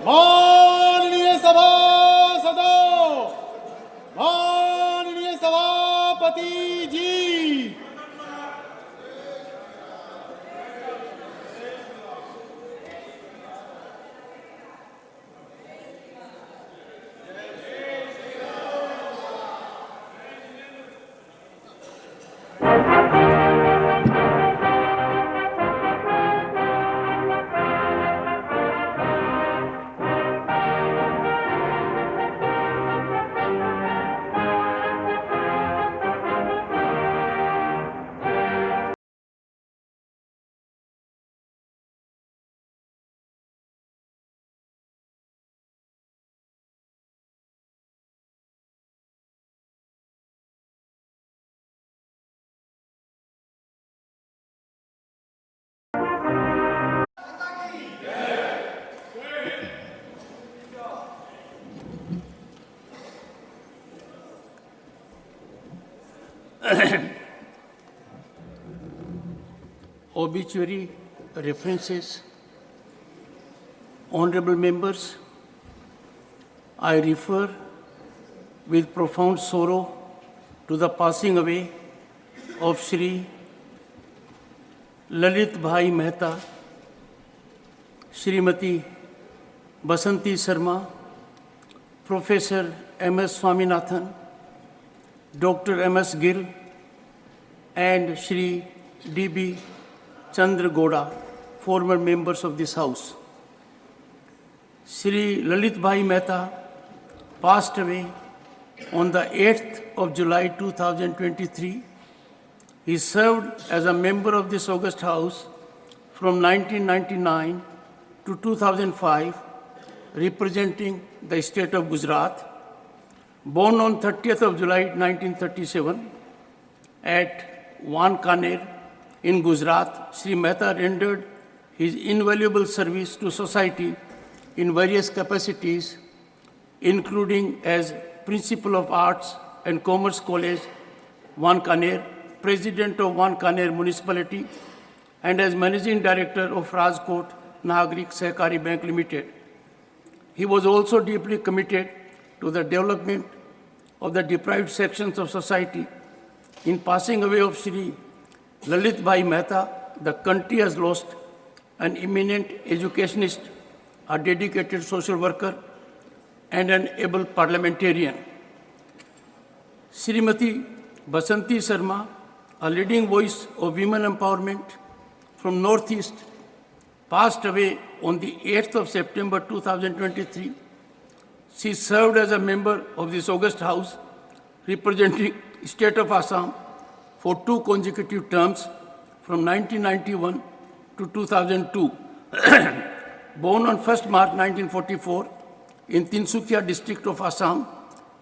माननीय सभासदों, माननीय सभापति जी, obituary references. Honorable members, I refer with profound sorrow to the passing away of Shri Lalit Bhai Mehta, Shrimati Basanti Sharma, Professor M.S. Swaminathan, Dr. M.S. Gill, and Shri D.B. Chandra Goda, former members of this House. Shri Lalit Bhai Mehta passed away on the 8th of July 2023. He served as a member of this august House from 1999 to 2005, representing the state of Gujarat. Born on 30th of July 1937 at Wankaner in Gujarat, Shri Mehta rendered his invaluable service to society in various capacities, including as Principal of Arts and Commerce College, Wankaner, President of Wankaner Municipality, and as Managing Director of Rajkot Nagrik Sehkari Bank Limited. He was also deeply committed to the development of the deprived sections of society. In passing away of Shri Lalit Bhai Mehta, the country has lost an eminent educationist, a dedicated social worker, and an able parliamentarian. Srimati Basanti Sharma, a leading voice of women empowerment from Northeast, passed away on the 8th of September 2023. She served as a member of this august House, representing the state of Assam for 2 consecutive terms from 1991 to 2002. Born on 1st March 1944 in Tinsukia district of Assam,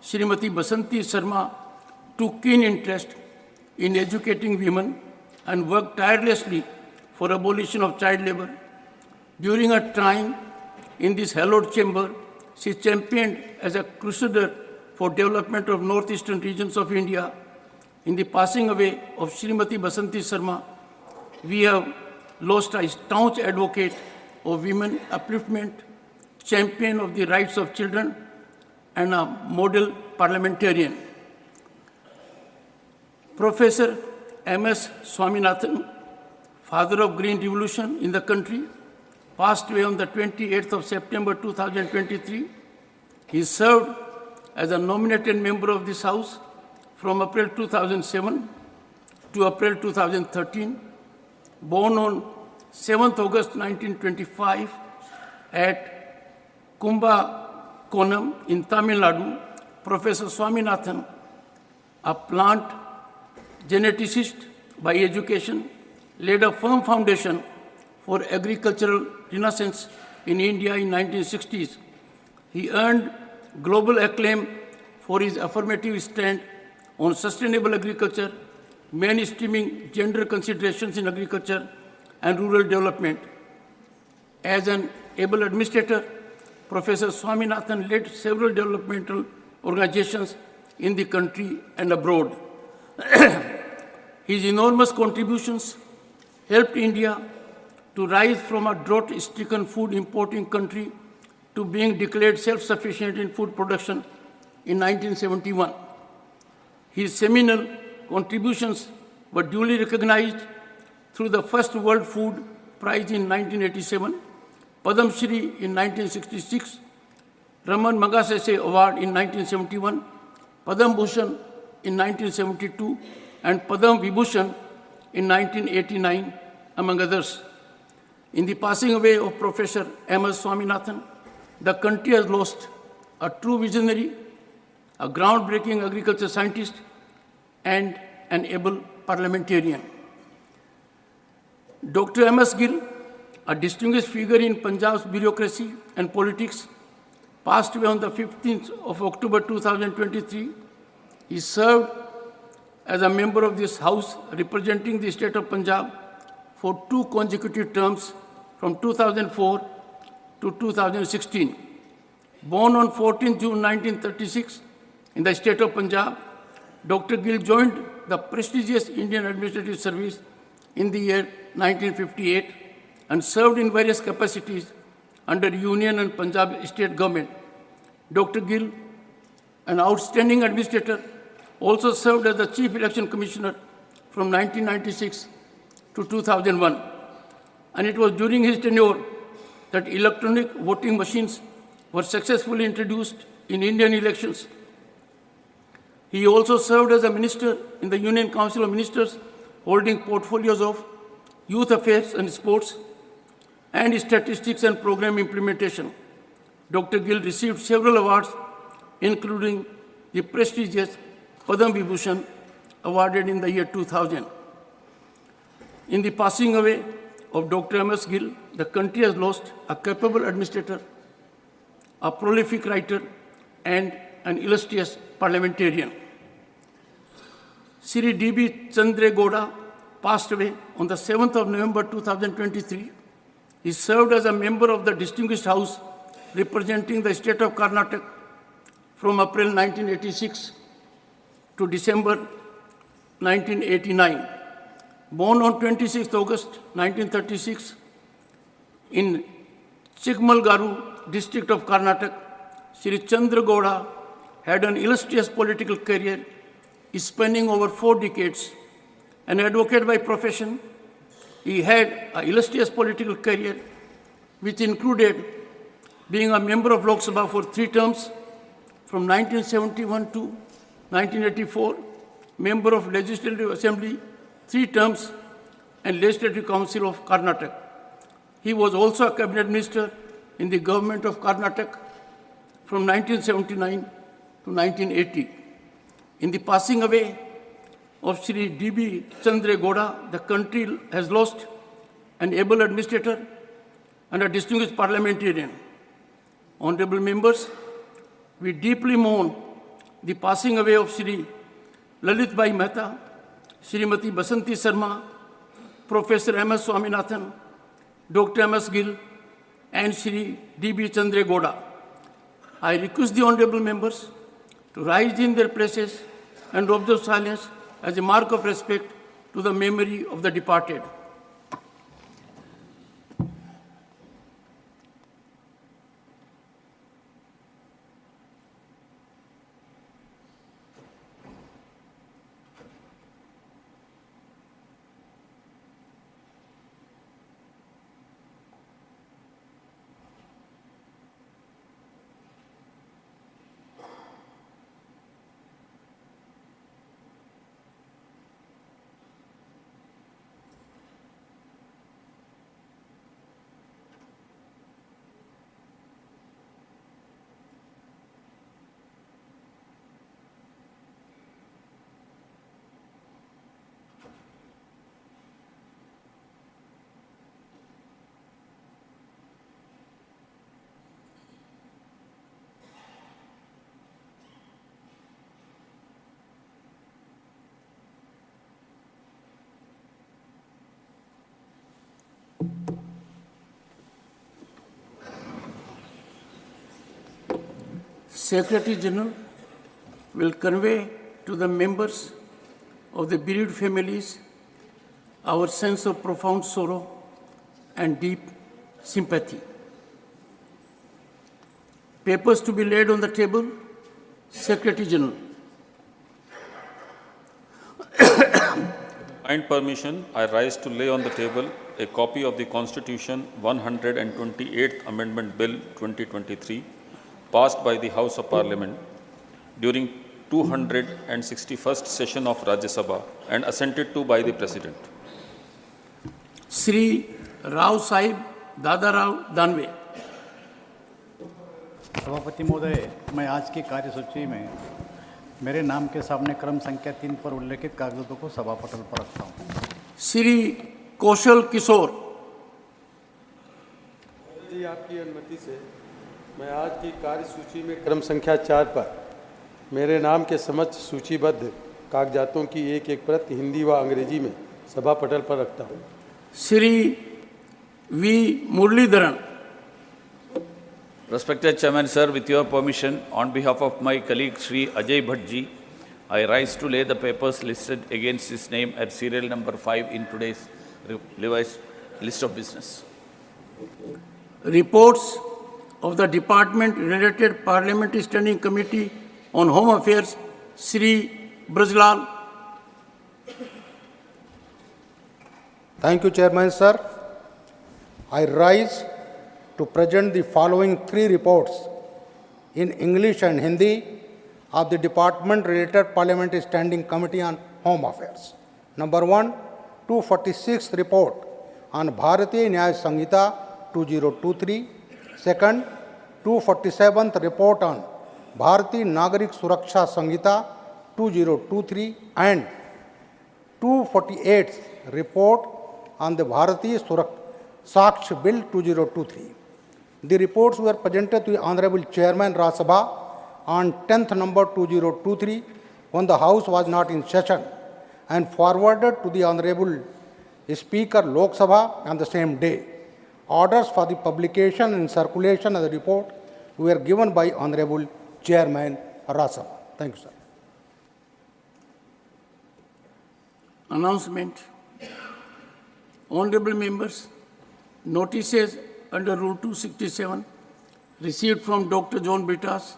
Srimati Basanti Sharma took keen interest in educating women and worked tirelessly for abolition of child labor. During her time in this hallowed chamber, she championed as a crusader for development of northeastern regions of India. In the passing away of Srimati Basanti Sharma, we have lost a staunch advocate of women upliftment, champion of the rights of children, and a model parliamentarian. Professor M.S. Swaminathan, father of Green Revolution in the country, passed away on the 28th of September 2023. He served as a nominated member of this House from April 2007 to April 2013. Born on 7th August 1925 at Kumbakonam in Tamil Nadu, Professor Swaminathan, a plant geneticist by education, laid a firm foundation for agricultural renaissance in India in 1960s. He earned global acclaim for his affirmative stand on sustainable agriculture, mainstreaming gender considerations in agriculture and rural development. As an able administrator, Professor Swaminathan led several developmental organizations in the country and abroad. His enormous contributions helped India to rise from a drought-stricken food importing country to being declared self-sufficient in food production in 1971. His seminal contributions were duly recognized through the first World Food Prize in 1987, Padam Shri in 1966, Raman Magsaysay Award in 1971, Padam Bhushan in 1972, and Padam Vibhushan in 1989, among others. In the passing away of Professor M.S. Swaminathan, the country has lost a true visionary, a groundbreaking agriculture scientist, and an able parliamentarian. Dr. M.S. Gill, a distinguished figure in Punjab's bureaucracy and politics, passed away on the 15th of October 2023. He served as a member of this House representing the state of Punjab for 2 consecutive terms from 2004 to 2016. Born on 14 June 1936 in the state of Punjab, Dr. Gill joined the prestigious Indian Administrative Service in the year 1958 and served in various capacities under Union and Punjab state government. Dr. Gill, an outstanding administrator, also served as the Chief Election Commissioner from 1996 to 2001. And it was during his tenure that electronic voting machines were successfully introduced in Indian elections. He also served as a minister in the Union Council of Ministers, holding portfolios of youth affairs and sports, and statistics and program implementation. Dr. Gill received several awards, including the prestigious Padam Vibhushan, awarded in the year 2000. In the passing away of Dr. M.S. Gill, the country has lost a capable administrator, a prolific writer, and an illustrious parliamentarian. Sri D.B. Chandra passed away on the 7th of November 2023. He served as a member of the Distinguished House representing the state of Karnataka from April 1986 to December 1989. Born on 26 August 1936 in Chikmalgaru district of Karnataka, Sri Chandra had an illustrious political career spanning over 4 decades. An advocate by profession, he had an illustrious political career which included being a member of Lok Sabha for 3 terms from 1971 to 1984, member of Legislative Assembly 3 terms, and Legislative Council of Karnataka. He was also a cabinet minister in the government of Karnataka from 1979 to 1980. In the passing away of Sri D.B. Chandra the country has lost an able administrator and a distinguished parliamentarian. Honorable members, we deeply mourn the passing away of Sri Lalit Bhai Mehta, Srimati Basanti Sarma, Professor M.S. Swaminathan, Dr. M.S. Gill, and Sri D.B. Chandra I request the honorable members to rise in their places and observe silence as a mark of respect to the memory of the departed. Secretary General will convey to the members of the bereaved families our sense of profound sorrow and deep sympathy. Papers to be laid on the table. Secretary General. Kind permission, I rise to lay on the table a copy of the Constitution 128th Amendment Bill 2023, passed by the House of Parliament during 261st session of Rajya Sabha and assented to by the President. Sri Rao Sahib Dadarao Danve. सभापति महोदय, मैं आज की कार्यसूची में मेरे नाम के सामने क्रम संख्या 3 पर उल्लेखित कागजातों को सभा पटल पर रखता हूँ। श्री कौशल किशोर। जी, आपकी अनुमति से मैं आज की कार्यसूची में क्रम संख्या 4 पर मेरे नाम के समक्ष सूचीबद्ध कागजातों की एक एक प्रत हिंदी व अंग्रेजी में सभा पटल पर रखता हूँ। Shri V Muralidharan. Respected Chairman, sir, with your permission, on behalf of my colleague Sri Ajay Bhattji, I rise to lay the papers listed against his name at serial number 5 in today's revised list of business. Reports of the Department-related Parliamentary Standing Committee on Home Affairs, Sri Brajlal. Thank you, Chairman, sir. I rise to present the following 3 reports in English and Hindi of the Department-related Parliamentary Standing Committee on Home Affairs. Number 1, 246th report on Bharatiya Nyaya Sanghita 2023. Second, 247th report on Bharatiya Nagarik Suraksha Sanghita 2023 and 248th report on the Bharatiya Saksh Bill 2023. The reports were presented to the Honorable Chairman Rajya Sabha on 10th number 2023 when the House was not in session and forwarded to the Honorable Speaker Lok Sabha on the same day. Orders for the publication and circulation of the report were given by Honorable Chairman Rajya Sabha. Thank you, sir. Announcement. Honorable members, notices under Rule 267 received from Dr. John Britas,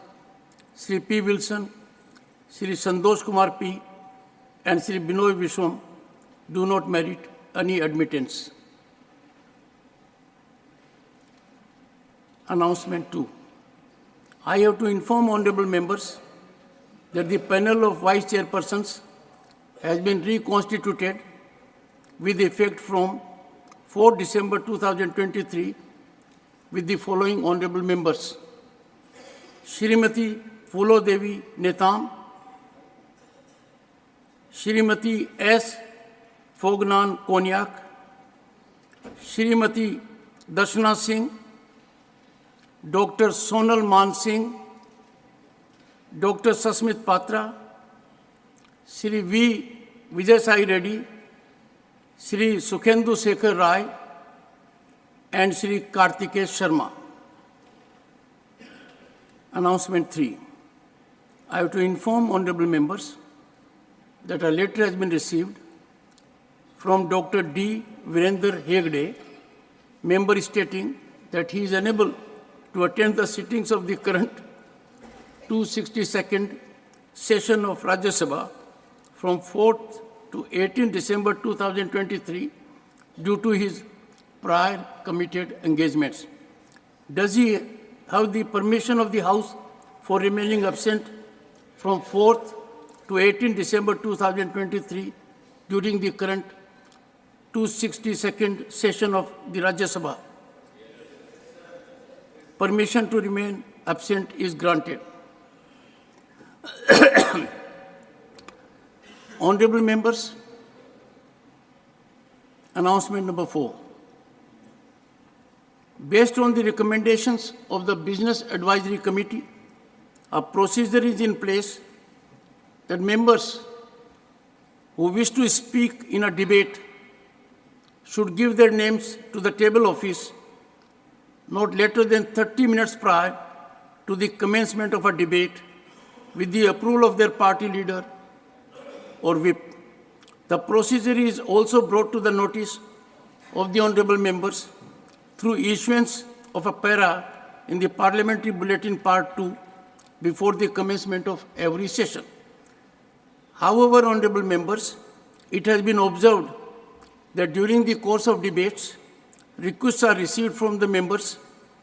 Sri P. Wilson, Sri Santosh Kumar P. and Sri Binoy Vishwam do not merit any admittance. Announcement 2. I have to inform honorable members that the panel of vice chairpersons has been reconstituted with effect from 4 December 2023 with the following honorable members: Shrimati Phulo Devi Netam, Shrimati S. Fognan Konyak, Shrimati Darshana Singh, Dr. Sonal Man Singh, Dr. Sasmit Patra, Sri V. Vijay Sai Reddy, Sri Sukhendu Sekhar Rai, and Sri Kartikesh Sharma. Announcement 3. I have to inform honorable members that a letter has been received from Dr. D. Virender Hegde, member, stating that he is unable to attend the sittings of the current 262nd session of Rajya Sabha from 4th to 18 December 2023 due to his prior committed engagements. Does he have the permission of the House for remaining absent from 4th to 18 December 2023 during the current 262nd session of the Rajya Sabha? Permission to remain absent is granted. Honorable members, announcement number 4. Based on the recommendations of the Business Advisory Committee, a procedure is in place that members who wish to speak in a debate should give their names to the table office not later than 30 minutes prior to the commencement of a debate with the approval of their party leader or whip. The procedure is also brought to the notice of the honorable members through issuance of a para in the Parliamentary Bulletin Part 2 before the commencement of every session. However, honorable members, it has been observed that during the course of debates, requests are received from the members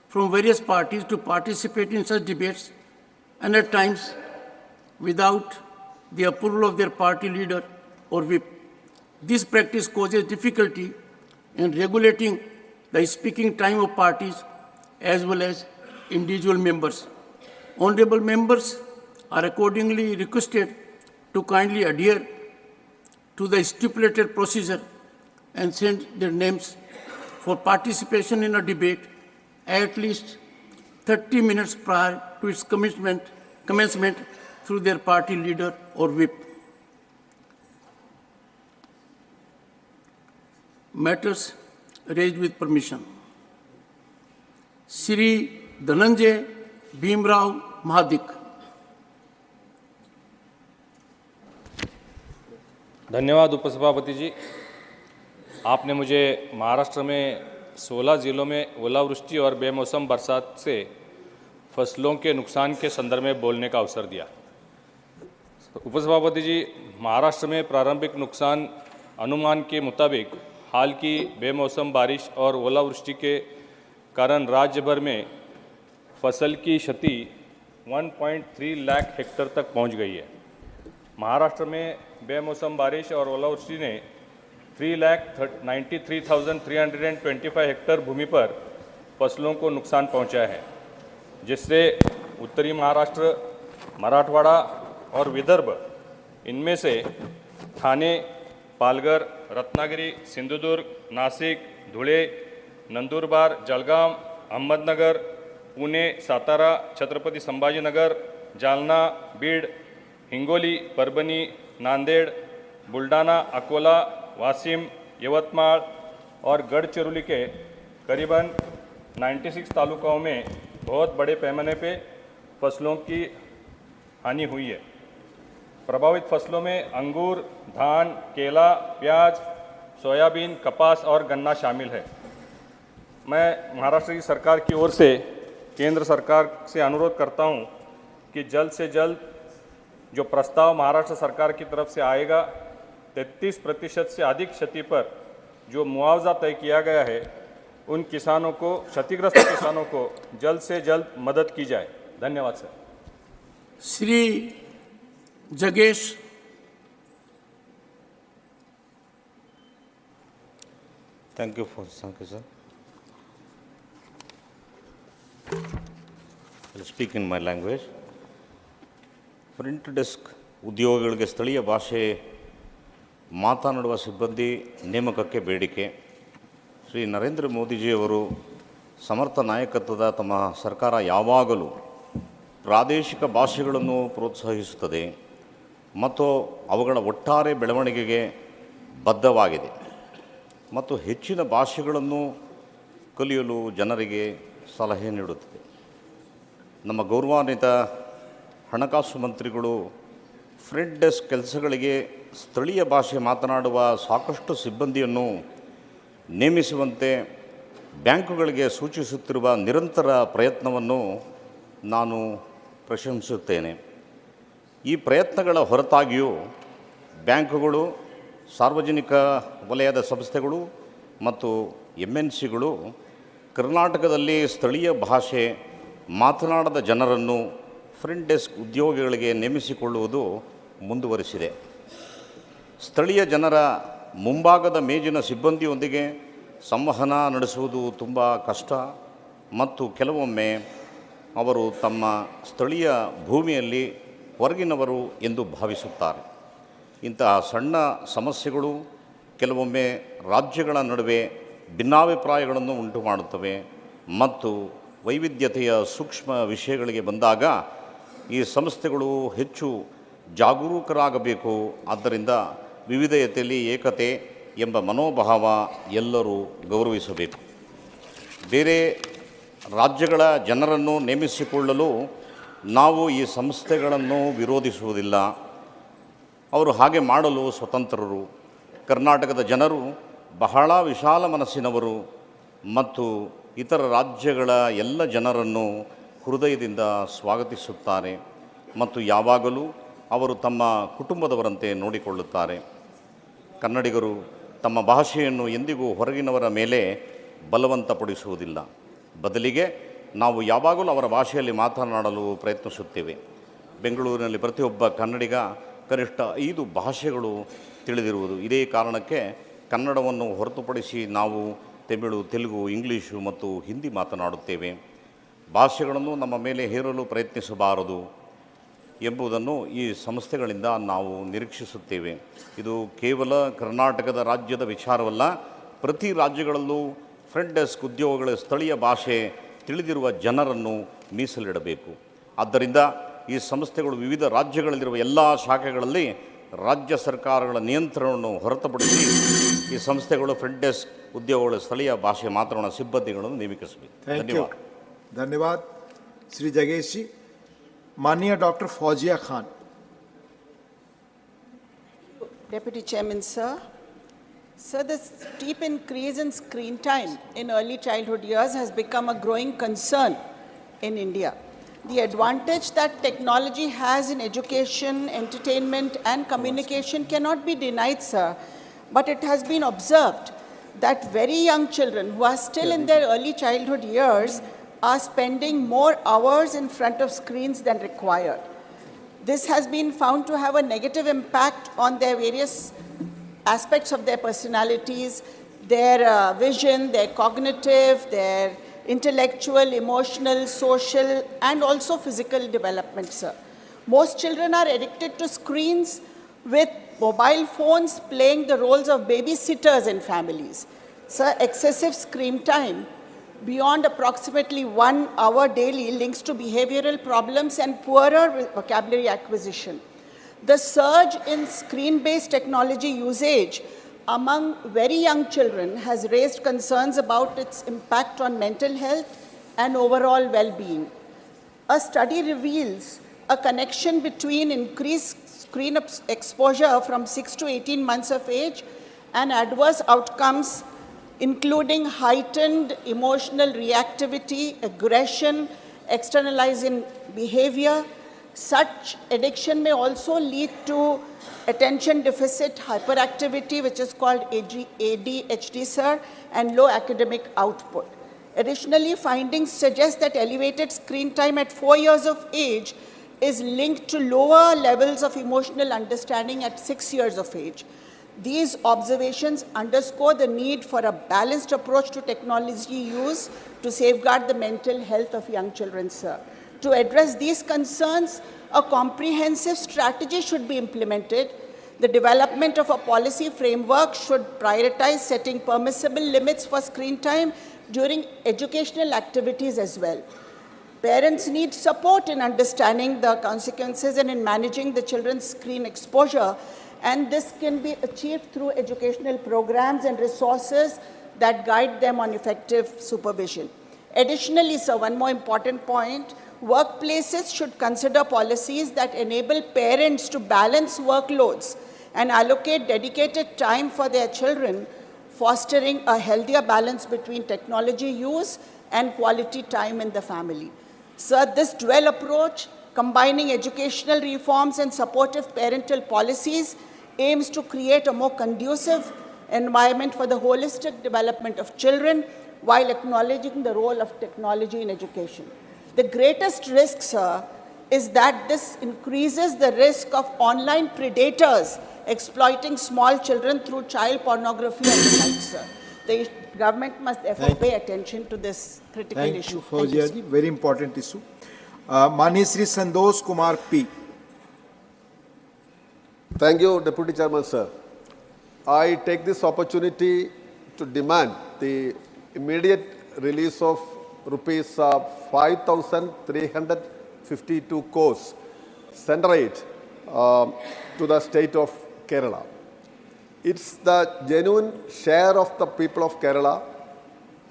from various parties to participate in such debates, and at times without the approval of their party leader or whip. This practice causes difficulty in regulating the speaking time of parties as well as individual members. Honorable members are accordingly requested to kindly adhere to the stipulated procedure and send their names for participation in a debate at least 30 minutes prior to its commencement through their party leader or whip. Matters raised with permission. Shri Dhananjay Bhimrao Mahadik. धन्यवाद उपसभापति जी। आपने मुझे महाराष्ट्र में 16 ज़िलों में ओलावृष्टि और बेमौसम बरसात से फसलों के नुकसान के संदर्भ में बोलने का अवसर दिया। उपसभापति जी, महाराष्ट्र में प्रारंभिक नुकसान अनुमान के मुताबिक हाल की बेमौसम बारिश और ओलावृष्टि के कारण राज्य भर में फसल की क्षति 1.3 लाख हेक्टेयर तक पहुंच गई है। महाराष्ट्र में बेमौसम बारिश और ओलावृष्टि ने 3,93,325 हेक्टेयर भूमि पर फसलों को नुकसान पहुंचाया है, जिससे उत्तरी महाराष्ट्र, मराठवाड़ा और विदर्भ, इनमें से ठाणे, पालघर, रत्नागिरी, सिंधुदुर्ग, नासिक, धुळे, नंदुरबार, जळगाव, अहमदनगर, पुणे, सातारा, छत्रपति संभाजीनगर, जालना, बीड, हिंगोली, परभणी, नांदेड़, बुल्ढाना, अकोला, वासिम, यवतमाल और गढ़चिरौली के करीबन 96 तालुकाओं में बहुत बड़े पैमाने पे फसलों की हानि हुई है। प्रभावित फसलों में अंगूर, धान, केला, प्याज, सोयाबीन, कपास और गन्ना शामिल है। मैं महाराष्ट्र की सरकार की ओर से केंद्र सरकार से अनुरोध करता हूं कि जल्द से जल्द जो प्रस्ताव महाराष्ट्र सरकार की तरफ से आएगा, 33% से अधिक क्षति पर जो मुआवजा तय किया गया है, उन किसानों को, क्षतिग्रस्त किसानों को जल्द से जल्द मदद की जाए। धन्यवाद सर। श्री जगेश। Thank you, sir. I'll speak in my language. Print desk ಉದ್ಯೋಗಿಗಳಿಗೆ ಸ್ಥಳೀಯ ಭಾಷೆ ಮಾತನಾಡುವ ಸಿಬ್ಬಂದಿ ನೇಮಕಕ್ಕೆ ಬೇಡಿಕೆ. ಶ್ರೀ ನರೇಂದ್ರ ಮೋದಿಜಿಯವರು ಸಮರ್ಥ ನಾಯಕತ್ವದ ತಮ್ಮ ಸರ್ಕಾರ ಯಾವಾಗಲೂ ಪ್ರಾದೇಶಿಕ ಭಾಷೆಗಳನ್ನು ಪ್ರೋತ್ಸಾಹಿಸುತ್ತದೆ ಮತ್ತು ಅವುಗಳ ಒಟ್ಟಾರೆ ಬೆಳವಣಿಗೆಗೆ ಬದ್ಧವಾಗಿದೆ ಮತ್ತು ಹೆಚ್ಚಿನ ಭಾಷೆಗಳನ್ನು ಕಲಿಯಲು ಜನರಿಗೆ ಸಲಹೆ ನೀಡುತ್ತದೆ. ನಮ್ಮ ಗೌರವಾನ್ವಿತ ಹಣಕಾಸು ಮಂತ್ರಿಗಳು ಫ್ರಂಟ್ ಡೆಸ್ಕ್ ಕೆಲಸಗಳಿಗೆ ಸ್ಥಳೀಯ ಭಾಷೆ ಮಾತನಾಡುವ ಸಾಕಷ್ಟು ಸಿಬ್ಬಂದಿಯನ್ನು ನೇಮಿಸುವಂತೆ ಬ್ಯಾಂಕುಗಳಿಗೆ ಸೂಚಿಸುತ್ತಿರುವ ನಿರಂತರ ಪ್ರಯತ್ನವನ್ನು ನಾನು ಪ್ರಶಂಸಿಸುತ್ತೇನೆ. ಈ ಪ್ರಯತ್ನಗಳ ಹೊರತಾಗಿಯೂ ಬ್ಯಾಂಕುಗಳು, ಸಾರ್ವಜನಿಕ ವಲಯದ ಸಂಸ್ಥೆಗಳು ಮತ್ತು MNCಗಳು ಕರ್ನಾಟಕದಲ್ಲಿ ಸ್ಥಳೀಯ ಭಾಷೆ ಮಾತನಾಡದ ಜನರನ್ನು ಫ್ರಂಟ್ ಡೆಸ್ಕ್ ಉದ್ಯೋಗಿಗಳಿಗೆ ನೇಮಿಸಿಕೊಳ್ಳುವುದು ಮುಂದುವರಿಸಿದೆ. ಸ್ಥಳೀಯ ಜನರ ಮುಂಭಾಗದ ಮೇಜಿನ ಸಿಬ್ಬಂದಿಯೊಂದಿಗೆ ಸಂವಹನ ನಡೆಸುವುದು ತುಂಬ ಕಷ್ಟ ಮತ್ತು ಕೆಲವೊಮ್ಮೆ ಅವರು ತಮ್ಮ ಸ್ಥಳೀಯ ಭೂಮಿಯಲ್ಲಿ ಹೊರಗಿನವರು ಎಂದು ಭಾವಿಸುತ್ತಾರೆ. ಇಂತಹ ಸಣ್ಣ ಸಮಸ್ಯೆಗಳು ಕೆಲವೊಮ್ಮೆ ರಾಜ್ಯಗಳ ನಡುವೆ ಭಿನ್ನಾಭಿಪ್ರಾಯಗಳನ್ನು ಉಂಟು ಮಾಡುತ್ತವೆ ಮತ್ತು ವೈವಿಧ್ಯತೆಯ ಸೂಕ್ಷ್ಮ ವಿಷಯಗಳಿಗೆ ಬಂದಾಗ ಈ ಸಂಸ್ಥೆಗಳು ಹೆಚ್ಚು ಜಾಗರೂಕರಾಗಬೇಕು. ಆದ್ದರಿಂದ ವಿವಿಧತೆಯಲ್ಲಿ ಏಕತೆ ಎಂಬ ಮನೋಭಾವ ಎಲ್ಲರೂ ಗೌರವಿಸಬೇಕು. ಬೇರೆ ರಾಜ್ಯಗಳ ಜನರನ್ನು ನೇಮಿಸಿಕೊಳ್ಳಲು ನಾವು ಈ ಸಂಸ್ಥೆಗಳನ್ನು ವಿರೋಧಿಸುವುದಿಲ್ಲ. ಅವರು ಹಾಗೆ ಮಾಡಲು ಸ್ವತಂತ್ರರು. ಕರ್ನಾಟಕದ ಜನರು ಬಹಳ ವಿಶಾಲ ಮನಸ್ಸಿನವರು ಮತ್ತು ಇತರ ರಾಜ್ಯಗಳ ಎಲ್ಲ ಜನರನ್ನು ಹೃದಯದಿಂದ ಸ್ವಾಗತಿಸುತ್ತಾರೆ ಮತ್ತು ಯಾವಾಗಲೂ ಅವರು ತಮ್ಮ ಕುಟುಂಬದವರಂತೆ ನೋಡಿಕೊಳ್ಳುತ್ತಾರೆ. ಕನ್ನಡಿಗರು ತಮ್ಮ ಭಾಷೆಯನ್ನು ಎಂದಿಗೂ ಹೊರಗಿನವರ ಮೇಲೆ ಬಲವಂತಪಡಿಸುವುದಿಲ್ಲ. ಬದಲಿಗೆ ನಾವು ಯಾವಾಗಲೂ ಅವರ ಭಾಷೆಯಲ್ಲಿ ಮಾತನಾಡಲು ಪ್ರಯತ್ನಿಸುತ್ತೇವೆ. ಬೆಂಗಳೂರಿನಲ್ಲಿ ಪ್ರತಿಯೊಬ್ಬ ಕನ್ನಡಿಗ ಕನಿಷ್ಠ 5 ಭಾಷೆಗಳು ತಿಳಿದಿರುವುದು. ಇದೇ ಕಾರಣಕ್ಕೆ ಕನ್ನಡವನ್ನು ಹೊರತುಪಡಿಸಿ ನಾವು ತಮಿಳು, ತೆಲುಗು, ಇಂಗ್ಲೀಷು ಮತ್ತು ಹಿಂದಿ ಮಾತನಾಡುತ್ತೇವೆ. ಭಾಷೆಗಳನ್ನು ನಮ್ಮ ಮೇಲೆ ಹೇರಲು ಪ್ರಯತ್ನಿಸಬಾರದು ಎಂಬುದನ್ನು ಈ ಸಂಸ್ಥೆಗಳಿಂದ ನಾವು ನಿರೀಕ್ಷಿಸುತ್ತೇವೆ. ಇದು ಕೇವಲ ಕರ್ನಾಟಕದ ರಾಜ್ಯದ ವಿಚಾರವಲ್ಲ, ಪ್ರತಿ ರಾಜ್ಯಗಳಲ್ಲೂ ಫ್ರಂಟ್ ಡೆಸ್ಕ್ ಉದ್ಯೋಗಗಳ ಸ್ಥಳೀಯ ಭಾಷೆ ತಿಳಿದಿರುವ ಜನರನ್ನು ಮೀಸಲಿಡಬೇಕು. ಆದ್ದರಿಂದ ಈ ಸಂಸ್ಥೆಗಳು ವಿವಿಧ ರಾಜ್ಯಗಳಲ್ಲಿರುವ ಎಲ್ಲ ಶಾಖೆಗಳಲ್ಲಿ ರಾಜ್ಯ ಸರ್ಕಾರಗಳ ನಿಯಂತ್ರಣವನ್ನು ಹೊರತುಪಡಿಸಿ ಈ ಸಂಸ್ಥೆಗಳು ಫ್ರಂಟ್ ಡೆಸ್ಕ್ ಉದ್ಯೋಗಗಳ ಸ್ಥಳೀಯ ಭಾಷೆ ಮಾತನಾಡುವ ಸಿಬ್ಬಂದಿಗಳನ್ನು ನೇಮಿಸಬೇಕು. ಧನ್ಯವಾದ. धन्यवाद श्री जगेश जी. माननीय doctor Fauzia Khan. Deputy Chairman, sir. Sir, the steep increase in screen time in early childhood years has become a growing concern in India. The advantage that technology has in education, entertainment, and communication cannot be denied, sir. But it has been observed that very young children who are still in their early childhood years are spending more hours in front of screens than required. This has been found to have a negative impact on their various aspects of their personalities, their vision, their cognitive, their intellectual, emotional, social, and also physical development, sir. Most children are addicted to screens, with mobile phones playing the roles of babysitters in families. Sir, excessive screen time beyond approximately 1 hour daily links to behavioral problems and poorer vocabulary acquisition. The surge in screen-based technology usage among very young children has raised concerns about its impact on mental health and overall well-being. A study reveals a connection between increased screen exposure from 6 to 18 months of age and adverse outcomes including heightened emotional reactivity, aggression, externalizing behavior. Such addiction may also lead to attention deficit hyperactivity, which is called ADHD, sir, and low academic output. Additionally, findings suggest that elevated screen time at 4 years of age is linked to lower levels of emotional understanding at 6 years of age. These observations underscore the need for a balanced approach to technology use to safeguard the mental health of young children, sir. To address these concerns, a comprehensive strategy should be implemented. The development of a policy framework should prioritize setting permissible limits for screen time during educational activities as well. Parents need support in understanding the consequences and in managing the children's screen exposure, and this can be achieved through educational programs and resources that guide them on effective supervision. Additionally, sir, one more important point, workplaces should consider policies that enable parents to balance workloads and allocate dedicated time for their children, fostering a healthier balance between technology use and quality time in the family. Sir, this dual approach, combining educational reforms and supportive parental policies, aims to create a more conducive environment for the holistic development of children while acknowledging the role of technology in education. The greatest risk, sir, is that this increases the risk of online predators exploiting small children through child pornography and the like, sir. The government must therefore pay attention to this critical issue. Thank you, Fauziya ji. Very important issue. Mani Sri Sandosh Kumar P. Thank you, Deputy Chairman, sir. I take this opportunity to demand the immediate release of rupees 5,352 crores centrate to the state of Kerala. It's the genuine share of the people of Kerala,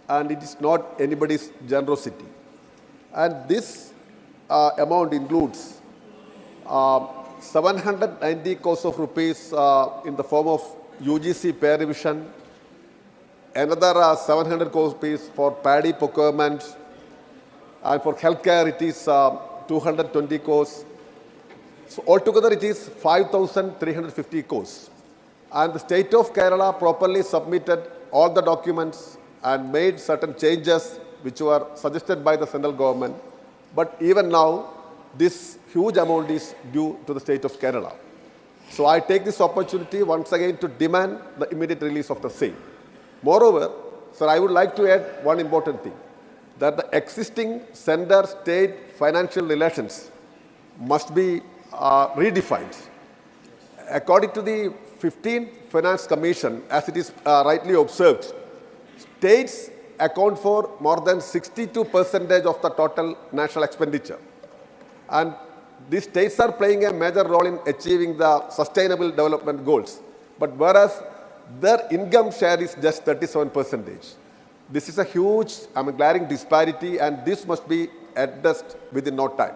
and it is not anybody's generosity. And this amount includes 790 crores of rupees in the form of UGC pay revision, another 700 crores rupees for paddy procurement, and for healthcare it is 220 crores. So altogether it is 5,350 crores. And the state of Kerala properly submitted all the documents and made certain changes which were suggested by the central government. But even now, this huge amount is due to the state of Kerala. So I take this opportunity once again to demand the immediate release of the same. Moreover, sir, I would like to add one important thing, that the existing center-state financial relations must be redefined. According to the 15th Finance Commission, as it is rightly observed, states account for more than 62% of the total national expenditure. And these states are playing a major role in achieving the sustainable development goals. But whereas their income share is just 37%. This is a huge, glaring disparity, and this must be addressed within no time.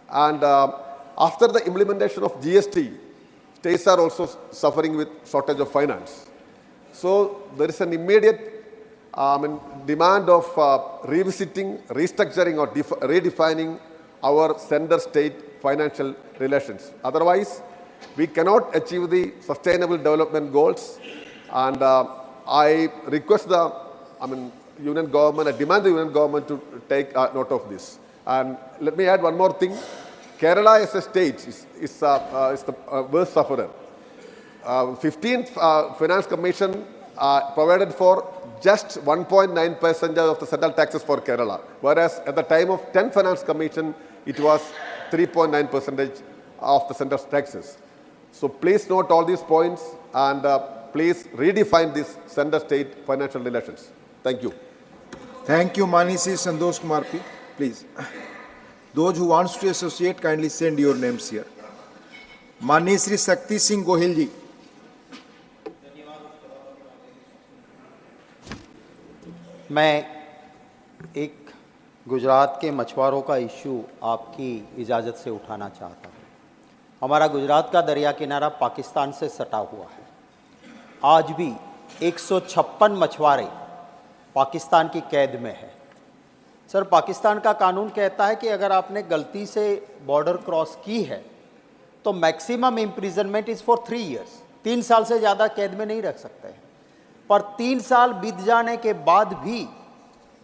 And after the implementation of GST, states are also suffering with shortage of finance. So there is an immediate demand of revisiting, restructuring, or redefining our center-state financial relations. Otherwise, we cannot achieve the sustainable development goals. And I request the union government, I demand the union government to take note of this. And let me add one more thing. Kerala as a state is the worst sufferer. 15th Finance Commission provided for just 1.9% of the central taxes for Kerala, whereas at the time of 10th Finance Commission, it was 3.9% of the central taxes. So please note all these points and please redefine this center-state financial relations. Thank you. Thank you, Manisi Santosh Kumar P. Please. Those who wants to associate, kindly send your names here. Mani Shri Shakti Singh Gohil ji. मैं एक गुजरात के मछुआरों का issue आपकी इजाज़त से उठाना चाहता हूँ। हमारा गुजरात का दरिया किनारा पाकिस्तान से सटा हुआ है। आज भी 156 मछुआरे पाकिस्तान की कैद में है। सर, पाकिस्तान का कानून कहता है कि अगर आपने गलती से बॉर्डर क्रॉस की है तो maximum imprisonment is for 3 years, 3 साल से ज़्यादा कैद में नहीं रख सकते हैं। पर 3 साल बीत जाने के बाद भी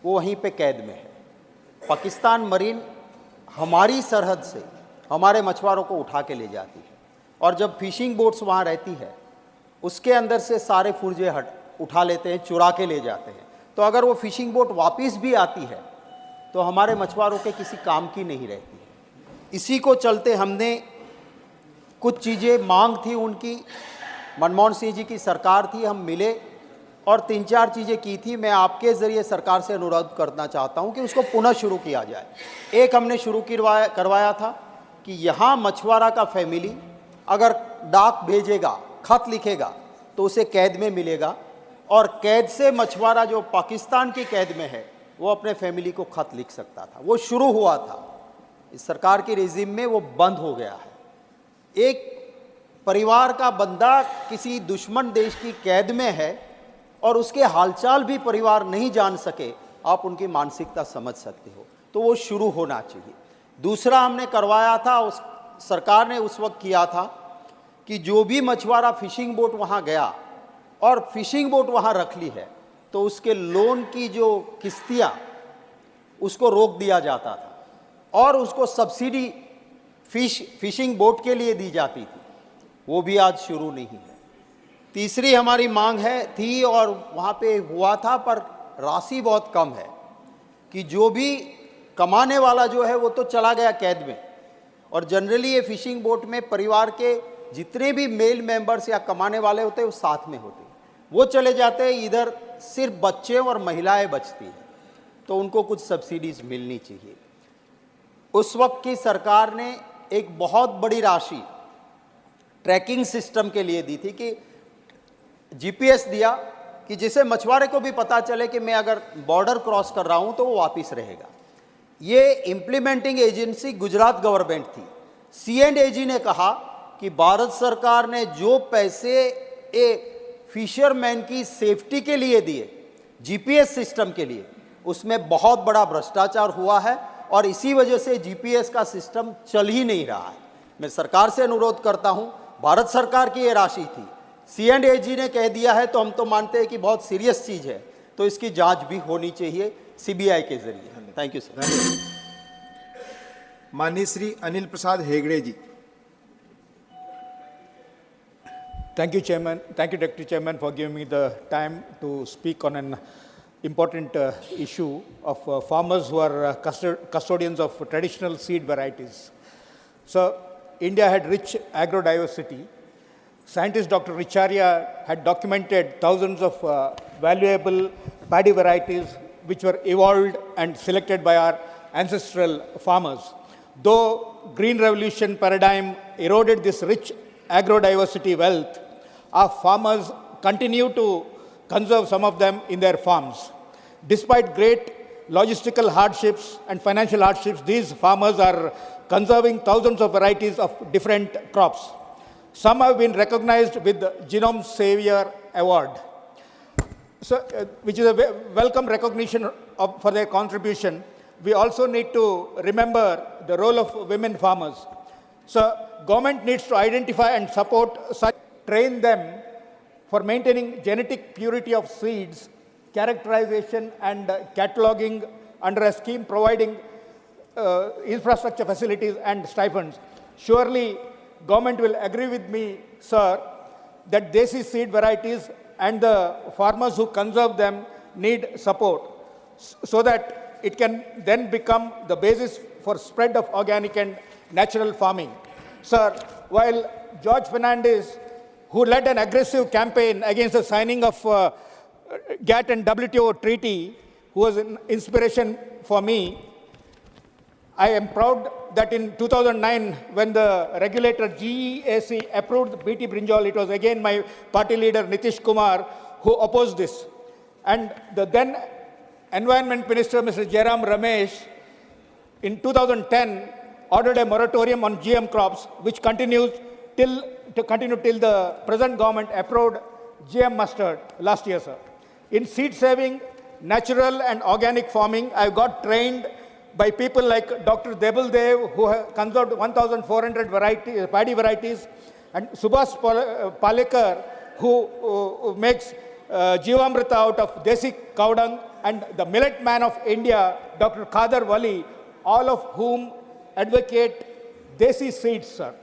वो वहीं पे कैद में है। पाकिस्तान मरीन हमारी सरहद से हमारे मछुआरों को उठा के ले जाती है, और जब फिशिंग बोट्स वहाँ रहती है उसके अंदर से सारे पुर्जे उठा लेते हैं, चुरा के ले जाते हैं। तो अगर वो फिशिंग बोट वापस भी आती है तो हमारे मछुआरों के किसी काम की नहीं रहती है। इसी को चलते हमने कुछ चीज़ें मांग थी उनकी, मनमोहन सिंह जी की सरकार थी, हम मिले और 3-4 चीज़ें की थी। मैं आपके ज़रिए सरकार से अनुरोध करना चाहता हूं कि उसको पुनः शुरू किया जाए। एक हमने शुरू करवाया था कि यहाँ मछुआरा का फैमिली अगर डाक भेजेगा, खत लिखेगा तो उसे कैद में मिलेगा, और कैद से मछुआरा जो पाकिस्तान की कैद में है वो अपने फैमिली को खत लिख सकता था। वो शुरू हुआ था, इस सरकार की रेजिम में वो बंद हो गया है। एक परिवार का बंदा किसी दुश्मन देश की कैद में है और उसके हालचाल भी परिवार नहीं जान सके, आप उनकी मानसिकता समझ सकते हो। तो वो शुरू होना चाहिए। दूसरा हमने करवाया था, उस सरकार ने उस वक्त किया था कि जो भी मछुआरा फिशिंग बोट वहाँ गया और फिशिंग बोट वहाँ रख ली है तो उसके लोन की जो किस्तियाँ उसको रोक दिया जाता था और उसको सब्सिडी फिशिंग बोट के लिए दी जाती थी। वो भी आज शुरू नहीं है। तीसरी हमारी मांग थी और वहाँ पे हुआ था, पर राशि बहुत कम है, कि जो भी कमाने वाला जो है वो तो चला गया कैद में, और जनरली ये फिशिंग बोट में परिवार के जितने भी मेल मेंबर्स या कमाने वाले होते हैं वो साथ में होते हैं, वो चले जाते हैं, इधर सिर्फ बच्चे और महिलाएं बचती हैं। तो उनको कुछ सब्सिडीज मिलनी चाहिए। उस वक्त की सरकार ने एक बहुत बड़ी राशि ट्रैकिंग सिस्टम के लिए दी थी, कि जीपीएस दिया कि जिसे मछुआरे को भी पता चले कि मैं अगर बॉर्डर क्रॉस कर रहा हूं तो वो वापस रहेगा। ये इम्प्लीमेंटिंग एजेंसी गुजरात गवर्नमेंट थी। C&AG ने कहा कि भारत सरकार ने जो पैसे फिशरमैन की सेफ्टी के लिए दिए जीपीएस सिस्टम के लिए, उसमें बहुत बड़ा भ्रष्टाचार हुआ है और इसी वजह से जीपीएस का सिस्टम चल ही नहीं रहा है। मैं सरकार से अनुरोध करता हूं, भारत सरकार की ये राशि थी, C&AG ने कह दिया है तो हम तो मानते हैं कि बहुत सीरियस चीज़ है, तो इसकी जांच भी होनी चाहिए सीबीआई के जरिए। Thank you sir. माननीय श्री अनिल प्रसाद हेगड़े जी। Thank you, Chairman. Thank you, Deputy Chairman, for giving me the time to speak on an important issue of farmers who are custodians of traditional seed varieties. So, India had rich agrodiversity. Scientist Dr. Rajya had documented thousands of valuable paddy varieties which were evolved and selected by our ancestral farmers. Though Green Revolution paradigm eroded this rich agrodiversity wealth, our farmers continue to conserve some of them in their farms. Despite great logistical hardships and financial hardships, these farmers are conserving thousands of varieties of different crops. Some have been recognized with the Genome Savior Award, which is a welcome recognition for their contribution. We also need to remember the role of women farmers. So, government needs to identify and support such, train them for maintaining genetic purity of seeds, characterization and cataloging under a scheme providing infrastructure facilities and stipends. Surely, government will agree with me, sir, that desi seed varieties and the farmers who conserve them need support so that it can then become the basis for spread of organic and natural farming. Sir, while George Fernandez, who led an aggressive campaign against the signing of GATT and WTO treaty, who was an inspiration for me, I am proud that in 2009, when the regulator GEAC approved BT brinjal, it was again my party leader Nitish Kumar who opposed this. And the then Environment Minister, Mr. Jairam Ramesh, in 2010, ordered a moratorium on GM crops, which continues till the present government approved GM mustard last year, sir. In seed saving, natural and organic farming, I got trained by people like Dr. Debul Dev, who have conserved 1,400 paddy varieties, and Subhas Palekar, who makes Jivamrita out of desi cow dung, and the millet man of India, Dr. Khadar Wali, all of whom advocate desi seeds, sir.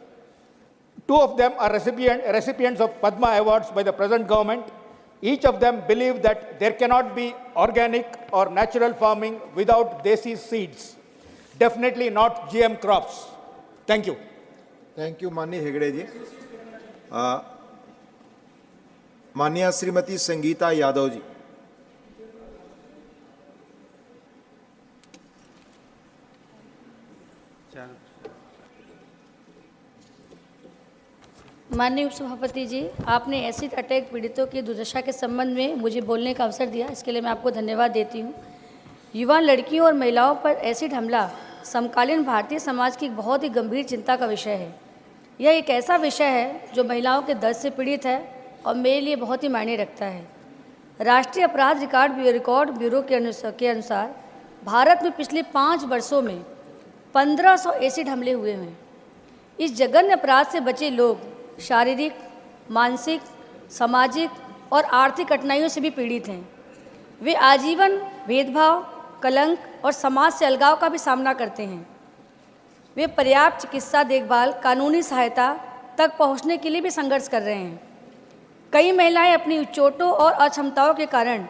Two of them are recipients of Padma Awards by the present government. Each of them believe that there cannot be organic or natural farming without desi seeds. Definitely not GM crops. Thank you. Thank you, माननीय हेगड़े जी। माननीय श्रीमती संगीता यादव जी। माननीय उपसभापति जी, आपने acid attack पीड़ितों की दुर्दशा के संबंध में मुझे बोलने का अवसर दिया, इसके लिए मैं आपको धन्यवाद देती हूँ। युवा लड़कियों और महिलाओं पर एसिड हमला समकालीन भारतीय समाज की एक बहुत ही गंभीर चिंता का विषय है। यह एक ऐसा विषय है जो महिलाओं के दर्द से पीड़ित है और मेरे लिए बहुत ही मायने रखता है। राष्ट्रीय अपराध रिकॉर्ड ब्यूरो के अनुसार भारत में पिछले 5 वर्षों में 1500 एसिड हमले हुए हैं। इस जघन्य अपराध से बचे लोग शारीरिक, मानसिक, सामाजिक और आर्थिक कठिनाइयों से भी पीड़ित हैं। वे आजीवन भेदभाव, कलंक और समाज से अलगाव का भी सामना करते हैं। वे पर्याप्त चिकित्सा देखभाल, कानूनी सहायता तक पहुंचने के लिए भी संघर्ष कर रहे हैं। कई महिलाएं अपनी चोटों और अक्षमताओं के कारण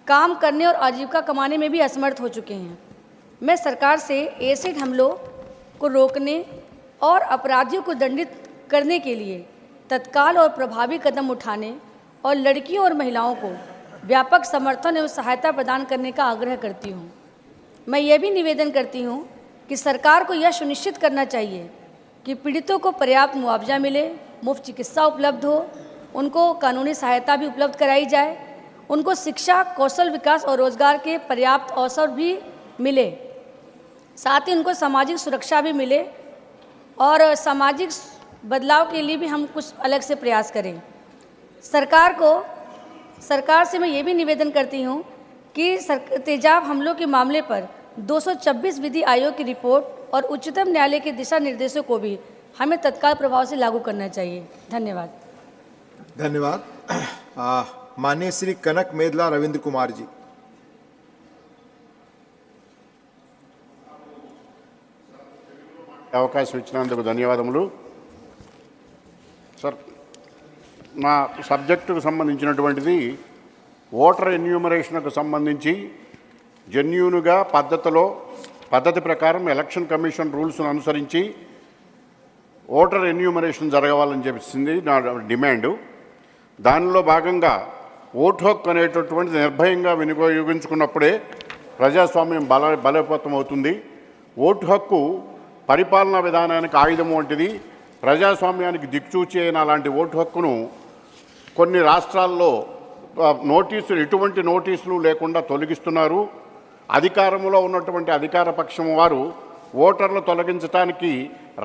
काम करने और आजीविका कमाने में भी असमर्थ हो चुके हैं। मैं सरकार से एसिड हमलों को रोकने और अपराधियों को दंडित करने के लिए तत्काल और प्रभावी कदम उठाने और लड़कियों और महिलाओं को व्यापक समर्थन एवं सहायता प्रदान करने का आग्रह करती हूँ। मैं यह भी निवेदन करती हूँ कि सरकार को यह सुनिश्चित करना चाहिए कि पीड़ितों को पर्याप्त मुआवजा मिले, मुफ्त चिकित्सा उपलब्ध हो, उनको कानूनी सहायता भी उपलब्ध कराई जाए, उनको शिक्षा, कौशल विकास और रोजगार के पर्याप्त अवसर भी मिले, साथ ही उनको सामाजिक सुरक्षा भी मिले और सामाजिक बदलाव के लिए भी हम कुछ अलग से प्रयास करें। सरकार से मैं ये भी निवेदन करती हूँ कि तेजाब हमलों के मामले पर 226 विधि आयोग की रिपोर्ट और उच्चतम न्यायालय के दिशा निर्देशों को भी हमें तत्काल प्रभाव से लागू करना चाहिए। धन्यवाद। धन्यवाद। माननीय श्री कनक मेदला रविंद्र कुमार जी। అవకాశం ఇచ్చినందుకు ధన్యవాదములు సార్. నా సబ్జెక్టుకు సంబంధించినటువంటిది ఓటర్ ఎన్యూమరేషన్కు సంబంధించి జెన్యూన్గా పద్ధతి ప్రకారం ఎలక్షన్ కమిషన్ రూల్స్ను అనుసరించి ఓటర్ ఎన్యూమరేషన్ జరగవాలని చెప్పింది నా డిమాండు. దానిలో భాగంగా ఓటు హక్కు అనేటటువంటిది నిర్భయంగా వినియోగించుకున్నప్పుడే ప్రజాస్వామ్యం బలోపేతం అవుతుంది. ఓటు హక్కు పరిపాలనా విధానానికి ఆయుధం వంటిది. ప్రజాస్వామ్యానికి దిక్చూచి అయిన అలాంటి ఓటు హక్కును కొన్ని రాష్ట్రాల్లో ఎటువంటి నోటీసులు లేకుండా తొలగిస్తున్నారు. అధికారంలో ఉన్నటువంటి అధికార పక్షం వారు ఓటర్లు తొలగించడానికి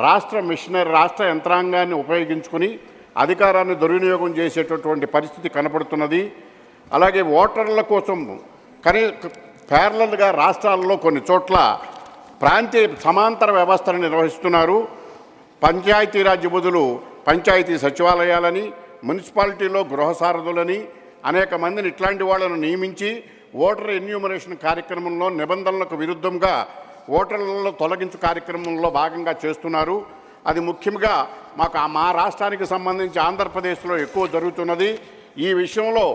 రాష్ట్ర యంత్రాంగాన్ని ఉపయోగించుకుని అధికారాన్ని దుర్వినియోగం చేసేటటువంటి పరిస్థితి కనపడుతున్నది. అలాగే ఓటర్ల కోసం ప్యారలల్గా రాష్ట్రాల్లో కొన్ని చోట్ల ప్రాంతీయ సమాంతర వ్యవస్థను నిర్వహిస్తున్నారు. పంచాయతీరాజ్ బదులు పంచాయతీ సచివాలయాలని, మున్సిపాలిటీలో గృహ సారథులని అనేక మందిని ఇట్లాంటి వాళ్ళను నియమించి ఓటర్ ఎన్యూమరేషన్ కార్యక్రమంలో నిబంధనలకు విరుద్ధంగా ఓటర్లలో తొలగించు కార్యక్రమంలో భాగంగా చేస్తున్నారు. అది ముఖ్యంగా మా రాష్ట్రానికి సంబంధించి ఆంధ్రప్రదేశ్లో ఎక్కువ జరుగుతున్నది. ఈ విషయంలో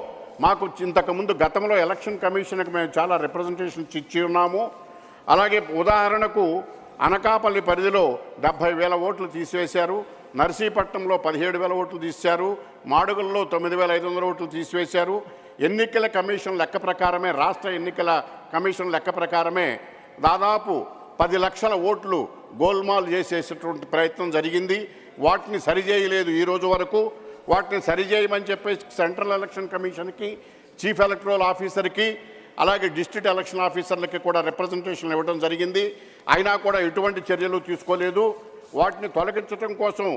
మాకు ఇంతకుముందు గతంలో ఎలక్షన్ కమిషన్కి మేము చాలా రిప్రజెంటేషన్స్ ఇచ్చి ఉన్నాము. అలాగే ఉదాహరణకు అనకాపల్లి పరిధిలో 70,000 ఓట్లు తీసివేశారు. నర్సీపట్నంలో 17,000 ఓట్లు తీశారు. మాడుగుల్లో 9,500 ఓట్లు తీసివేశారు. ఎన్నికల కమిషన్ లెక్క ప్రకారమే, రాష్ట్ర ఎన్నికల కమిషన్ లెక్క ప్రకారమే దాదాపు 10 లక్షల ఓట్లు గోల్మాల్ చేసేటటువంటి ప్రయత్నం జరిగింది. వాటిని సరిచేయలేదు ఈ రోజు వరకు. వాటిని సరిచేయమని చెప్పేసి సెంట్రల్ ఎలక్షన్ కమిషన్కి, చీఫ్ ఎలక్టరల్ ఆఫీసర్కి, అలాగే డిస్ట్రిక్ట్ ఎలక్షన్ ఆఫీసర్లకి కూడా రిప్రజెంటేషన్ ఇవ్వడం జరిగింది. అయినా కూడా ఎటువంటి చర్యలు తీసుకోలేదు. వాటిని తొలగించడం కోసం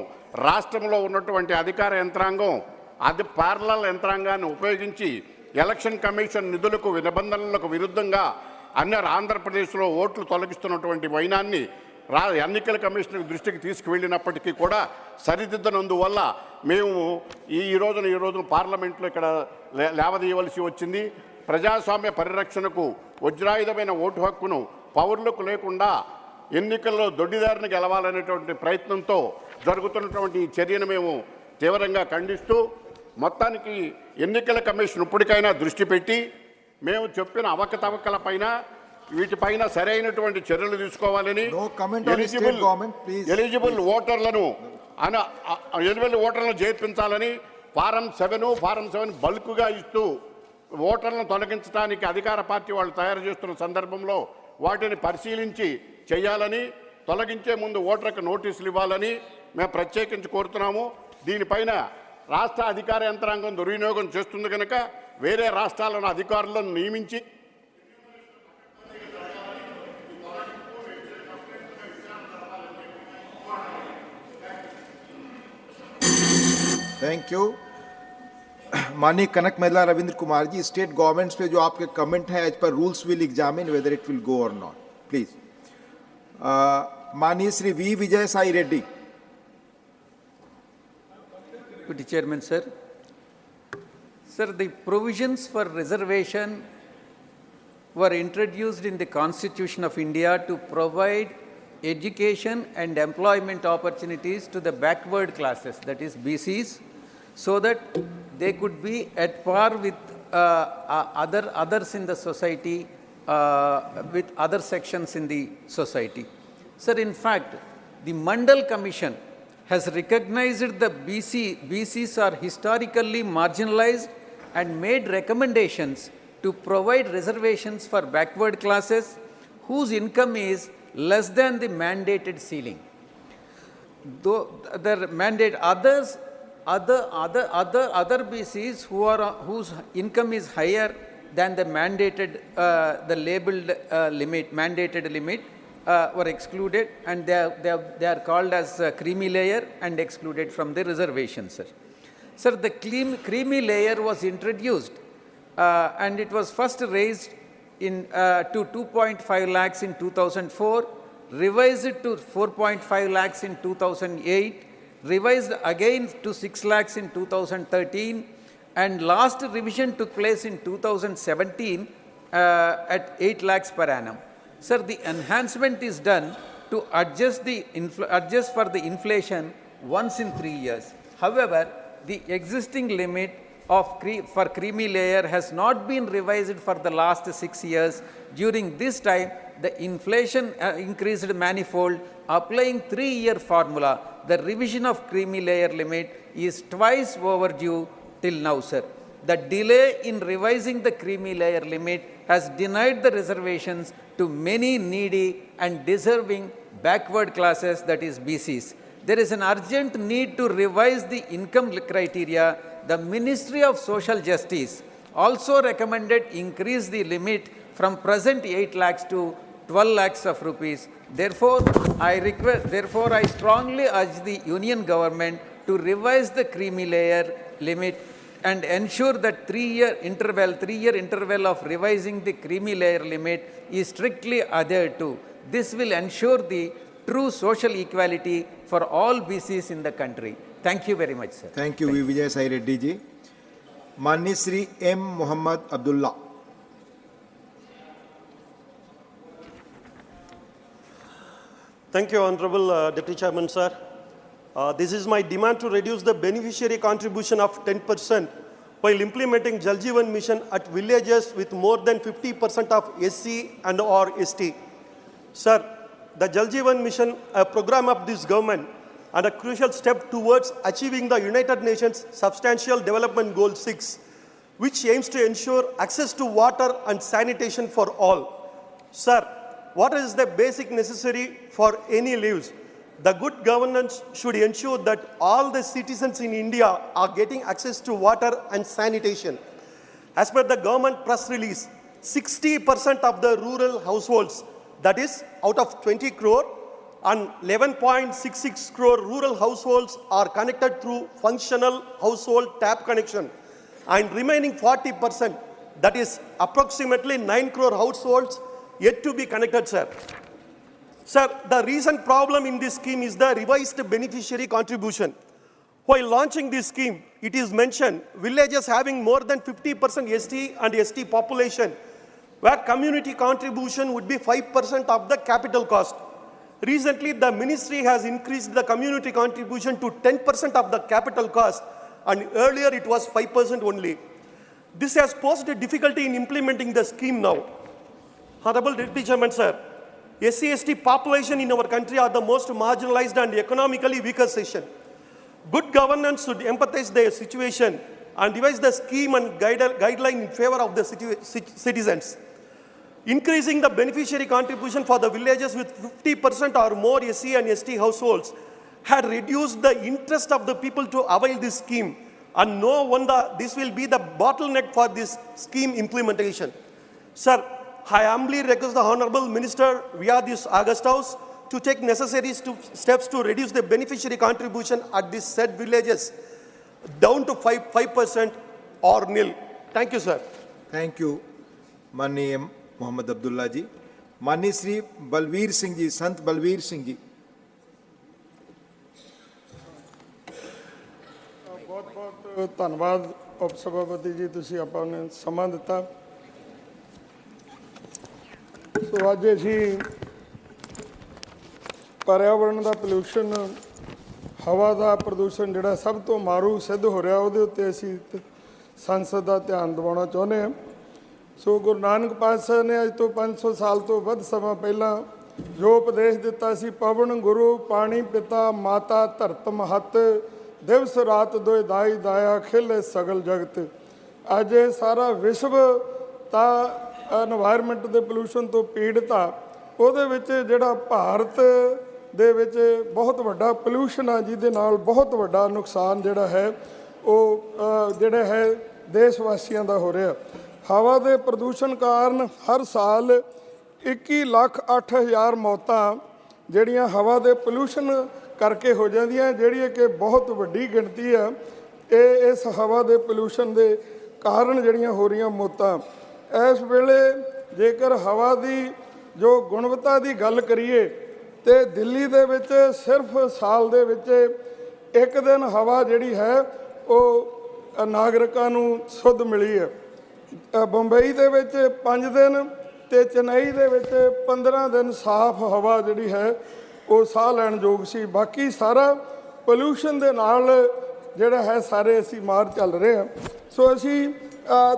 రాష్ట్రంలో ఉన్నటువంటి అధికార యంత్రాంగం ప్యారలల్ యంత్రాంగాన్ని ఉపయోగించి ఎలక్షన్ కమిషన్ నిబంధనలకు విరుద్ధంగా ఆంధ్రప్రదేశ్లో ఓట్లు తొలగిస్తున్నటువంటి వైనాన్ని ఎన్నికల కమిషన్ దృష్టికి తీసుకువెళ్ళినప్పటికీ కూడా సరిదిద్దనందువల్ల మేము ఈ రోజున పార్లమెంట్లో ఇక్కడ లేవదీయవలసి వచ్చింది. ప్రజాస్వామ్య పరిరక్షణకు వజ్రాయుధమైన ఓటు హక్కును పౌరులకు లేకుండా ఎన్నికల్లో దొడ్డిదారిని గెలవాలనేటువంటి ప్రయత్నంతో జరుగుతున్నటువంటి ఈ చర్యను మేము తీవ్రంగా ఖండిస్తూ, మొత్తానికి ఎన్నికల కమిషన్ ఇప్పటికైనా దృష్టి పెట్టి మేము చెప్పిన అవకతవకల పైన వీటిపైన సరైనటువంటి చర్యలు తీసుకోవాలని, ఎలిజిబుల్ ఓటర్లను చేర్పించాలని ఫారం 7 బల్క్గా ఇస్తూ ఓటర్లను తొలగించడానికి అధికార పార్టీ వాళ్ళు తయారు చేస్తున్న సందర్భంలో వాటిని పరిశీలించి చేయాలని, తొలగించే ముందు ఓటర్కి నోటీసులు ఇవ్వాలని మేము ప్రత్యేకించి కోరుతున్నాము. దీనిపైన రాష్ట్ర అధికార యంత్రాంగం దుర్వినియోగం చేస్తుంది కనుక వేరే రాష్ట్రాలను అధికారులను నియమించి थैंक यू। माननीय Kanakamedala Ravindra Kumar ji, state governments पे जो आपके कमेंट है as per rules will examine whether it will go or not, please. माननीय Shri V Vijayasai Reddy. Deputy Chairman, sir. Sir, the provisions for reservation were introduced in the Constitution of India to provide education and employment opportunities to the backward classes, that is BCs, so that they could be at par with others in the society, with other sections in the society. Sir, in fact, the Mandal Commission has recognized the BCs are historically marginalized and made recommendations to provide reservations for backward classes whose income is less than the mandated ceiling. Though the mandate other BCs whose income is higher than the mandated, the labeled mandated limit, were excluded, and they are called as creamy layer and excluded from the reservation, sir. Sir, the creamy layer was introduced and it was first raised to 2.5 lakhs in 2004, revised to 4.5 lakhs in 2008, revised again to 6 lakhs in 2013, and last revision took place in 2017 at 8 lakhs per annum. Sir, the enhancement is done to adjust for the inflation once in 3 years. However, the existing limit for creamy layer has not been revised for the last 6 years. During this time, the inflation increased manifold. Applying 3-year formula, the revision of creamy layer limit is twice overdue till now, sir. The delay in revising the creamy layer limit has denied the reservations to many needy and deserving backward classes, that is BCs. There is an urgent need to revise the income criteria. The Ministry of Social Justice also recommended increase the limit from present 8 lakhs to 12 lakhs of rupees. Therefore, I strongly urge the Union government to revise the creamy layer limit and ensure that 3-year interval of revising the creamy layer limit is strictly adhered to. This will ensure the true social equality for all BCs in the country. Thank you very much, sir. Thank you, Vijay Sai Reddy ji. Mani Shri M. Muhammad Abdullah. Thank you, Honorable Deputy Chairman, sir. This is my demand to reduce the beneficiary contribution of 10% while implementing Jal Jeevan Mission at villages with more than 50% of SC and or ST. Sir, the Jal Jeevan Mission, a program of this government and a crucial step towards achieving the United Nations Substantial Development Goal 6, which aims to ensure access to water and sanitation for all. Sir, what is the basic necessary for any lives? The good governance should ensure that all the citizens in India are getting access to water and sanitation. As per the government press release, 60% of the rural households, that is out of 20 crore, and 11.66 crore rural households are connected through functional household tap connection. And remaining 40%, that is approximately 9 crore households, yet to be connected, sir. Sir, the recent problem in this scheme is the revised beneficiary contribution. While launching this scheme, it is mentioned villages having more than 50% ST and ST population, where community contribution would be 5% of the capital cost. Recently, the ministry has increased the community contribution to 10% of the capital cost, and earlier it was 5% only. This has posed a difficulty in implementing the scheme now. Honorable Deputy Chairman, sir, SC/ST population in our country are the most marginalized and economically weaker section. Good governance should empathize their situation and devise the scheme and guideline in favor of the citizens. Increasing the beneficiary contribution for the villages with 50% or more SC and ST households had reduced the interest of the people to avail this scheme, and no wonder this will be the bottleneck for this scheme implementation. Sir, I humbly request the Honorable Minister via this August House to take necessary steps to reduce the beneficiary contribution at these said villages down to 5% or nil. Thank you, sir. Thank you, Mani M. Muhammad Abdullah ji. Mani Shri Balveer Singh ji, Sant Balveer Singh ji. बहुत ਧੰਨਵਾਦ ਉਪ ਸਭਾਪਤੀ ਜੀ, ਤੁਸੀਂ ਆਪਾਂ ਨੂੰ ਸਮਾਂ ਦਿੱਤਾ। ਸੋ ਅੱਜ ਅਸੀਂ पर्यावरण का पोल्यूशन, हवा का प्रदूषण जोड़ा सब तो मारू सिद्ध हो रहा, वो उत्ते असी संसद का ध्यान दिवाना चाहते हैं। सो गुरु नानक पातशाह ने अज तो 500 साल तो वध समा पहला जो उपदेश दिता सी, पवन गुरु पानी पिता माता धरत महत, दिवस रात दोए दाई दाया खिले सगल जगत। अज सारा विश्व ता एनवायरमेंट के पोल्यूशन तो पीड़ित आ, ਉਹਦੇ ਵਿੱਚ ਜਿਹੜਾ ਭਾਰਤ ਦੇ ਵਿੱਚ ਬਹੁਤ ਵੱਡਾ ਪੋਲਿਊਸ਼ਨ ਆ, ਜਿਹਦੇ ਨਾਲ ਬਹੁਤ ਵੱਡਾ ਨੁਕਸਾਨ ਜਿਹੜਾ ਹੈ ਉਹ ਜਿਹੜਾ ਹੈ ਦੇਸ਼ ਵਾਸੀਆਂ ਦਾ ਹੋ ਰਿਹਾ। ਹਵਾ ਦੇ ਪ੍ਰਦੂਸ਼ਣ ਕਾਰਨ ਹਰ ਸਾਲ 21,08,000 ਮੌਤਾਂ ਜਿਹੜੀਆਂ ਹਵਾ ਦੇ ਪੋਲਿਊਸ਼ਨ ਕਰਕੇ ਹੋ ਜਾਂਦੀਆਂ, ਜਿਹੜੀ ਕਿ ਬਹੁਤ ਵੱਡੀ ਗਿਣਤੀ ਆ। ਇਸ ਹਵਾ ਦੇ ਪੋਲਿਊਸ਼ਨ ਦੇ ਕਾਰਨ ਜਿਹੜੀਆਂ ਹੋ ਰਹੀਆਂ ਮੌਤਾਂ। ਇਸ ਵੇਲੇ ਜੇਕਰ ਹਵਾ ਦੀ ਜੋ ਗੁਣਵੱਤਾ ਦੀ ਗੱਲ ਕਰੀਏ ਤੇ ਦਿੱਲੀ ਦੇ ਵਿੱਚ ਸਿਰਫ ਸਾਲ ਦੇ ਵਿੱਚ ਇੱਕ ਦਿਨ ਹਵਾ ਜਿਹੜੀ ਹੈ ਉਹ ਨਾਗਰਿਕਾਂ ਨੂੰ ਸ਼ੁੱਧ ਮਿਲੀ ਹੈ। ਬੰਬਈ ਦੇ ਵਿੱਚ 5 ਦਿਨ ਤੇ ਚੇਨਈ ਦੇ ਵਿੱਚ 15 ਦਿਨ ਸਾਫ਼ ਹਵਾ ਜਿਹੜੀ ਹੈ ਉਹ ਸਾਹ ਲੈਣ ਯੋਗ ਸੀ। ਬਾਕੀ ਸਾਰਾ ਪੋਲਿਊਸ਼ਨ ਦੇ ਨਾਲ ਜਿਹੜਾ ਹੈ ਸਾਰੇ ਅਸੀਂ ਮਾਰ ਚੱਲ ਰਹੇ ਹਾਂ। ਸੋ ਅਸੀਂ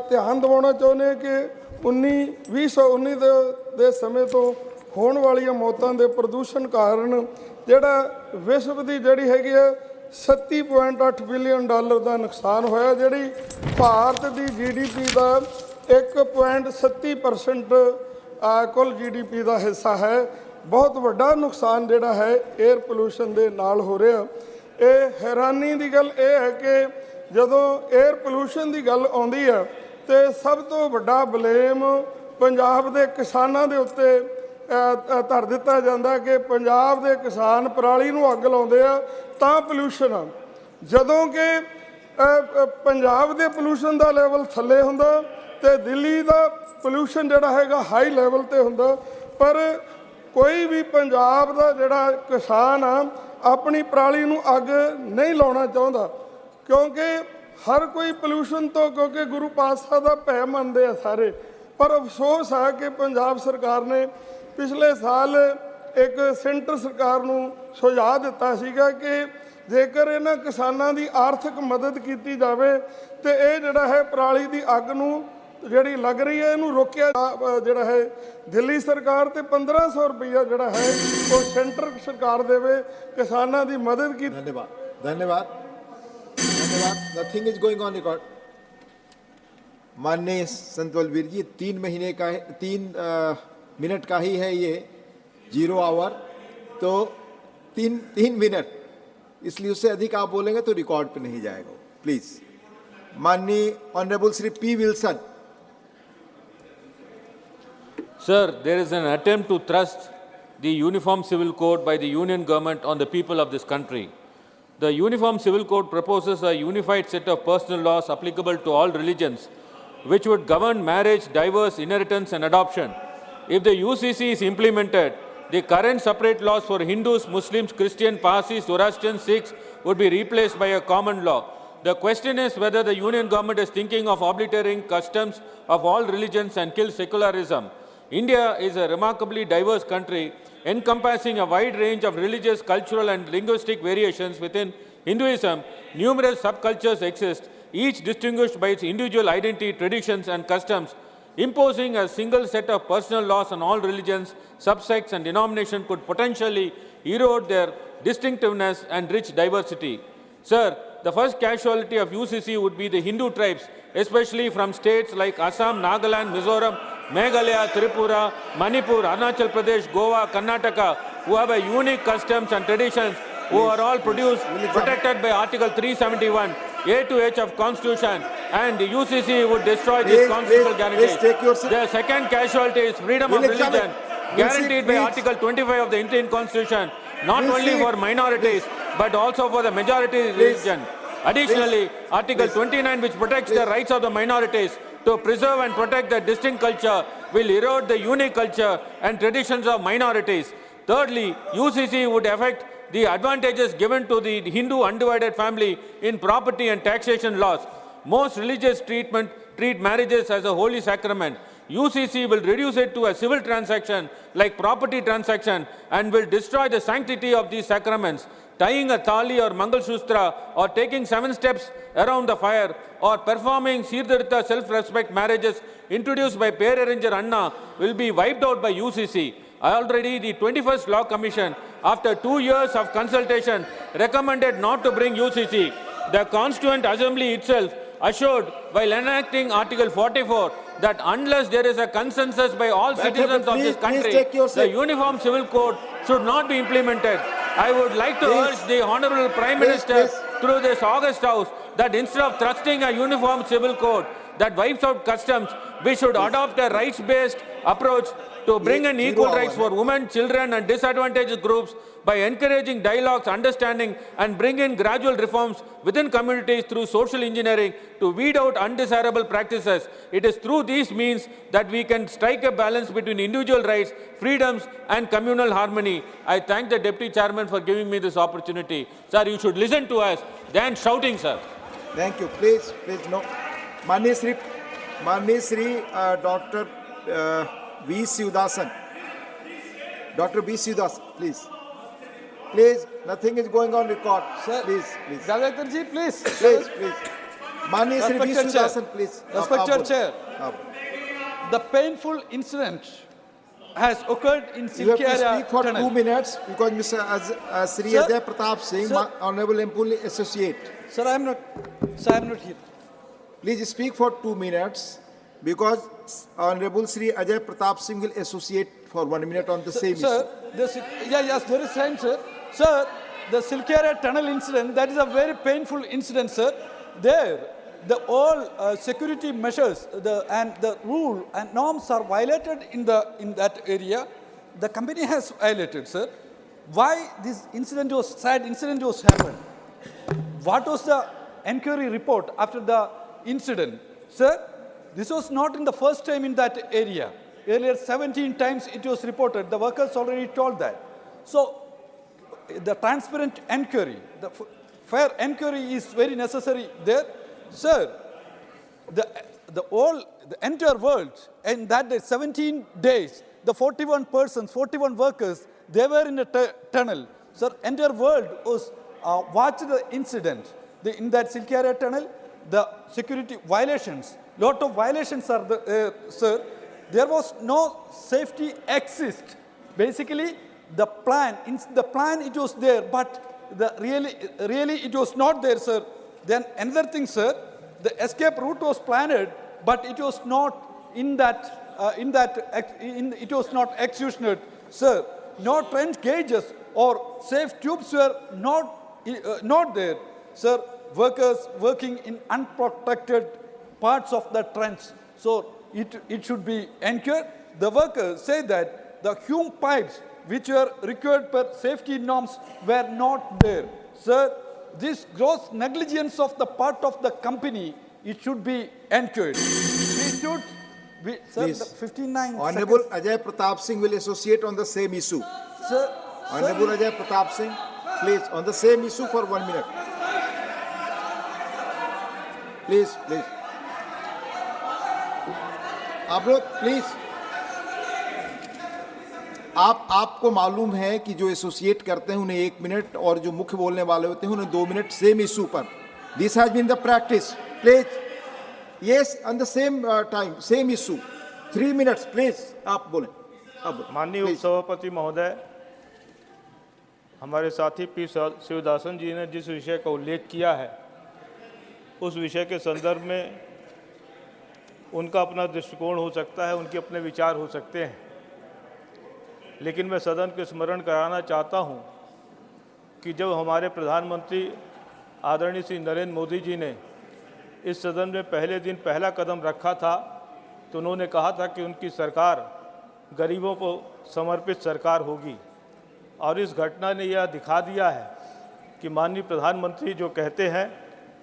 ਧਿਆਨ ਦਿਵਾਉਣਾ ਚਾਹੁੰਦੇ ਕਿ 2019 ਦੇ ਸਮੇਂ ਤੋਂ ਹੋਣ ਵਾਲੀਆਂ ਮੌਤਾਂ ਦੇ ਪ੍ਰਦੂਸ਼ਣ ਕਾਰਨ ਜਿਹੜਾ ਵਿਸ਼ਵ ਦੀ ਜਿਹੜੀ ਹੈਗੀ ਆ $37.8 ਬਿਲੀਅਨ ਦਾ ਨੁਕਸਾਨ ਹੋਇਆ, ਜਿਹੜੀ ਭਾਰਤ ਦੀ GDP ਦਾ 1.37% ਕੁੱਲ GDP ਦਾ ਹਿੱਸਾ ਹੈ। ਬਹੁਤ ਵੱਡਾ ਨੁਕਸਾਨ ਜਿਹੜਾ ਹੈ 에ਅਰ ਪੋਲਿਊਸ਼ਨ ਦੇ ਨਾਲ ਹੋ ਰਿਹਾ। ਇਹ ਹੈਰਾਨੀ ਦੀ ਗੱਲ ਇਹ ਹੈ ਕਿ ਜਦੋਂ 에ਅਰ ਪੋਲਿਊਸ਼ਨ ਦੀ ਗੱਲ ਆਉਂਦੀ ਹੈ ਤੇ ਸਭ ਤੋਂ ਵੱਡਾ ਬਲੇਮ ਪੰਜਾਬ ਦੇ ਕਿਸਾਨਾਂ ਦੇ ਉੱਤੇ ਧਰ ਦਿੱਤਾ ਜਾਂਦਾ ਕਿ ਪੰਜਾਬ ਦੇ ਕਿਸਾਨ ਪਰਾਲੀ ਨੂੰ ਅੱਗ ਲਾਉਂਦੇ ਆ ਤਾਂ ਪੋਲਿਊਸ਼ਨ ਆ, ਜਦੋਂ ਕਿ ਪੰਜਾਬ ਦੇ ਪੋਲਿਊਸ਼ਨ ਦਾ ਲੈਵਲ ਥੱਲੇ ਹੁੰਦਾ ਤੇ ਦਿੱਲੀ ਦਾ ਪੋਲਿਊਸ਼ਨ ਜਿਹੜਾ ਹੈਗਾ ਹਾਈ ਲੈਵਲ ਤੇ ਹੁੰਦਾ। ਪਰ ਕੋਈ ਵੀ ਪੰਜਾਬ ਦਾ ਜਿਹੜਾ ਕਿਸਾਨ ਆ ਆਪਣੀ ਪਰਾਲੀ ਨੂੰ ਅੱਗ ਨਹੀਂ ਲਾਉਣਾ ਚਾਹੁੰਦਾ, ਕਿਉਂਕਿ ਹਰ ਕੋਈ ਪੋਲਿਊਸ਼ਨ ਤੋਂ, ਕਿਉਂਕਿ ਗੁਰੂ ਪਾਤਸ਼ਾਹ ਦਾ ਭੈ ਮੰਨਦੇ ਆ ਸਾਰੇ। ਪਰ ਅਫਸੋਸ ਹੈ ਕਿ ਪੰਜਾਬ ਸਰਕਾਰ ਨੇ ਪਿਛਲੇ ਸਾਲ ਇੱਕ ਸੈਂਟਰ ਸਰਕਾਰ ਨੂੰ ਸੁਝਾਅ ਦਿੱਤਾ ਸੀਗਾ ਕਿ ਜੇਕਰ ਇਹਨਾਂ ਕਿਸਾਨਾਂ ਦੀ ਆਰਥਿਕ ਮਦਦ ਕੀਤੀ ਜਾਵੇ ਤੇ ਇਹ ਜਿਹੜਾ ਹੈ ਪਰਾਲੀ ਦੀ ਅੱਗ ਨੂੰ ਜਿਹੜੀ ਲੱਗ ਰਹੀ ਹੈ ਇਹਨੂੰ ਰੋਕਿਆ ਜਿਹੜਾ ਹੈ ਦਿੱਲੀ ਸਰਕਾਰ ਤੇ 1500 ਰੁਪਈਆ ਜਿਹੜਾ ਹੈ ਉਹ ਸੈਂਟਰ ਸਰਕਾਰ ਦੇਵੇ किसानों की मदद की। धन्यवाद धन्यवाद धन्यवाद। Nothing is going on record. माननीय संत बलवीर जी 3 महीने का 3 मिनट का ही है ये 0 आवर, तो 3 मिनट, इसलिए उससे अधिक आप बोलेंगे तो रिकॉर्ड पे नहीं जाएगा। प्लीज माननीय honourable Shri P. Wilson. Sir, there is an attempt to thrust the Uniform Civil Code by the Union government on the people of this country. The Uniform Civil Code proposes a unified set of personal laws applicable to all religions, which would govern marriage, divorce, inheritance and adoption. If the UCC is implemented, the current separate laws for Hindus, Muslims, Christians, Parsis, Zoroastrians, Sikhs would be replaced by a common law. The question is whether the Union government is thinking of obliterating customs of all religions and kill secularism. India is a remarkably diverse country encompassing a wide range of religious, cultural and linguistic variations. Within Hinduism, numerous subcultures exist, each distinguished by its individual identity, traditions and customs. Imposing a single set of personal laws on all religions, subsects and denominations could potentially erode their distinctiveness and rich diversity. Sir, the first casualty of UCC would be the Hindu tribes, especially from states like Assam, Nagaland, Mizoram, Meghalaya, Tripura, Manipur, Arunachal Pradesh, Goa, Karnataka, who have a unique customs and traditions, who are all protected by Article 371, A to H of Constitution, and the UCC would destroy these constitutional guarantees. The second casualty is freedom of religion, guaranteed by Article 25 of the Indian Constitution, not only for minorities, but also for the majority religion. Additionally, Article 29, which protects the rights of the minorities to preserve and protect their distinct culture, will erode the unique culture and traditions of minorities. Thirdly, UCC would affect the advantages given to the Hindu undivided family in property and taxation laws. Most religious treat marriages as a holy sacrament. UCC will reduce it to a civil transaction like property transaction and will destroy the sanctity of these sacraments. Tying a thali or mangal shustra or taking 7 steps around the fire or performing Sirdhartha self-respect marriages introduced by pair arranger Anna will be wiped out by UCC. Already the 21st Law Commission, after 2 years of consultation, recommended not to bring UCC. The Constituent Assembly itself assured while enacting Article 44 that unless there is a consensus by all citizens of this country, the Uniform Civil Code should not be implemented. I would like to urge the Honourable Prime Minister through this August House that instead of thrusting a Uniform Civil Code that wipes out customs, we should adopt a rights-based approach to bring in equal rights for women, children and disadvantaged groups by encouraging dialogues, understanding and bring in gradual reforms within communities through social engineering to weed out undesirable practices. It is through these means that we can strike a balance between individual rights, freedoms and communal harmony. I thank the Deputy Chairman for giving me this opportunity. Sir, you should listen to us than shouting, sir. Thank you. Please, no. Mani Sri Dr. V. Sivasan. Dr. V. Sivasan, please. Please, nothing is going on record. Sir, please. Javadekar ji, please. Please. Mani Sri V. Sivasan, please. Respected Chair. The painful incident has occurred in Silky You have to area speak for tunnel. 2 minutes because Mr. Sri Sir, Ajay Pratap Singh, sir. Honorable Employee Associate. Sir, I am not here. Please speak for 2 minutes because Honorable Sri Ajay Pratap Singh will associate for 1 minute on the same Sir, issue. yes, there is time, sir. Sir, the Silky area tunnel incident, that is a very painful incident, sir. There, all security measures and the rule and norms are violated in that area. The company has violated, sir. Why this sad incident was happened? What was the inquiry report after the incident? Sir, this was not in the first time in that area. Earlier, 17 times it was reported. The workers already told that. So, the transparent inquiry, the fair inquiry is very necessary there. Sir, the entire world, in that day, 17 days, the 41 persons, 41 workers, they were in the tunnel. Sir, entire world was watched the incident. In that Silky area tunnel, the security violations, lot of violations are there, sir. There was no safety exist. Basically, the plan it was there, but really it was not there, sir. Then another thing, sir, the escape route was planned, but it was not it was not executed, sir. No trench gauges or safe tubes were not there, sir. Workers working in unprotected parts of the trench, so it should be ensured. The workers say that the hume pipes which were required per safety norms were not there, sir. This gross negligence of the part of the company, it should be ensured. Sir, Please. the 59 Honorable seconds. Ajay Pratap Singh will associate on the same issue. Sir, Honorable Ajay Pratap Singh, please, on the same issue for 1 minute. Please. आप लोग please, आपको मालूम है कि जो associate करते हैं उन्हें 1 मिनट और जो मुख्य बोलने वाले होते हैं उन्हें 2 मिनट सेम इशू पर. This has been the practice. Please, yes, on the same time, same issue, 3 minutes please. आप बोलें. माननीय उपसभापति महोदय, हमारे साथी पी शिवदासन जी ने जिस विषय का उल्लेख किया है उस विषय के संदर्भ में उनका अपना दृष्टिकोण हो सकता है, उनके अपने विचार हो सकते हैं, लेकिन मैं सदन के स्मरण कराना चाहता हूं कि जब हमारे प्रधानमंत्री आदरणीय श्री नरेंद्र मोदी जी ने इस सदन में पहले दिन पहला कदम रखा था तो उन्होंने कहा था कि उनकी सरकार गरीबों को समर्पित सरकार होगी, और इस घटना ने यह दिखा दिया है कि माननीय प्रधानमंत्री जो कहते हैं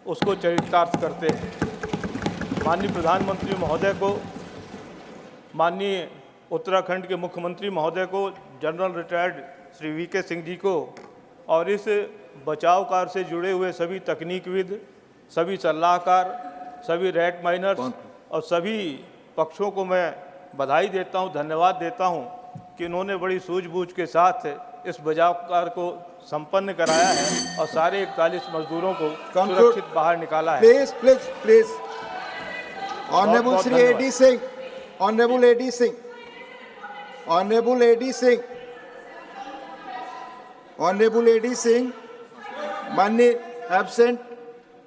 उसको चरितार्थ करते हैं. माननीय प्रधानमंत्री महोदय को, माननीय उत्तराखंड के मुख्यमंत्री महोदय को, जनरल रिटायर्ड श्री वीके सिंह जी को और इस बचाव कार्य से जुड़े हुए सभी तकनीकविद, सभी सलाहकार, सभी रैट माइनर्स और सभी पक्षों को मैं बधाई देता हूं, धन्यवाद देता हूं कि उन्होंने बड़ी सूझबूझ के साथ इस बचाव कार्य को संपन्न कराया है और सारे 41 मजदूरों को सुरक्षित बाहर निकाला है. Please. Honourable Shri A D Singh, honourable A D Singh, honourable A D Singh, honourable A D Singh, माननीय एब्सेंट,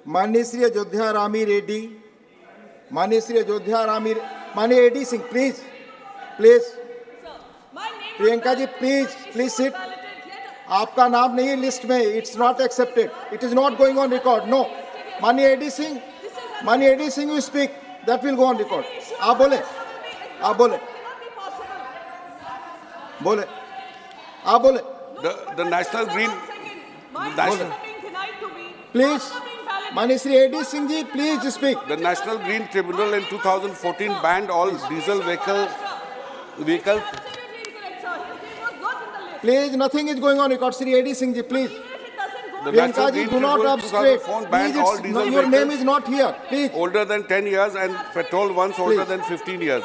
माननीय श्री अयोध्या रामी रेड्डी, माननीय श्री अयोध्या रामी, माननीय AD Singh, please. Priyanka ji, please sit. आपका नाम नहीं है लिस्ट में. It's not accepted. It is not going on record. No. माननीय AD Singh, you speak. That will go on record. आप बोले. बोले, आप बोले. The National Green... The National, Please, Mani Shri A.D. Singh ji, please speak. the National Green Tribunal in 2014 banned all diesel vehicles. Please, nothing is going on record. Shri A.D. Singh ji, please. The Priyanka National ji, Green do not Tribunal obstruct. 2004 banned Please, all it's diesel your name vehicles is not here. Please. older than 10 years and petrol ones older than 15 years.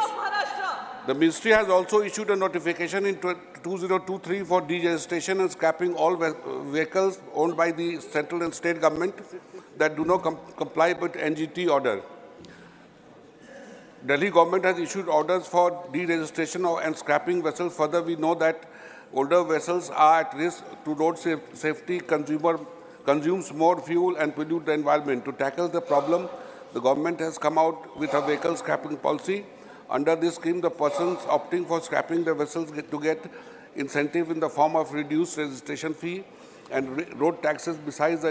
The ministry has also issued a notification in 2023 for deregistration and scrapping all vehicles owned by the central and state government that do not comply with NGT order. Delhi government has issued orders for deregistration and scrapping vessels. Further, we know that older vessels are at risk to road safety, consumes more fuel and pollute the environment. To tackle the problem, the government has come out with a vehicle scrapping policy. Under this scheme, the persons opting for scrapping the vessels get incentive in the form of reduced registration fee and road taxes besides the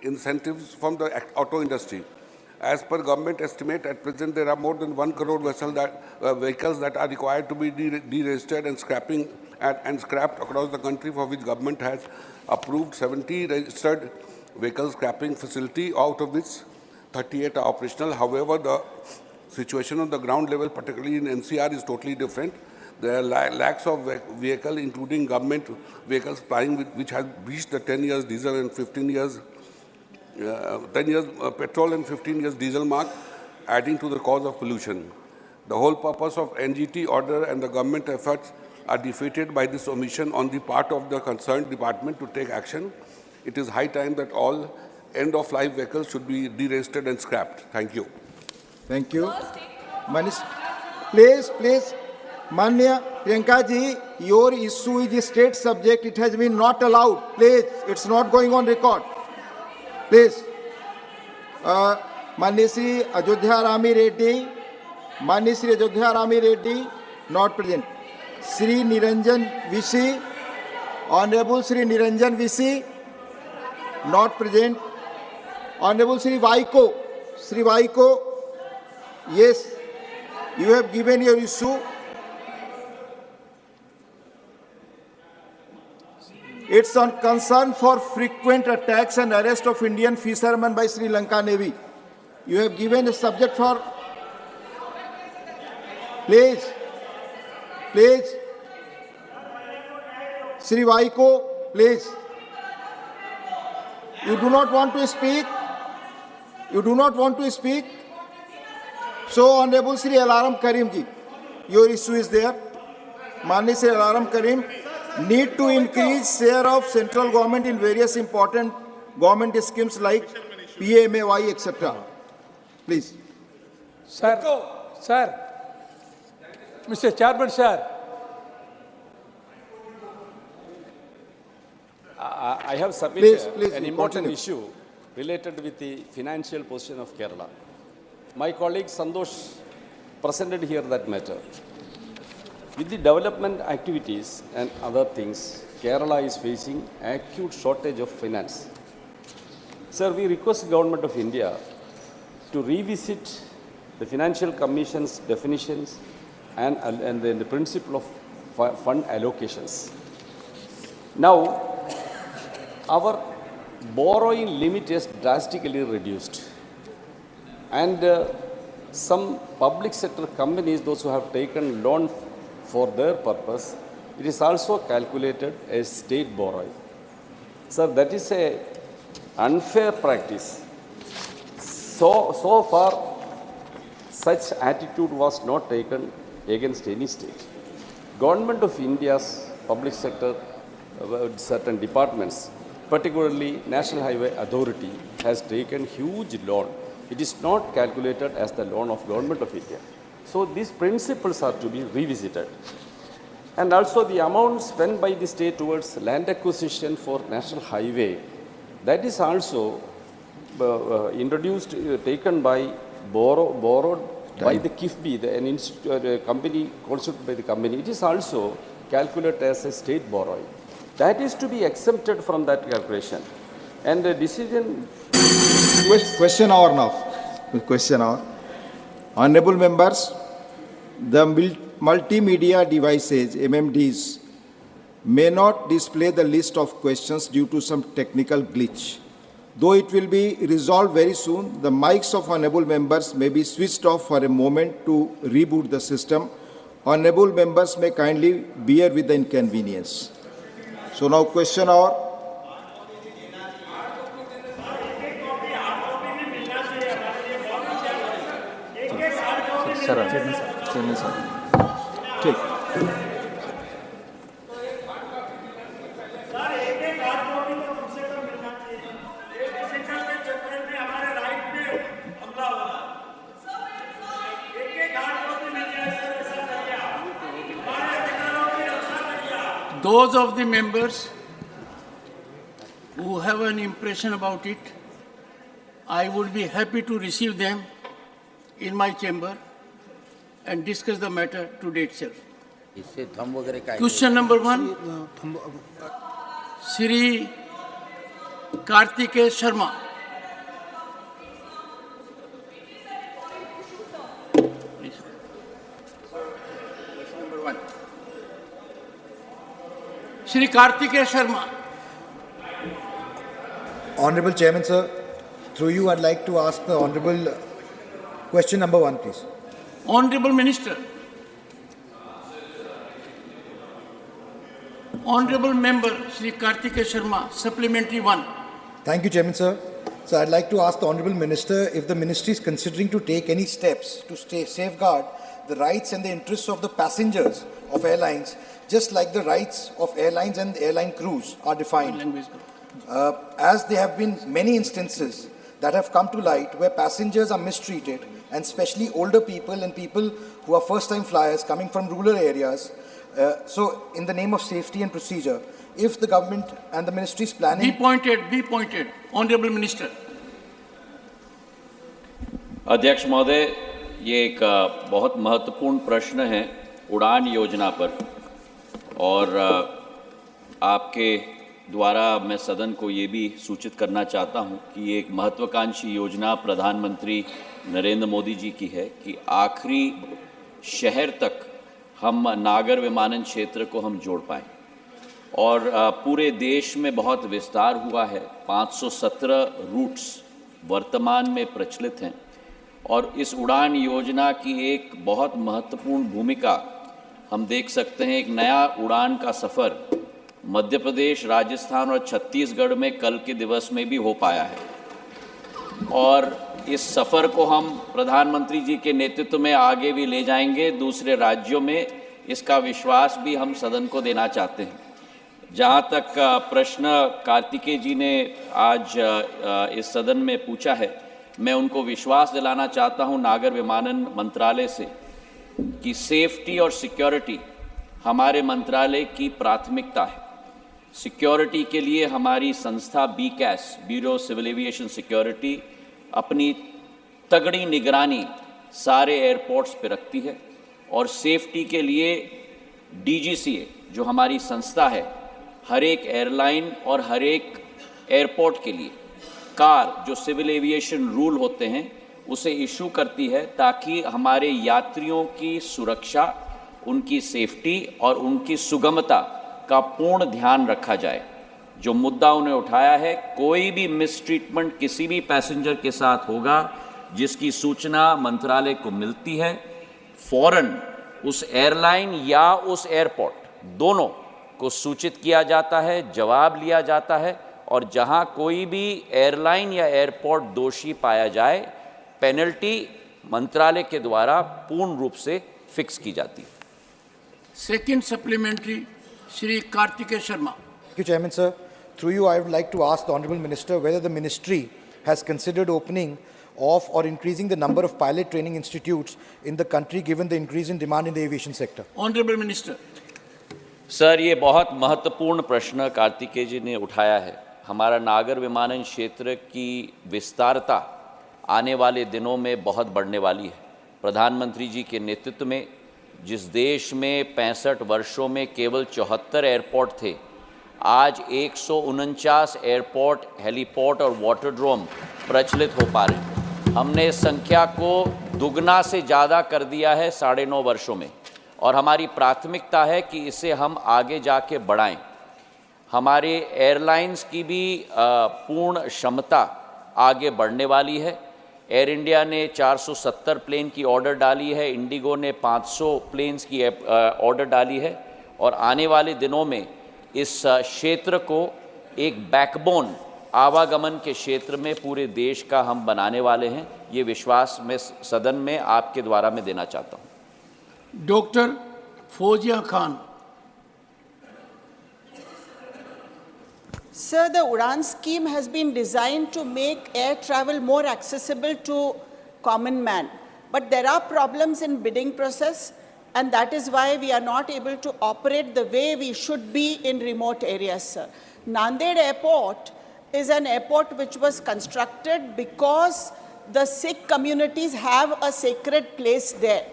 incentives from the auto industry. As per government estimate, at present there are more than 1 crore vehicles that are required to be deregistered and scrapped across the country, for which government has approved 70 registered vehicle scrapping facility, out of which 38 are operational. However, the situation on the ground level, particularly in NCR, is totally different. There are lakhs of vehicles, including government vehicles flying, which has reached the 10 years diesel and 15 years 10 years petrol and 15 years diesel mark, adding to the cause of pollution. The whole purpose of NGT order and the government efforts are defeated by this omission on the part of the concerned department to take action. It is high time that all end-of-life vehicles should be deregistered and scrapped. Thank you. Thank you. Please, Manya Priyanka ji, your issue is a state subject. It has been not allowed. Please, it's not going on record. Please. Manya Shri Ajodhya Rami Reddy, not present. Shri Niranjan Vishi, Honorable Shri Niranjan Vishi, not present. Honorable Shri Vaiko, yes, you have given your issue. It's on concern for frequent attacks and arrest of Indian fishermen by Sri Lanka Navy. You have given a subject for... Please. Sri Vaiko, please. You do not want to speak? So, Honorable Sri Alaram Karim ji, your issue is there. Mani Sri Alaram Karim, need to increase share of central government in various important government schemes like PMAY, etc. Please. Sir, Mr. Chairman, sir. I have submitted please, an important issue related with the financial position of Kerala. My colleague Santosh presented here that matter. With the development activities and other things, Kerala is facing acute shortage of finance. Sir, we request the Government of India to revisit the Financial Commission's definitions and the principle of fund allocations. Now, our borrowing limit is drastically reduced. And some public sector companies, those who have taken loan for their purpose, it is also calculated as state borrowing. Sir, that is a unfair practice. So far, such attitude was not taken against any state. Government of India's public sector, certain departments, particularly National Highway Authority, has taken huge loan. It is not calculated as the loan of Government of India. So these principles are to be revisited. And also the amount spent by the state towards land acquisition for National Highway, that is also taken by, borrowed by the KIFBI, a company constituted by the company. It is also calculated as a state borrowing. That is to be exempted from that calculation. And the decision... Question hour now. Question hour. Honorable members, the multimedia devices, MMDs, may not display the list of questions due to some technical glitch. Though it will be resolved very soon, the mics of honorable members may be switched off for a moment to reboot the system. Honorable members may kindly bear with the inconvenience. So now question hour. Chairman sir ठीक Those of the members who have an impression about it, I would be happy to receive them in my chamber and discuss the matter today itself. Question number 1, Shri Kartikeya Sharma. Shri Kartikeya Sharma. Honorable Chairman, sir, through you, I'd like to ask the Honorable question number 1, please. Honorable Minister. Honorable Member Shri Kartikeya Sharma, Supplementary 1. Thank you, Chairman, sir. So I'd like to ask the Honorable Minister if the Ministry is considering to take any steps to safeguard the rights and the interests of the passengers of airlines, just like the rights of airlines and airline crews are defined. As there have been many instances that have come to light where passengers are mistreated, and especially older people and people who are first-time flyers coming from rural areas. So in the name of safety and procedure, if the government and the ministry is planning... Be pointed. Honorable Minister. अध्यक्ष महोदय, ये एक बहुत महत्वपूर्ण प्रश्न है उड़ान योजना पर, और आपके द्वारा मैं सदन को ये भी सूचित करना चाहता हूँ कि ये एक महत्वाकांक्षी योजना प्रधानमंत्री नरेंद्र मोदी जी की है कि आखिरी शहर तक हम नागर विमानन क्षेत्र को हम जोड़ पाएँ, और पूरे देश में बहुत विस्तार हुआ है। 517 रूट्स वर्तमान में प्रचलित हैं, और इस उड़ान योजना की एक बहुत महत्वपूर्ण भूमिका हम देख सकते हैं। एक नया उड़ान का सफ़र मध्य प्रदेश, राजस्थान और छत्तीसगढ़ में कल के दिवस में भी हो पाया है, और इस सफ़र को हम प्रधानमंत्री जी के नेतृत्व में आगे भी ले जाएंगे। दूसरे राज्यों में इसका विश्वास भी हम सदन को देना चाहते हैं। जहाँ तक प्रश्न कार्तिकेय जी ने आज इस सदन में पूछा है, मैं उनको विश्वास दिलाना चाहता हूँ नागर विमानन मंत्रालय से कि सेफ्टी और सिक्योरिटी हमारे मंत्रालय की प्राथमिकता है। सिक्योरिटी के लिए हमारी संस्था बीकैस, ब्यूरो सिविल एविएशन सिक्योरिटी, अपनी तगड़ी निगरानी सारे एयरपोर्ट्स पे रखती है, और सेफ्टी के लिए डीजीसीए जो हमारी संस्था है, हर एक एयरलाइन और हर एक एयरपोर्ट के लिए कार जो सिविल एविएशन रूल होते हैं उसे इशू करती है, ताकि हमारे यात्रियों की सुरक्षा, उनकी सेफ्टी और उनकी सुगमता का पूर्ण ध्यान रखा जाए। जो मुद्दा उन्हें उठाया है, कोई भी मिसट्रीटमेंट किसी भी पैसेंजर के साथ होगा जिसकी सूचना मंत्रालय को मिलती है, फौरन उस एयरलाइन या उस एयरपोर्ट दोनों को सूचित किया जाता है, जवाब लिया जाता है, और जहां कोई भी एयरलाइन या एयरपोर्ट दोषी पाया जाए, पेनल्टी मंत्रालय के द्वारा पूर्ण रूप से फिक्स की जाती है। Second supplementary, Shri Kartikeya Sharma. Thank you, Chairman, sir. Through you, I would like to ask the Honorable Minister whether the Ministry has considered opening of or increasing the number of pilot training institutes in the country given the increase in demand in the aviation sector. Honorable Minister. Sir, ये बहुत महत्वपूर्ण प्रश्न कार्तिकेय जी ने उठाया है। हमारा नागर विमानन क्षेत्र की विस्तारता आने वाले दिनों में बहुत बढ़ने वाली है। प्रधानमंत्री जी के नेतृत्व में जिस देश में 65 वर्षों में केवल 74 एयरपोर्ट थे, आज 149 एयरपोर्ट, हेलीपोर्ट और वाटरड्रोम प्रचलित हो पा रहे हैं। हमने इस संख्या को दुगना से ज़्यादा कर दिया है 9.5 वर्षों में, और हमारी प्राथमिकता है कि इसे हम आगे जाके बढ़ाएं। हमारे एयरलाइंस की भी पूर्ण क्षमता आगे बढ़ने वाली है। एयर इंडिया ने 470 प्लेन की ऑर्डर डाली है, इंडिगो ने 500 प्लेन्स की ऑर्डर डाली है, और आने वाले दिनों में इस क्षेत्र को एक बैकबोन आवागमन के क्षेत्र में पूरे देश का हम बनाने वाले हैं। ये विश्वास मैं सदन में आपके द्वारा मैं देना चाहता हूँ। Doctor Fauzia Khan. Sir, the Udan scheme has been designed to make air travel more accessible to common man. But there are problems in bidding process, and that is why we are not able to operate the way we should be in remote areas, sir. Nanded Airport is an airport which was constructed because the Sikh communities have a sacred place there.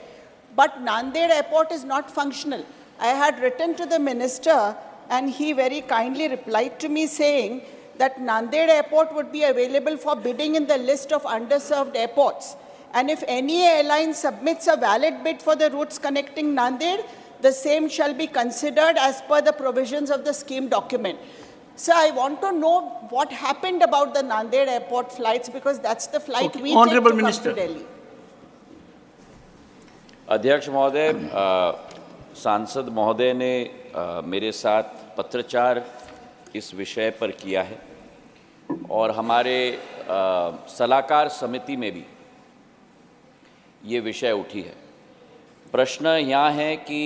But Nanded Airport is not functional. I had written to the minister, and he very kindly replied to me saying that Nanded Airport would be available for bidding in the list of underserved airports. And if any airline submits a valid bid for the routes connecting Nanded, the same shall be considered as per the provisions of the scheme document. So I want to know what happened about the Nanded Airport flights, because that's the flight we take to come to Delhi. अध्यक्ष महोदय, सांसद महोदय ने मेरे साथ पत्रचार इस विषय पर किया है, और हमारे सलाहकार समिति में भी ये विषय उठी है। प्रश्न यहाँ है कि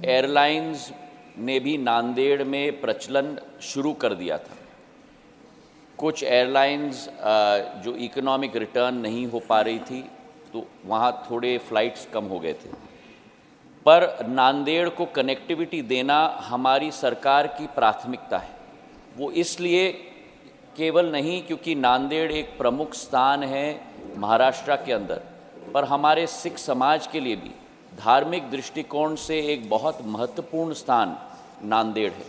एयरलाइंस ने भी नांदेड़ में प्रचलन शुरू कर दिया था। कुछ एयरलाइंस जो इकोनॉमिक रिटर्न नहीं हो पा रही थी, तो वहाँ थोड़े फ्लाइट्स कम हो गए थे। पर नांदेड़ को कनेक्टिविटी देना हमारी सरकार की प्राथमिकता है। वो इसलिए केवल नहीं क्योंकि नांदेड़ एक प्रमुख स्थान है महाराष्ट्र के अंदर, पर हमारे सिख समाज के लिए भी धार्मिक दृष्टिकोण से एक बहुत महत्वपूर्ण स्थान नांदेड़ है।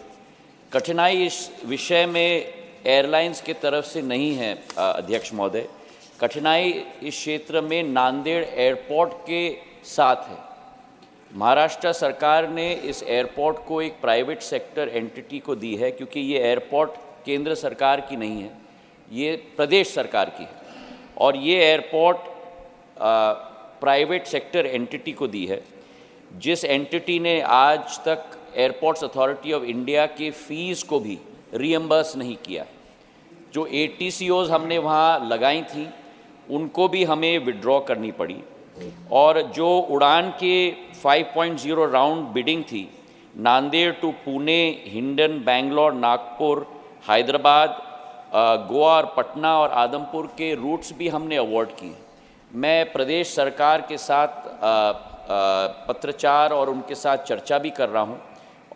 कठिनाई इस विषय में एयरलाइंस के तरफ से नहीं है अध्यक्ष महोदय, कठिनाई इस क्षेत्र में नांदेड़ एयरपोर्ट के साथ है। महाराष्ट्र सरकार ने इस एयरपोर्ट को एक प्राइवेट सेक्टर एंटिटी को दी है, क्योंकि ये एयरपोर्ट केंद्र सरकार की नहीं है, ये प्रदेश सरकार की है, और ये एयरपोर्ट प्राइवेट सेक्टर एंटिटी को दी है, जिस एंटिटी ने आज तक एयरपोर्ट्स अथॉरिटी ऑफ इंडिया के फ़ीस को भी रीएम्बर्स नहीं किया। जो ATCOs हमने वहाँ लगाई थी उनको भी हमें विड्रॉ करनी पड़ी, और जो उड़ान के 5.0 राउंड बिडिंग थी, नांदेड़ टू पुणे, हिंडन, बेंगलोर, नागपुर, हैदराबाद, गोवा और पटना और आदमपुर के रूट्स भी हमने अवॉर्ड किए। मैं प्रदेश सरकार के साथ पत्रचार और उनके साथ चर्चा भी कर रहा हूं,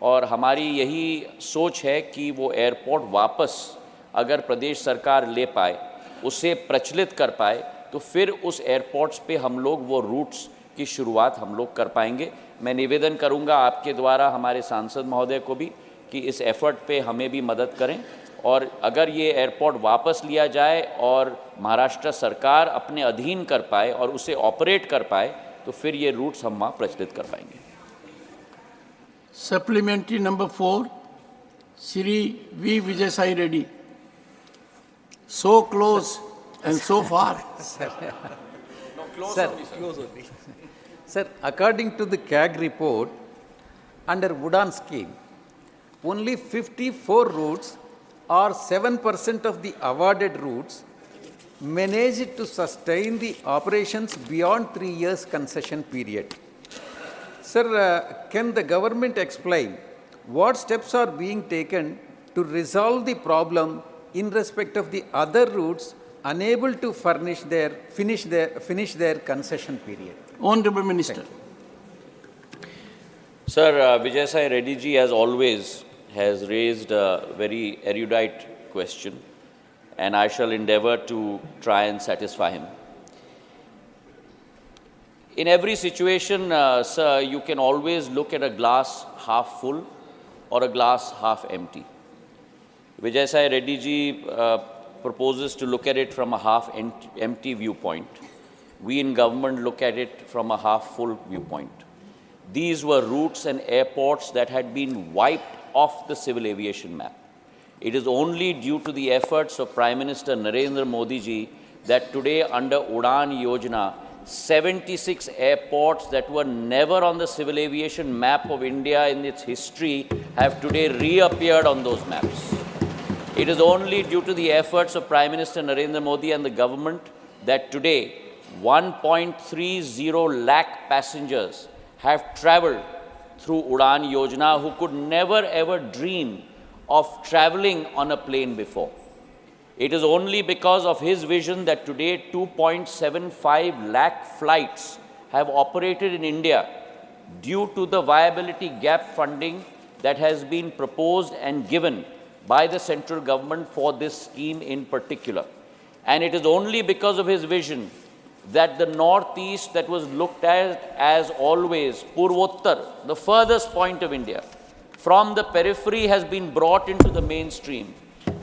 और हमारी यही सोच है कि वो एयरपोर्ट वापस अगर प्रदेश सरकार ले पाए, उसे प्रचलित कर पाए, तो फिर उस एयरपोर्ट्स पे हम लोग वो रूट्स की शुरुआत हम लोग कर पाएंगे। मैं निवेदन करूंगा आपके द्वारा हमारे सांसद महोदय को भी कि इस एफर्ट पे हमें भी मदद करें, और अगर ये एयरपोर्ट वापस लिया जाए और महाराष्ट्र सरकार अपने अधीन कर पाए और उसे ऑपरेट कर पाए, तो फिर ये रूट्स हम वहाँ प्रचलित कर पाएंगे। Supplementary number 4, Shri V Vijayasai Reddy. So close and so far. Sir, according to the CAG report, under Udan scheme, only 54 routes or 7% of the awarded routes managed to sustain the operations beyond 3 years concession period. Sir, can the government explain what steps are being taken to resolve the problem in respect of the other routes unable to finish their concession period? Honorable Minister. Sir, Vijay Sai Reddy ji, as always, has raised a very erudite question, and I shall endeavor to try and satisfy him. In every situation, sir, you can always look at a glass half full or a glass half empty. Vijay Sai Reddy ji proposes to look at it from a half empty viewpoint. We in government look at it from a half full viewpoint. These were routes and airports that had been wiped off the civil aviation map. It is only due to the efforts of Prime Minister Narendra Modi ji that today under Udan Yojana, 76 airports that were never on the civil aviation map of India in its history have today reappeared on those maps. It is only due to the efforts of Prime Minister Narendra Modi and the government that today 1.30 lakh passengers have travelled through Udan Yojana who could never ever dream of travelling on a plane before. It is only because of his vision that today 2.75 lakh flights have operated in India due to the viability gap funding that has been proposed and given by the central government for this scheme in particular. And it is only because of his vision that the northeast that was looked at as always Purvottar, the furthest point of India, from the periphery has been brought into the mainstream.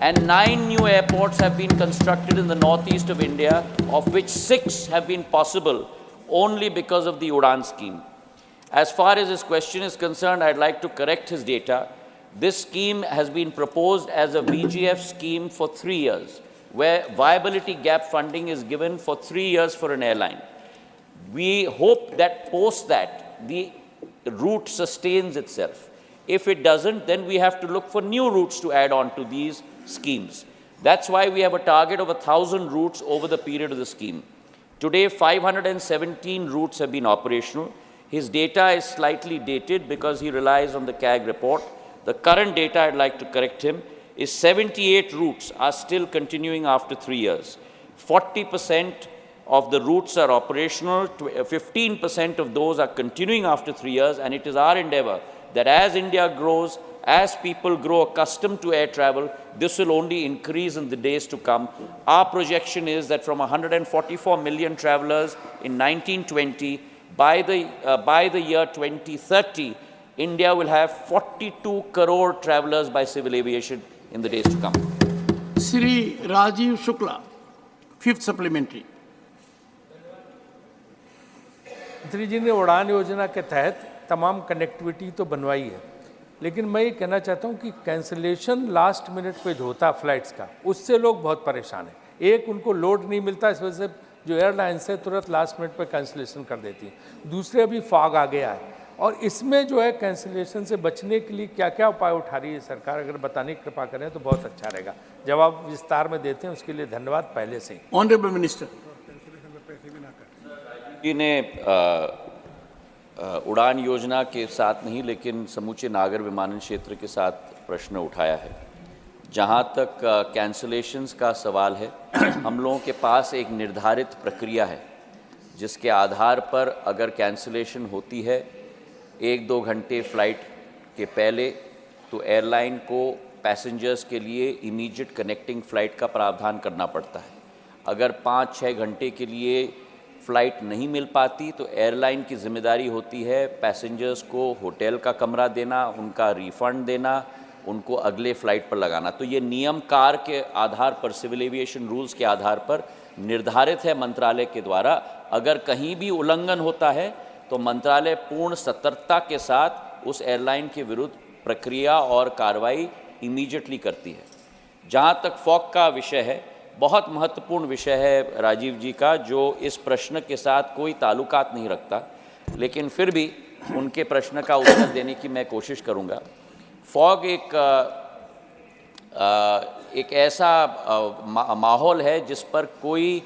And 9 new airports have been constructed in the northeast of India, of which 6 have been possible only because of the Udan scheme. As far as his question is concerned, I'd like to correct his data. This scheme has been proposed as a VGF scheme for 3 years, where viability gap funding is given for 3 years for an airline. We hope that post that, the route sustains itself. If it doesn't, then we have to look for new routes to add on to these schemes. That's why we have a target of 1,000 routes over the period of the scheme. Today, 517 routes have been operational. His data is slightly dated because he relies on the CAG report. The current data, I'd like to correct him, is 78 routes are still continuing after 3 years. 40% of the routes are operational, 15% of those are continuing after 3 years, and it is our endeavor that as India grows, as people grow accustomed to air travel, this will only increase in the days to come. Our projection is that from 144 million travelers in 1920, by the year 2030, India will have 42 crore travelers by civil aviation in the days to come. Sri Rajiv Shukla, fifth supplementary. मंत्री जी ने उड़ान योजना के तहत तमाम connectivity तो बनवाई है, लेकिन मैं ये कहना चाहता हूँ कि कैंसिलेशन लास्ट मिनट पे जो होता है फ्लाइट्स का, उससे लोग बहुत परेशान हैं। एक, उनको लोड नहीं मिलता, इस वजह से जो एयरलाइंस है तुरंत लास्ट मिनट पे कैंसिलेशन कर देती हैं। दूसरे, अभी फॉग आ गया है और इसमें जो है कैंसिलेशन से बचने के लिए क्या क्या उपाय उठा रही है सरकार, अगर बताने की कृपा करें तो बहुत अच्छा रहेगा। जवाब विस्तार में देते हैं, उसके लिए धन्यवाद पहले से ही। ऑनरेबल मिनिस्टर जी ने उड़ान योजना के साथ नहीं, लेकिन समूचे नागर विमानन क्षेत्र के साथ प्रश्न उठाया है। जहाँ तक कैंसलेशंस का सवाल है, हम लोगों के पास एक निर्धारित प्रक्रिया है जिसके आधार पर अगर कैंसलेशन होती है 1-2 घंटे फ़्लाइट के पहले, तो एयरलाइन को पैसेंजर्स के लिए इमीडिएट कनेक्टिंग फ़्लाइट का प्रावधान करना पड़ता है। अगर 5-6 घंटे के लिए फ़्लाइट नहीं मिल पाती तो एयरलाइन की ज़िम्मेदारी होती है पैसेंजर्स को होटल का कमरा देना, उनका रिफ़ंड देना, उनको अगले फ़्लाइट पर लगाना। तो ये नियम कार के आधार पर, सिविल एविएशन रूल्स के आधार पर निर्धारित है मंत्रालय के द्वारा। अगर कहीं भी उल्लंघन होता है तो मंत्रालय पूर्ण सतर्कता के साथ उस एयरलाइन के विरुद्ध प्रक्रिया और कार्रवाई इमीडिएटली करती है। जहाँ तक फॉग का विषय है, बहुत महत्वपूर्ण विषय है राजीव जी का, जो इस प्रश्न के साथ कोई ताल्लुकात नहीं रखता, लेकिन फिर भी उनके प्रश्न का उत्तर देने की मैं कोशिश करूँगा। फॉग एक ऐसा माहौल है जिस पर कोई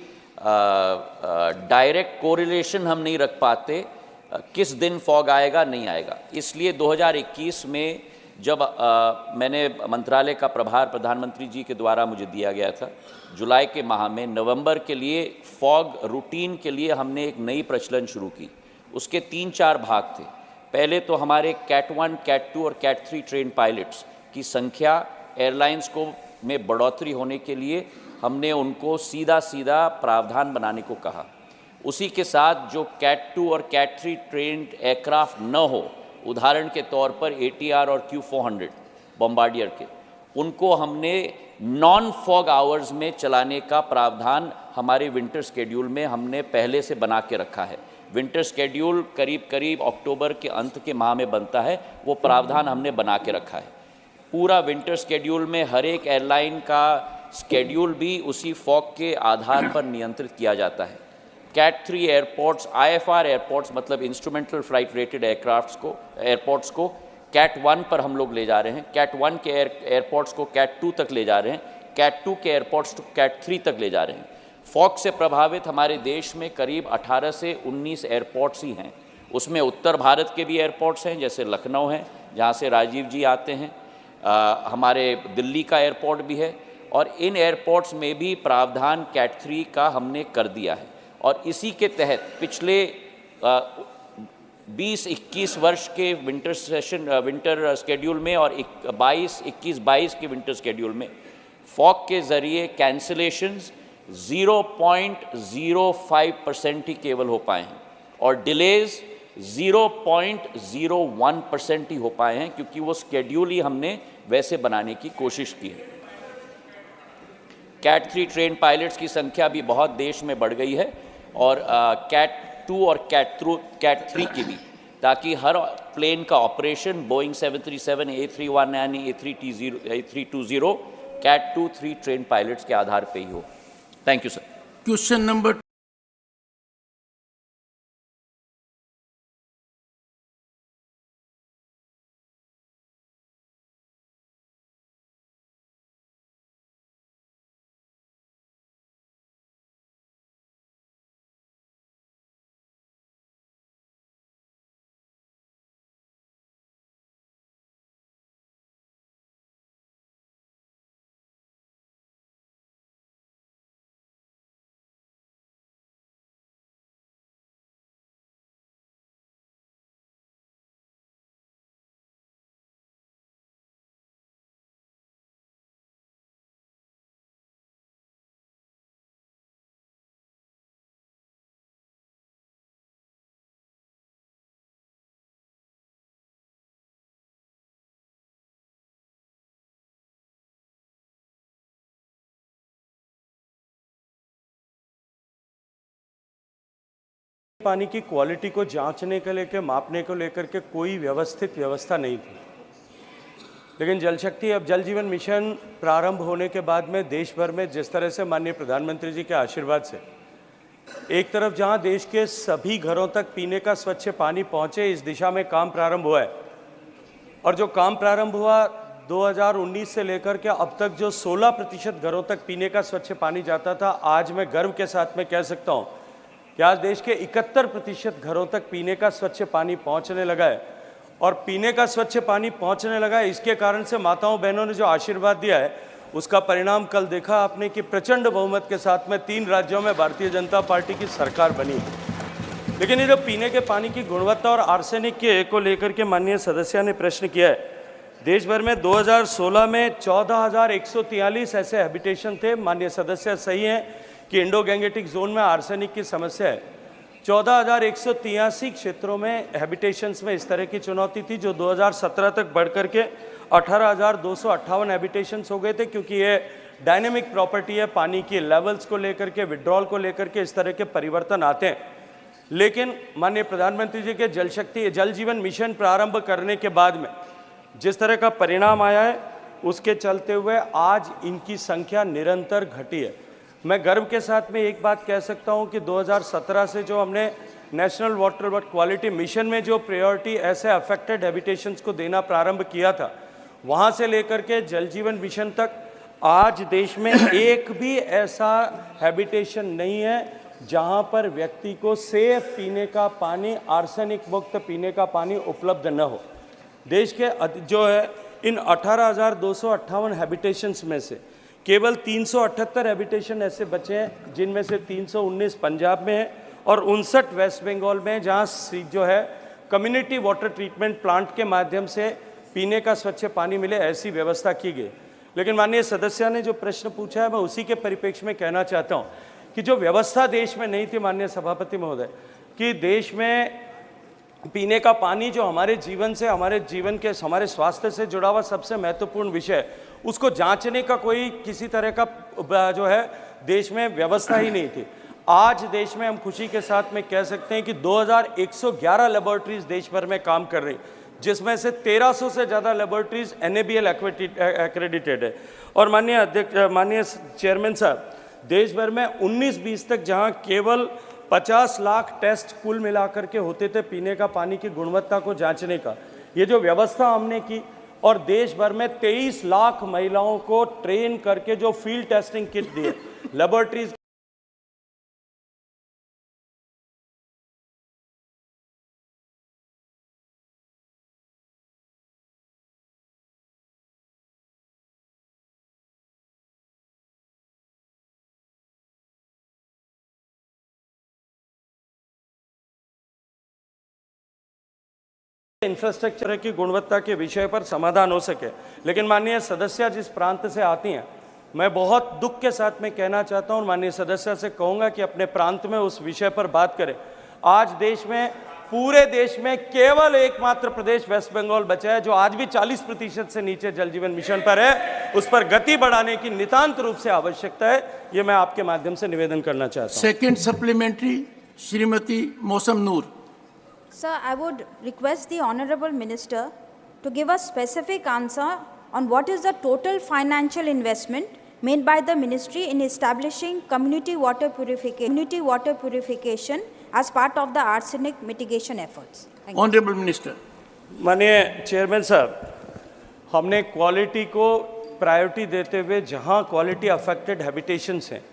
डायरेक्ट कोरिलेशन हम नहीं रख पाते किस दिन फॉग आएगा नहीं आएगा। इसलिए 2021 में जब मैंने मंत्रालय का प्रभार प्रधानमंत्री जी के द्वारा मुझे दिया गया था, जुलाई के माह में नवंबर के लिए फॉग रूटीन के लिए हमने एक नई प्रचलन शुरू की। उसके 3-4 भाग थे। पहले तो हमारे कैट 1, कैट 2 और कैट 3 ट्रेन पायलट्स की संख्या एयरलाइंस को में बढ़ोतरी होने के लिए हमने उनको सीधा प्रावधान बनाने को कहा। उसी के साथ जो कैट 2 और कैट 3 ट्रेन्ड एयरक्राफ्ट न हो, उदाहरण के तौर पर ATR और Q400 बॉम्बार्डियर के, उनको हमने नॉन फॉग आवर्स में चलाने का प्रावधान हमारे विंटर शेड्यूल में हमने पहले से बना के रखा है। विंटर स्केड्यूल करीब करीब अक्टूबर के अंत के माह में बनता है, वो प्रावधान हमने बना के रखा है। पूरा विंटर स्केड्यूल में हर एक एयरलाइन का स्केड्यूल भी उसी फॉग के आधार पर नियंत्रित किया जाता है। कैट 3 एयरपोर्ट्स, IFR एयरपोर्ट्स मतलब इंस्ट्रूमेंटल फ्लाइट रेटेड एयरपोर्ट्स को कैट 1 पर हम लोग ले जा रहे हैं। कैट 1 के एयरपोर्ट्स को कैट 2 तक ले जा रहे हैं। कैट 2 के एयरपोर्ट्स को कैट 3 तक ले जा रहे हैं। फॉग से प्रभावित हमारे देश में करीब 18 से 19 एयरपोर्ट्स ही हैं। उसमें उत्तर भारत के भी एयरपोर्ट्स हैं, जैसे लखनऊ है जहाँ से राजीव जी आते हैं, हमारे दिल्ली का एयरपोर्ट भी है, और इन एयरपोर्ट्स में भी प्रावधान कैट 3 का हमने कर दिया है। और इसी के तहत पिछले 20-21 वर्ष के विंटर स्केड्यूल में और 21-22 के विंटर स्केड्यूल में फॉग के ज़रिए कैंसिलेशंस 0.05% ही केवल हो पाए हैं और डिलेज 0.01% ही हो पाए हैं, क्योंकि वो स्केड्यूल ही हमने वैसे बनाने की कोशिश की है। कैट 3 ट्रेन पायलट्स की संख्या भी बहुत देश में बढ़ गई है, और कैट 2 और कैट 3 की भी, ताकि हर प्लेन का operation Boeing 737, A319, A320, cat 2-3 train pilots के आधार पे ही हो। Thank you sir. Question number पानी की क्वालिटी को जांचने के लेकर, मापने को लेकर के कोई व्यवस्थित व्यवस्था नहीं थी। लेकिन जल शक्ति अब जल जीवन मिशन प्रारंभ होने के बाद में देश भर में जिस तरह से माननीय प्रधानमंत्री जी के आशीर्वाद से एक तरफ जहां देश के सभी घरों तक पीने का स्वच्छ पानी पहुंचे, इस दिशा में काम प्रारंभ हुआ है। और जो काम प्रारंभ हुआ 2019 से लेकर के अब तक जो 16% घरों तक पीने का स्वच्छ पानी जाता था, आज मैं गर्व के साथ में कह सकता हूं कि आज देश के 71% घरों तक पीने का स्वच्छ पानी पहुंचने लगा है। और पीने का स्वच्छ पानी पहुंचने लगा है, इसके कारण से माताओं बहनों ने जो आशीर्वाद दिया है, उसका परिणाम कल देखा आपने कि प्रचंड बहुमत के साथ में 3 राज्यों में भारतीय जनता पार्टी की सरकार बनी। लेकिन ये जो पीने के पानी की गुणवत्ता और आर्सेनिक के को लेकर के माननीय सदस्य ने प्रश्न किया है, देश भर में 2016 में 14,143 ऐसे हैबिटेशन थे। माननीय सदस्य सही हैं कि इंडो गैंगेटिक जोन में आर्सेनिक की समस्या है। 14,183 क्षेत्रों में हैबिटेशंस में इस तरह की चुनौती थी, जो 2017 तक बढ़ करके 18,258 हैबिटेशंस हो गए थे, क्योंकि ये डायनेमिक प्रॉपर्टी है, पानी की लेवल्स को लेकर के, विड्रॉल को लेकर के इस तरह के परिवर्तन आते हैं। लेकिन माननीय प्रधानमंत्री जी के जल जीवन मिशन प्रारंभ करने के बाद में जिस तरह का परिणाम आया है, उसके चलते हुए आज इनकी संख्या निरंतर घटी है। मैं गर्व के साथ में एक बात कह सकता हूं कि 2017 से जो हमने नेशनल वाटर क्वालिटी मिशन में जो प्रायोरिटी ऐसे अफेक्टेड हैबिटेशंस को देना प्रारंभ किया था, वहां से लेकर के जल जीवन मिशन तक आज देश में एक भी ऐसा हैबिटेशन नहीं है जहां पर व्यक्ति को सेफ पीने का पानी, आर्सेनिक मुक्त पीने का पानी उपलब्ध न हो। देश के जो है इन 18,258 हैबिटेशंस में से केवल 378 हैबिटेशन ऐसे बचे हैं, जिनमें से 319 पंजाब में है और 59 वेस्ट बंगाल में, जहां जो है कम्युनिटी वाटर ट्रीटमेंट प्लांट के माध्यम से पीने का स्वच्छ पानी मिले, ऐसी व्यवस्था की गई। लेकिन माननीय सदस्य ने जो प्रश्न पूछा है, मैं उसी के परिप्रेक्ष्य में कहना चाहता हूं कि जो व्यवस्था देश में नहीं थी माननीय सभापति महोदय, कि देश में पीने का पानी जो हमारे जीवन से, हमारे जीवन के, हमारे स्वास्थ्य से जुड़ा हुआ सबसे महत्वपूर्ण विषय है, उसको जांचने का कोई किसी तरह का जो है देश में व्यवस्था ही नहीं थी। आज देश में हम खुशी के साथ में कह सकते हैं कि 2111 लेबोरेटरीज देश भर में काम कर रही, जिसमें से 1300 से ज़्यादा लेबोरेटरीज NABL एक्रेडिटेड है। और माननीय चेयरमैन साहब, देश भर में 19-20 तक जहां केवल 50 लाख टेस्ट कुल मिलाकर के होते थे पीने का पानी की गुणवत्ता को जांचने का, ये जो व्यवस्था हमने की और देश भर में 23 लाख महिलाओं को ट्रेन करके जो फील्ड टेस्टिंग किट दिए लेबोरेटरीज इंफ्रास्ट्रक्चर की गुणवत्ता के विषय पर समाधान हो सके। लेकिन माननीय सदस्य जिस प्रांत से आती हैं, मैं बहुत दुख के साथ में कहना चाहता हूं, माननीय सदस्य से कहूंगा कि अपने प्रांत में उस विषय पर बात करें। आज देश में, पूरे देश में केवल एकमात्र प्रदेश वेस्ट बंगाल बचा है जो आज भी 40% से नीचे जल जीवन मिशन पर है। उस पर गति बढ़ाने की नितांत रूप से आवश्यकता है, ये मैं आपके माध्यम से निवेदन करना चाहता हूं। सेकंड सप्लीमेंट्री, श्रीमती मौसम नूर। Sir, I would request the Honorable Minister to give a specific answer on what is the total financial investment made by the Ministry in establishing community water purification as part of the arsenic mitigation efforts. Honorable Minister. माननीय chairman साहब, हमने quality को priority देते हुए जहां quality affected habitations हैं,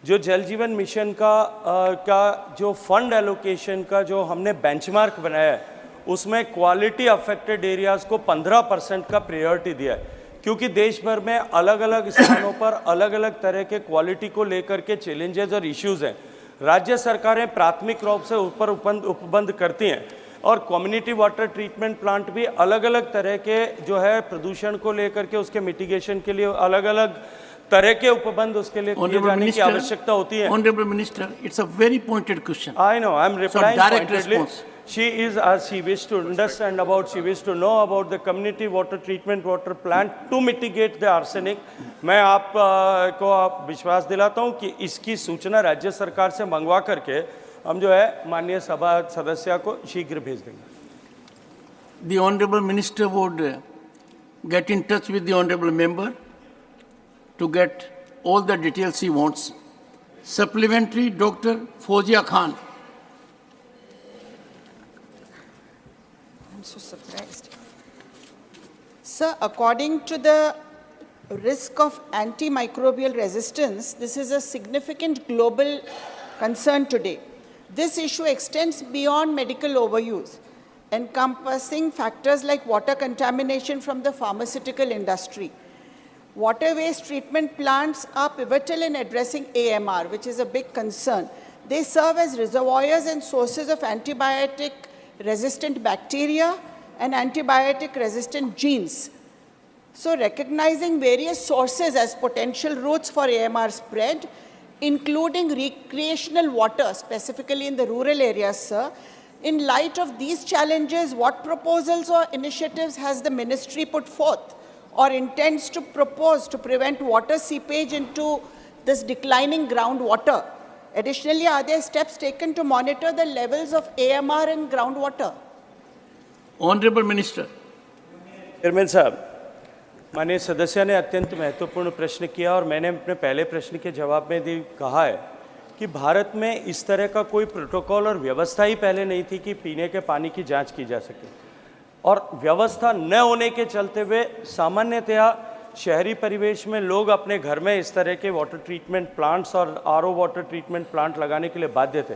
जो जल जीवन मिशन का जो फंड एलोकेशन का जो हमने बेंचमार्क बनाया है, उसमें क्वालिटी अफेक्टेड एरियाज़ को 15% का प्रायोरिटी दिया है, क्योंकि देश भर में अलग अलग स्थानों पर अलग अलग तरह के क्वालिटी को लेकर के चैलेंजेस और इश्यूज़ हैं। राज्य सरकारें प्राथमिक रूप से ऊपर उपबंध करती हैं और कम्युनिटी वाटर ट्रीटमेंट प्लांट भी अलग अलग तरह के जो है प्रदूषण को लेकर के उसके मिटिगेशन के लिए अलग अलग तरह के उपबंध उसके लिए किए जाने की आवश्यकता होती है। Honorable Minister, it's a very pointed question. I know, I'm replying so direct pointedly. Response. She wished to understand about, she wished to know about the community water treatment water plant to mitigate the arsenic. मैं आपको विश्वास दिलाता हूँ कि इसकी सूचना राज्य सरकार से मंगवा करके हम जो है माननीय सभा सदस्य को शीघ्र भेज देंगे। The Honorable Minister would get in touch with the Honorable Member to get all the details he wants. Supplementary, Dr. Fozia Khan. I'm so surprised. Sir, according to the risk of antimicrobial resistance, this is a significant global concern today. This issue extends beyond medical overuse, encompassing factors like water contamination from the pharmaceutical industry. Water waste treatment plants are pivotal in addressing AMR, which is a big concern. They serve as reservoirs and sources of antibiotic-resistant bacteria and antibiotic-resistant genes. So recognizing various sources as potential routes for AMR spread, including recreational water, specifically in the rural areas, sir, in light of these challenges, what proposals or initiatives has the ministry put forth or intends to propose to prevent water seepage into this declining groundwater? Additionally, are there steps taken to monitor the levels of AMR in groundwater? Honorable Minister. Chairman साहब, माननीय सदस्य ने अत्यंत महत्वपूर्ण प्रश्न किया और मैंने अपने पहले प्रश्न के जवाब में भी कहा है कि भारत में इस तरह का कोई प्रोटोकॉल और व्यवस्था ही पहले नहीं थी कि पीने के पानी की जांच की जा सके। और व्यवस्था न होने के चलते हुए सामान्यतया शहरी परिवेश में लोग अपने घर में इस तरह के वाटर ट्रीटमेंट प्लांट्स और RO वाटर ट्रीटमेंट प्लांट लगाने के लिए बाध्य थे।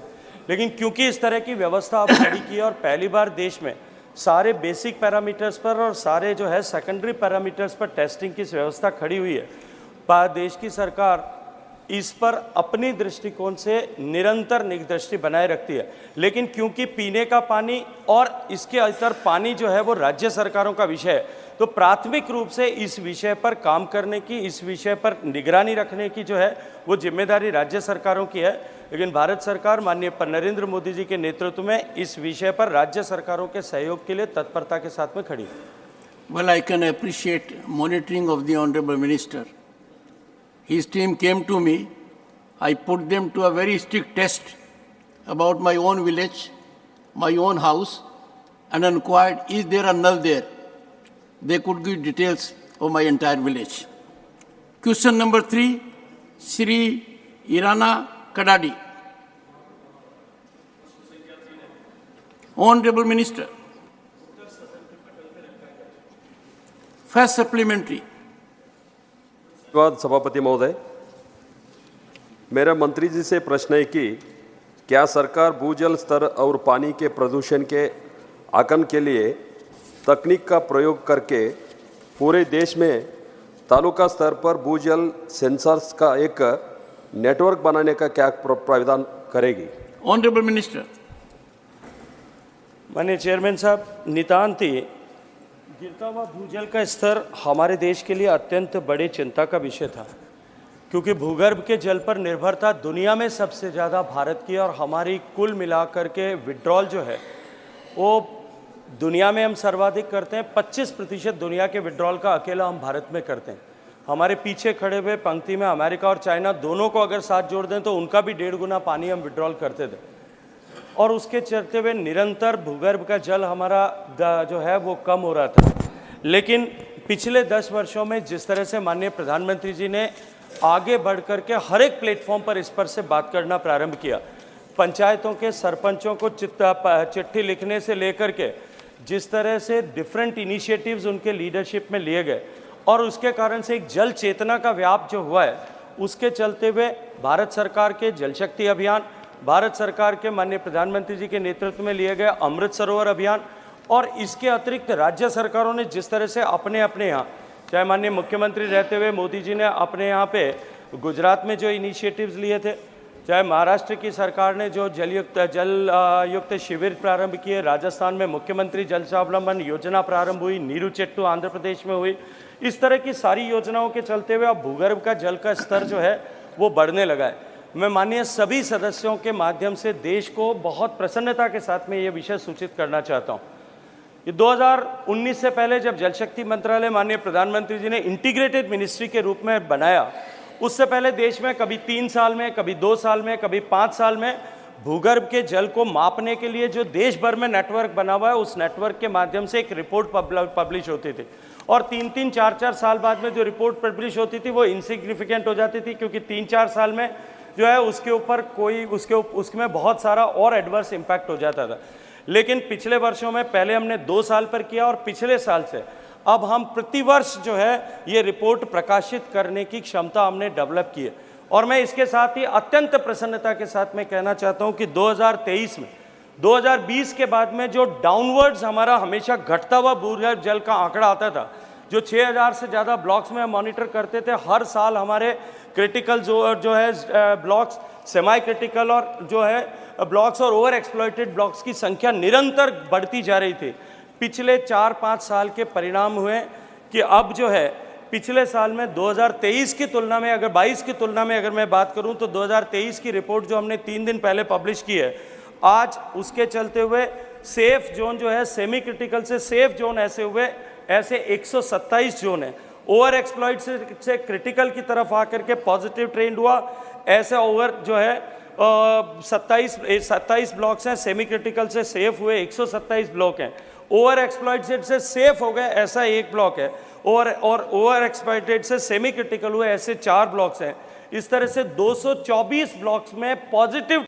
लेकिन क्योंकि इस तरह की व्यवस्था अब खड़ी की और पहली बार देश में सारे बेसिक पैरामीटर्स पर और सारे जो है सेकेंडरी पैरामीटर्स पर टेस्टिंग की व्यवस्था खड़ी हुई है, देश की सरकार इस पर अपनी दृष्टिकोण से निरंतर निगदृष्टि बनाए रखती है। लेकिन क्योंकि पीने का पानी और इसके इतर पानी जो है वो राज्य सरकारों का विषय है, तो प्राथमिक रूप से इस विषय पर काम करने की, इस विषय पर निगरानी रखने की जो है वो जिम्मेदारी राज्य सरकारों की है। लेकिन भारत सरकार माननीय नरेंद्र मोदी जी के नेतृत्व में इस विषय पर राज्य सरकारों के सहयोग के लिए तत्परता के साथ में खड़ी है। Well, I can appreciate monitoring of the Honorable Minister. His team came to me I put them to a very strict test about my own village, my own house, and inquired, is there a null there? They could give details of my entire village. Question number 3, Shri Irana Kadadi. Honorable Minister, first supplementary. धन्यवाद सभापति महोदय। मेरा मंत्री जी से प्रश्न है कि क्या सरकार भूजल स्तर और पानी के प्रदूषण के आकलन के लिए तकनीक का प्रयोग करके पूरे देश में तालुका स्तर पर भूजल सेंसर्स का एक नेटवर्क बनाने का क्या प्रावधान करेगी? Honourable minister. माननीय चेयरमैन साहब, नितांत ही गिरता हुआ भूजल का स्तर हमारे देश के लिए अत्यंत बड़ी चिंता का विषय था, क्योंकि भूगर्भ के जल पर निर्भरता दुनिया में सबसे ज़्यादा भारत की, और हमारी कुल मिलाकर के विड्रॉल जो है वो दुनिया में हम सर्वाधिक करते हैं। 25% दुनिया के विड्रॉल का अकेला हम भारत में करते हैं। हमारे पीछे खड़े हुए पंक्ति में अमेरिका और चाइना दोनों को अगर साथ जोड़ दें तो उनका भी 1.5 गुना पानी हम विड्रॉल करते थे, और उसके चलते हुए निरंतर भूगर्भ का जल हमारा जो है वो कम हो रहा था। लेकिन पिछले 10 वर्षों में जिस तरह से माननीय प्रधानमंत्री जी ने आगे बढ़ कर के हर एक प्लेटफॉर्म पर इस पर से बात करना प्रारंभ किया, पंचायतों के सरपंचों को चिट्ठी लिखने से लेकर के जिस तरह से डिफरेंट इनिशिएटिव्स उनके लीडरशिप में लिए गए, और उसके कारण से एक जल चेतना का व्याप जो हुआ है, उसके चलते हुए भारत सरकार के जल शक्ति अभियान, भारत सरकार के माननीय प्रधानमंत्री जी के नेतृत्व में लिए गए अमृत सरोवर अभियान, और इसके अतिरिक्त राज्य सरकारों ने जिस तरह से अपने यहाँ, चाहे माननीय मुख्यमंत्री रहते हुए मोदी जी ने अपने यहाँ पे गुजरात में जो इनिशिएटिव्स लिए थे, चाहे महाराष्ट्र की सरकार ने जो जल युक्त शिविर प्रारंभ किए, राजस्थान में मुख्यमंत्री जल स्वावलंबन योजना प्रारंभ हुई, नीरू चेट्टू आंध्र प्रदेश में हुई, इस तरह की सारी योजनाओं के चलते हुए अब भूगर्भ का जल का स्तर जो है वो बढ़ने लगा है। मैं माननीय सभी सदस्यों के माध्यम से देश को बहुत प्रसन्नता के साथ में ये विषय सूचित करना चाहता हूँ। ये 2019 से पहले जब जल शक्ति मंत्रालय माननीय प्रधानमंत्री जी ने इंटीग्रेटेड मिनिस्ट्री के रूप में बनाया, उससे पहले देश में कभी 3 साल में, कभी 2 साल में, कभी 5 साल में भूगर्भ के जल को मापने के लिए जो देश भर में नेटवर्क बना हुआ है, उस नेटवर्क के माध्यम से एक रिपोर्ट पब्लिश होती थी, और 3-3, 4-4 साल बाद में जो रिपोर्ट पब्लिश होती थी वो इनसिग्निफिकेंट हो जाती थी, क्योंकि 3-4 साल में जो है उसके ऊपर कोई उसमें बहुत सारा और एडवर्स इम्पैक्ट हो जाता था। लेकिन पिछले वर्षों में पहले हमने 2 साल पर किया, और पिछले साल से अब हम प्रतिवर्ष जो है ये रिपोर्ट प्रकाशित करने की क्षमता हमने डेवलप की है। और मैं इसके साथ ही अत्यंत प्रसन्नता के साथ मैं कहना चाहता हूं कि 2023 में 2020 के बाद में जो डाउनवर्ड्स हमारा हमेशा घटता हुआ भूगर्भ जल का आंकड़ा आता था, जो 6000 से ज़्यादा ब्लॉक्स में मॉनिटर करते थे, हर साल हमारे क्रिटिकल जो है ब्लॉक्स, सेमी क्रिटिकल और जो है ब्लॉक्स और ओवर एक्सप्लॉइटेड ब्लॉक्स की संख्या निरंतर बढ़ती जा रही थी। पिछले 4-5 साल के परिणाम हुए कि अब जो है पिछले साल में 2023 की तुलना में, अगर 22 की तुलना में अगर मैं बात करूं तो 2023 की रिपोर्ट जो हमने 3 दिन पहले पब्लिश की है, आज उसके चलते हुए सेफ जोन जो है सेमी क्रिटिकल से सेफ जोन ऐसे 127 जोन है। ओवर एक्सप्लॉइट से क्रिटिकल की तरफ आकर के पॉजिटिव ट्रेंड हुआ, ऐसे ओवर जो है 27 ब्लॉक्स हैं, सेमी क्रिटिकल से सेफ हुए 127 ब्लॉक हैं, ओवर एक्सप्लॉइटेड से सेफ हो गए ऐसा 1 ब्लॉक है, और ओवर एक्सप्लॉइटेड से सेमी क्रिटिकल हुए ऐसे 4 ब्लॉक्स हैं। इस तरह से 224 ब्लॉक्स में positive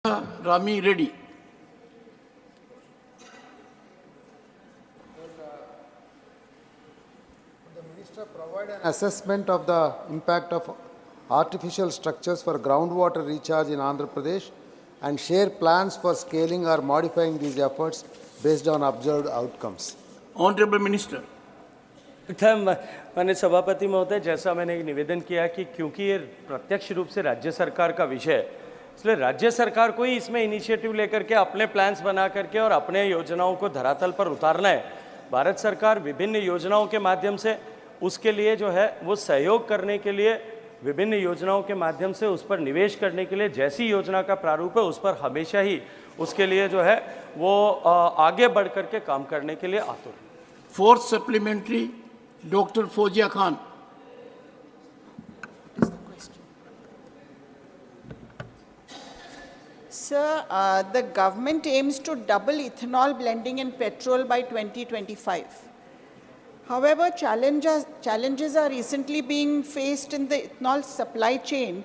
Rami Reddy. Provide an assessment of the impact of artificial structures for groundwater recharge in Andhra Pradesh and share plans for scaling or modifying these efforts based on observed outcomes. Honorable Minister. मैंने सभापति महोदय, जैसा मैंने एक निवेदन किया कि क्योंकि ये प्रत्यक्ष रूप से राज्य सरकार का विषय है, इसलिए राज्य सरकार को ही इसमें इनिशिएटिव लेकर के अपने प्लान्स बना करके और अपने योजनाओं को धरातल पर उतारना है। भारत सरकार विभिन्न योजनाओं के माध्यम से उसके लिए जो है वो सहयोग करने के लिए, विभिन्न योजनाओं के माध्यम से उस पर निवेश करने के लिए, जैसी योजना का प्रारूप है उस पर हमेशा ही उसके लिए जो है वो आगे बढ़ करके काम करने के लिए आतुर है। Fourth supplementary, Dr. Fozia Khan. Sir, the government aims to double ethanol blending in petrol by 2025. However, challenges are recently being faced in the ethanol supply chain,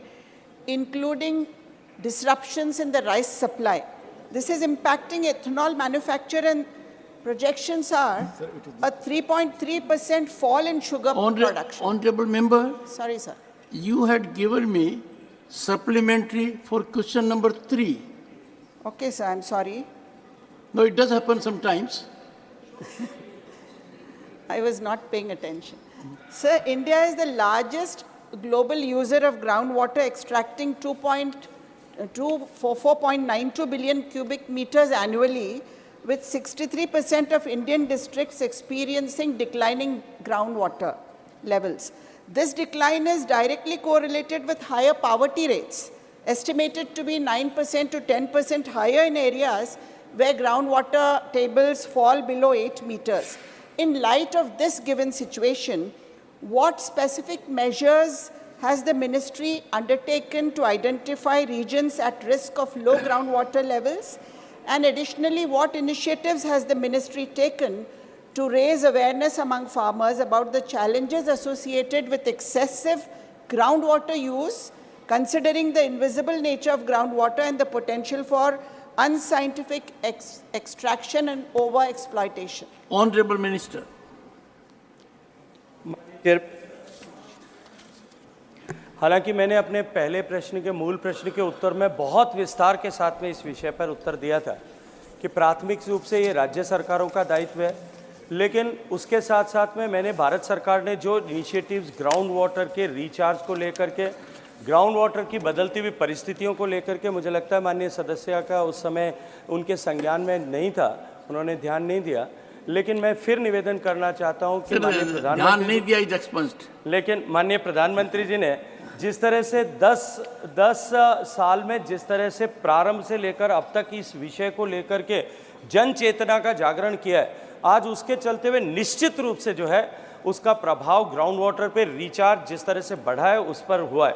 including disruptions in the rice supply. This is impacting ethanol manufacture, and projections are a 3.3% fall in sugar production. Honorable Member, Sorry, sir. you had given me supplementary for question number 3. Okay, sir, I'm sorry. No, it does happen sometimes. I was not paying attention. Sir, India is the largest global user of groundwater, extracting 4.92 billion cubic meters annually, with 63% of Indian districts experiencing declining groundwater levels. This decline is directly correlated with higher poverty rates, estimated to be 9% to 10% higher in areas where groundwater tables fall below 8 meters. In light of this given situation, what specific measures has the ministry undertaken to identify regions at risk of low groundwater levels? And additionally, what initiatives has the ministry taken to raise awareness among farmers about the challenges associated with excessive groundwater use, considering the invisible nature of groundwater and the potential for unscientific extraction and over-exploitation? Honorable Minister. हालांकि मैंने अपने पहले प्रश्न के मूल प्रश्न के उत्तर में बहुत विस्तार के साथ में इस विषय पर उत्तर दिया था कि प्राथमिक रूप से ये राज्य सरकारों का दायित्व है, लेकिन उसके साथ साथ में मैंने भारत सरकार ने जो इनिशिएटिव्स ग्राउंड वाटर के रिचार्ज को लेकर के, ग्राउंड वाटर की बदलती हुई परिस्थितियों को लेकर के, मुझे लगता है माननीय सदस्य का उस समय उनके संज्ञान में नहीं था, उन्होंने ध्यान नहीं दिया, लेकिन मैं फिर निवेदन करना चाहता हूं कि माननीय प्रधानमंत्री, लेकिन माननीय प्रधानमंत्री जी ने जिस तरह से 10 साल में जिस तरह से प्रारंभ से लेकर अब तक इस विषय को लेकर के जन चेतना का जागरण किया है, आज उसके चलते हुए निश्चित रूप से जो है उसका प्रभाव ग्राउंड वाटर पे रिचार्ज जिस तरह से बढ़ा है उस पर हुआ है।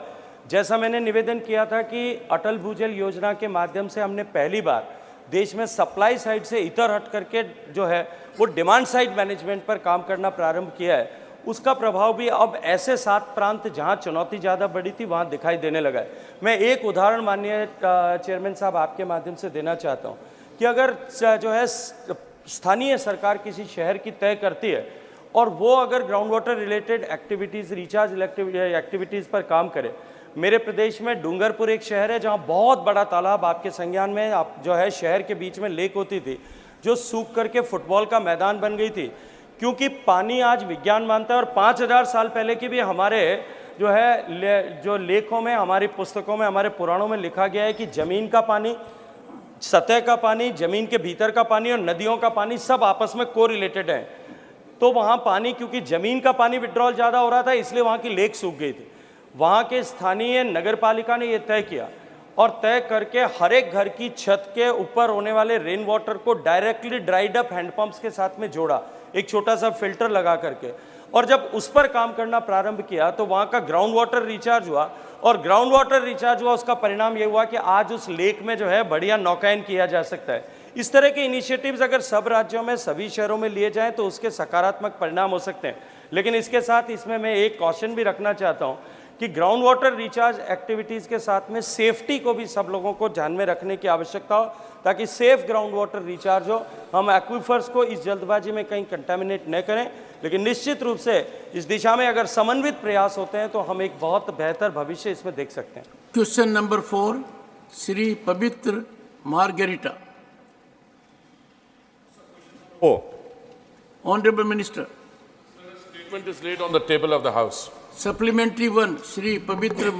जैसा मैंने निवेदन किया था कि अटल भूजल योजना के माध्यम से हमने पहली बार देश में सप्लाई साइड से इतर हट करके जो है वो डिमांड साइड मैनेजमेंट पर काम करना प्रारंभ किया है, उसका प्रभाव भी अब ऐसे 7 प्रांत जहां चुनौती ज़्यादा बड़ी थी वहां दिखाई देने लगा है। मैं एक उदाहरण माननीय चेयरमैन साहब आपके माध्यम से देना चाहता हूं कि अगर जो है स्थानीय सरकार किसी शहर की तय करती है और वो अगर ground water related activities, recharge activities पर काम करे, मेरे प्रदेश में डूंगरपुर एक शहर है जहां बहुत बड़ा तालाब आपके संज्ञान में आप जो है शहर के बीच में लेक होती थी जो सूख करके फुटबॉल का मैदान बन गई थी, क्योंकि पानी आज विज्ञान मानता है और 5000 साल पहले की भी हमारे जो है जो लेखों में, हमारी पुस्तकों में, हमारे पुराणों में लिखा गया है कि जमीन का पानी, सतह का पानी, जमीन के भीतर का पानी और नदियों का पानी सब आपस में कोरिलेटेड है। तो वहाँ पानी, क्योंकि जमीन का पानी विड्रॉल ज़्यादा हो रहा था इसलिए वहाँ की लेक सूख गई थी। वहाँ के स्थानीय नगर पालिका ने ये तय किया और तय करके हर एक घर की छत के ऊपर होने वाले रेन वाटर को डायरेक्टली ड्राइड अप हैंडपंप्स के साथ में जोड़ा, एक छोटा सा फिल्टर लगा करके, और जब उस पर काम करना प्रारंभ किया तो वहाँ का ग्राउंड वाटर रिचार्ज हुआ और ग्राउंड वाटर रिचार्ज हुआ, उसका परिणाम ये हुआ कि आज उस लेक में जो है बढ़िया नौकायन किया जा सकता है। इस तरह के इनिशिएटिव्स अगर सब राज्यों में, सभी शहरों में लिए जाएं तो उसके सकारात्मक परिणाम हो सकते हैं। लेकिन इसके साथ इसमें मैं एक कॉशन भी रखना चाहता हूँ कि ग्राउंड वाटर रिचार्ज एक्टिविटीज़ के साथ में सेफ्टी को भी सब लोगों को ध्यान में रखने की आवश्यकता हो, ताकि सेफ ग्राउंड वाटर रिचार्ज हो। हम एक्विफर्स को इस जल्दबाजी में कहीं कंटामिनेट न करें, लेकिन निश्चित रूप से इस दिशा में अगर समन्वित प्रयास होते हैं तो हम एक बहुत बेहतर भविष्य इसमें देख सकते हैं। क्वेश्चन नंबर 4, श्री पवित्र margherita. Honorable Minister. Statement is laid on the table of the House. Supplementary 1, Shri Pavitra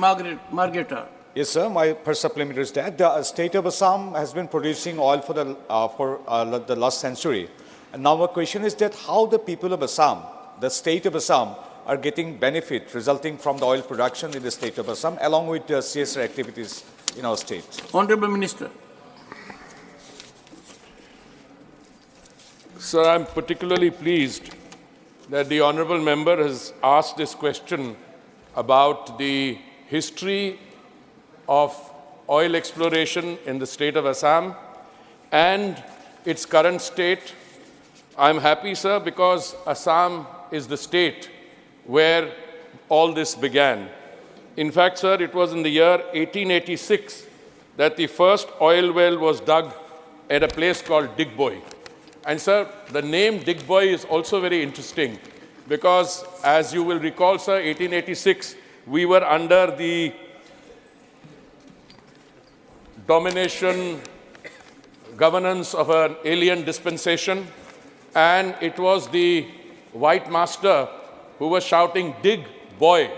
Margeta. Yes, sir. My first supplementary is that the state of Assam has been producing oil for the last century. And now my question is that how the people of Assam, the state of Assam, are getting benefit resulting from the oil production in the state of Assam along with the CSR activities in our state. Honorable Minister. Sir, I'm particularly pleased that the honourable member has asked this question about the history of oil exploration in the state of Assam and its current state. I'm happy, sir, because Assam is the state where all this began. In fact, sir, it was in the year 1886 that the first oil well was dug at a place called Digboy. And sir, the name Digboy is also very interesting because, as you will recall, sir, 1886, we were under the domination, governance of an alien dispensation, and it was the white master who was shouting, "Dig, boy."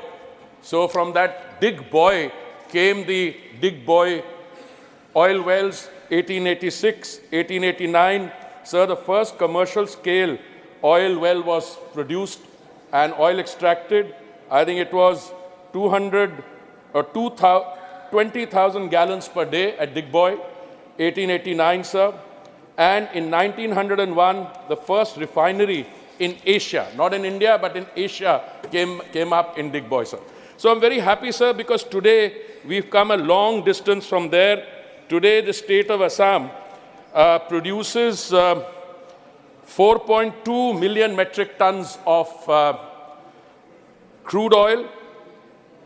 So from that Dig Boy came the Digboy oil wells, 1886, 1889. Sir, the first commercial scale oil well was produced and oil extracted. I think it was 20,000 gallons per day at Digboy, 1889, sir. And in 1901, the first refinery in Asia, not in India, but in Asia, came up in Digboy, sir. So I'm very happy, sir, because today we've come a long distance from there. Today, the state of Assam produces 4.2 million metric tons of crude oil,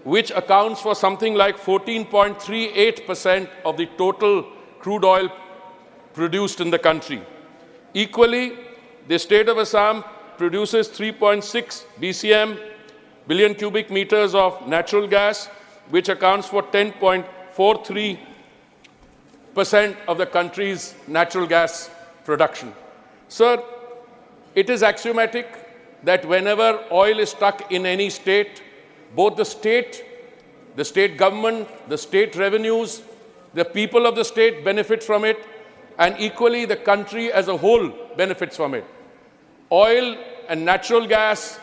which accounts for something like 14.38% of the total crude oil produced in the country. Equally, the state of Assam produces 3.6 BCM, billion cubic meters of natural gas, which accounts for 10.43% of the country's natural gas production. Sir, it is axiomatic that whenever oil is stuck in any state, both the state government, the state revenues, the people of the state benefit from it, and equally the country as a whole benefits from it. Oil and natural gas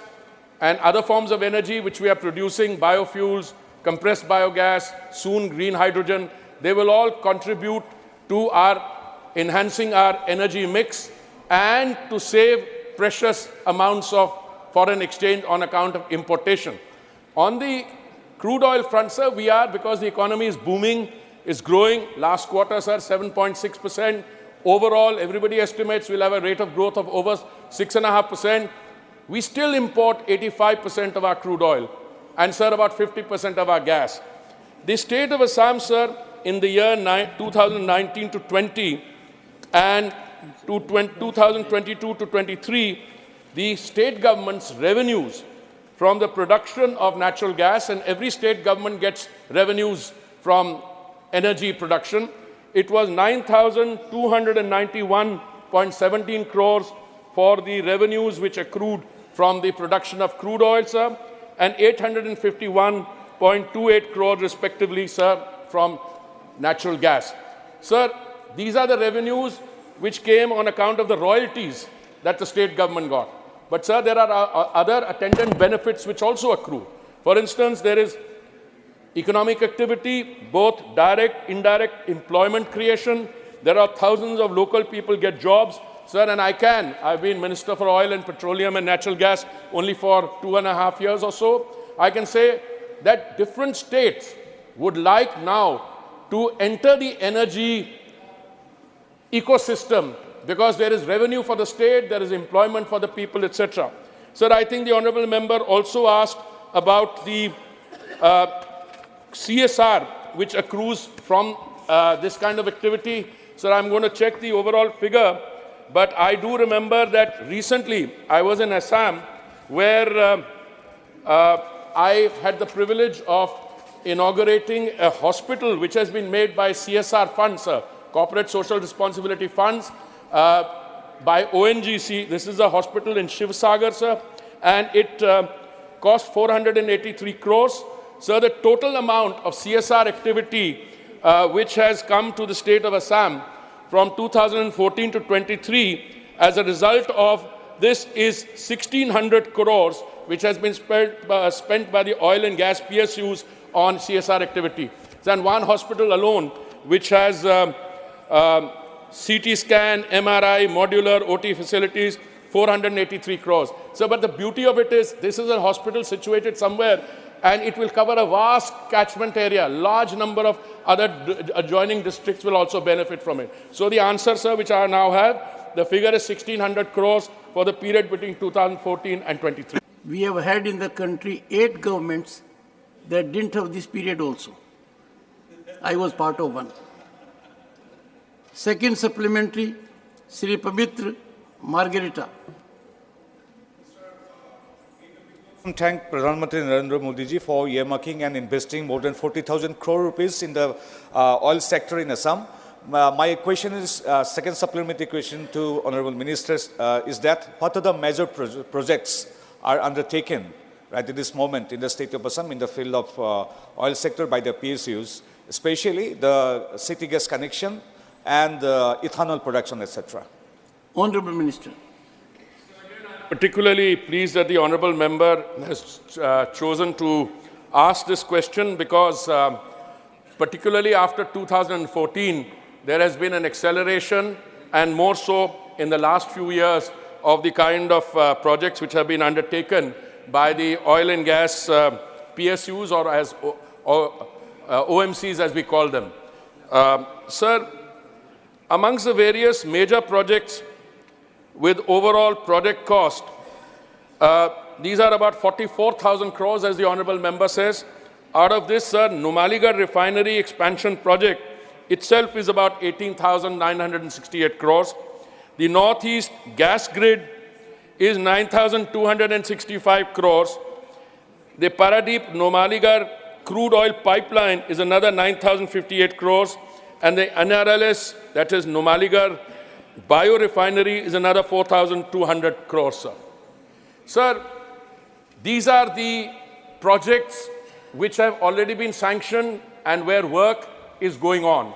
and other forms of energy which we are producing, biofuels, compressed biogas, soon green hydrogen, they will all contribute to our enhancing our energy mix and to save precious amounts of foreign exchange on account of importation. On the crude oil front, sir, we are, because the economy is booming, is growing. Last quarter, sir, 7.6%. Overall, everybody estimates we'll have a rate of growth of over 6.5%. We still import 85% of our crude oil and, sir, about 50% of our gas. The state of Assam, sir, in the year 2019 to 20 and 2022 to 23, the state government's revenues from the production of natural gas, and every state government gets revenues from energy production, it was 9,291.17 crores for the revenues which accrued from the production of crude oil, sir, and 851.28 crores respectively, sir, from natural gas. Sir, these are the revenues which came on account of the royalties that the state government got. But, sir, there are other attendant benefits which also accrue. For instance, there is economic activity, both direct, indirect employment creation. There are thousands of local people get jobs. Sir, and I've been Minister for Oil and Petroleum and Natural Gas only for 2.5 years or so. I can say that different states would like now to enter the energy ecosystem because there is revenue for the state, there is employment for the people, etc. Sir, I think the honourable member also asked about the CSR which accrues from this kind of activity. Sir, I'm going to check the overall figure, but I do remember that recently I was in Assam where I had the privilege of inaugurating a hospital which has been made by CSR funds, Corporate Social Responsibility Funds, by ONGC. This is a hospital in Shivsagar, sir, and it cost 483 crores. Sir, the total amount of CSR activity which has come to the state of Assam from 2014 to 23 as a result of this is 1,600 crores, which has been spent by the oil and gas PSUs on CSR activity. And one hospital alone, which has CT scan, MRI, modular, OT facilities, 483 crores. So, but the beauty of it is, this is a hospital situated somewhere, and it will cover a vast catchment area. Large number of other adjoining districts will also benefit from it. So the answer, sir, which I now have, the figure is 1,600 crores for the period between 2014 and 23. We have had in the country 8 governments that didn't have this period also. I was part of one. Second supplementary, Sri Pavitra Margarita. Thank Pradhan Mantri Narendra Modi ji for earmarking and investing more than 40,000 crore rupees in the oil sector in Assam. My question is, second supplementary question to Honorable Ministers, is that what are the major projects are undertaken right at this moment in the state of Assam in the field of oil sector by the PSUs, especially the city gas connection and ethanol production, etc. Honorable Minister. Particularly pleased that the honourable member has chosen to ask this question because particularly after 2014, there has been an acceleration and more so in the last few years of the kind of projects which have been undertaken by the oil and gas PSUs or as OMCs as we call them. Sir, amongst the various major projects with overall project cost, these are about 44,000 crores as the honourable member says. Out of this, sir, Numaligarh refinery expansion project itself is about 18,968 crores. The Northeast gas grid is 9,265 crores. The Paradeep Numaligarh crude oil pipeline is another 9,058 crores. And the NRLS, that is Numaligarh biorefinery, is another 4,200 crores, sir. Sir, these are the projects which have already been sanctioned and where work is going on.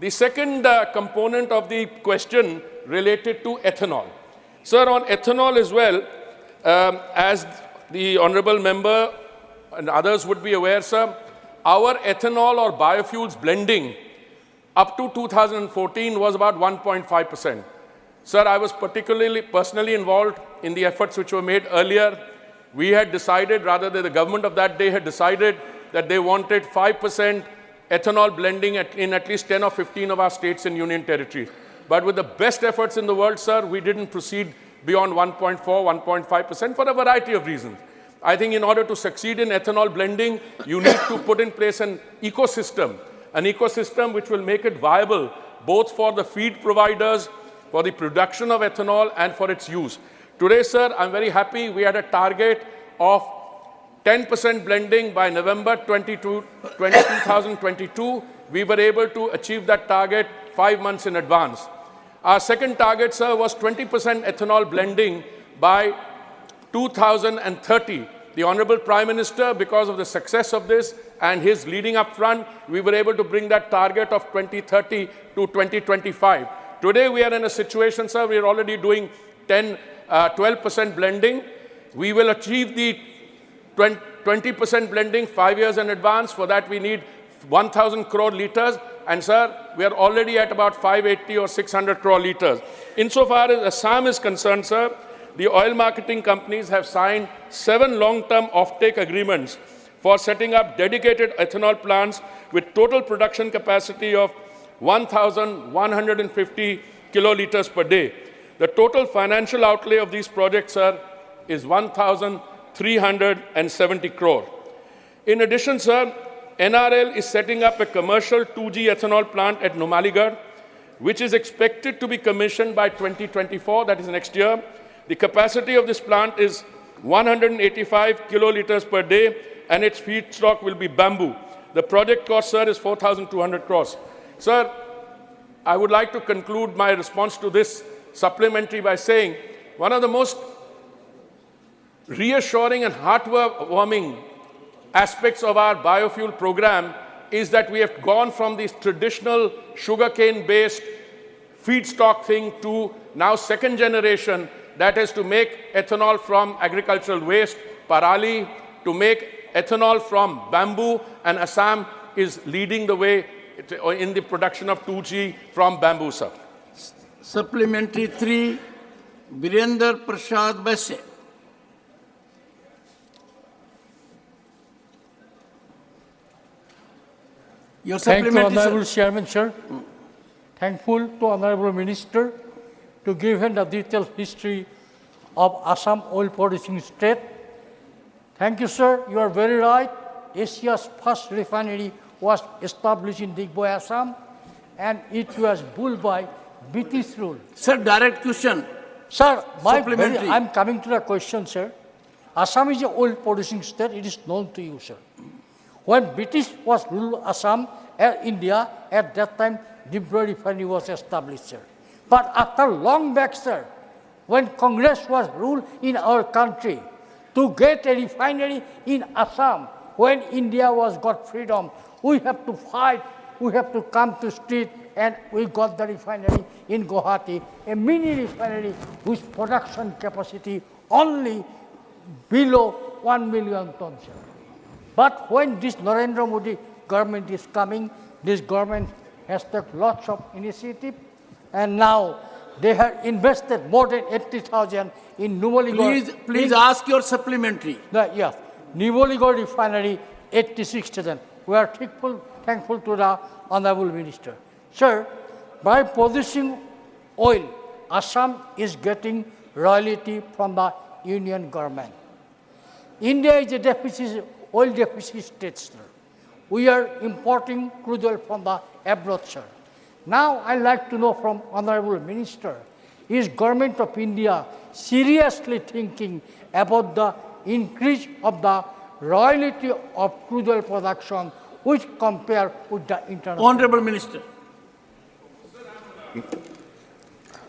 The second component of the question related to ethanol. Sir, on ethanol as well, as the honourable member and others would be aware, sir, our ethanol or biofuels blending up to 2014 was about 1.5%. Sir, I was personally involved in the efforts which were made earlier. We had decided, rather the government of that day had decided that they wanted 5% ethanol blending in at least 10 or 15 of our states and union territories. But with the best efforts in the world, sir, we didn't proceed beyond 1.4, 1.5% for a variety of reasons. I think in order to succeed in ethanol blending, you need to put in place an ecosystem which will make it viable both for the feed providers, for the production of ethanol and for its use. Today, sir, I'm very happy we had a target of 10% blending by November 2022. We were able to achieve that target 5 months in advance. Our second target, sir, was 20% ethanol blending by 2030. The Honorable Prime Minister, because of the success of this and his leading up front, we were able to bring that target of 2030 to 2025. Today we are in a situation, sir, we are already doing 12% blending. We will achieve the 20% blending 5 years in advance. For that we need 1,000 crore litres. And sir, we are already at about 580 or 600 crore litres. Insofar as Assam is concerned, sir, the oil marketing companies have signed 7 long-term offtake agreements for setting up dedicated ethanol plants with total production capacity of 1,150 kiloliters per day. The total financial outlay of these projects, sir, is 1,370 crore. In addition, sir, NRL is setting up a commercial 2G ethanol plant at Numaligarh, which is expected to be commissioned by 2024, that is next year. The capacity of this plant is 185 kiloliters per day, and its feedstock will be bamboo. The project cost, sir, is 4,200 crores. Sir, I would like to conclude my response to this supplementary by saying one of the most reassuring and heartwarming aspects of our biofuel program is that we have gone from this traditional sugarcane-based feedstock thing to now second generation, that is to make ethanol from agricultural waste, parali, to make ethanol from bamboo, and Assam is leading the way in the production of 2G from bamboo, sir. Supplementary 3, Virender Prasad Basse. Your Thank you, supplementary, Honorable sir. Chairman, sir. Thankful to Honorable Minister to give him the detailed history of Assam oil producing state. Thank you, sir. You are very right. Asia's first refinery was established in Digboi, Assam, and it was built by British rule. Sir, direct question. Sir, Supplementary. I'm coming to the question, sir. Assam is an oil producing state. It is known to you, sir. When British was ruled Assam, India, at that time, Digboi refinery was established, sir. But after long back, sir, when Congress was ruled in our country, to get a refinery in Assam, when India was got freedom, we have to fight, we have to come to street, and we got the refinery in Guwahati, a mini refinery with production capacity only below 1 million tons, sir. But when this Narendra Modi government is coming, this government has taken lots of initiative, and now they have invested more than 80,000 in Numaligarh. Please ask your supplementary. Yes, Numaligarh refinery, 86,000. We are thankful to the Honorable Minister. Sir, by producing oil, Assam is getting royalty from the Union government. India is a oil deficit state, sir. We are importing crude oil from the abroad, sir. Now, I'd like to know from Honorable Minister, is Government of India seriously thinking about the increase of the royalty of crude oil production, which compare with the international? Honorable Minister.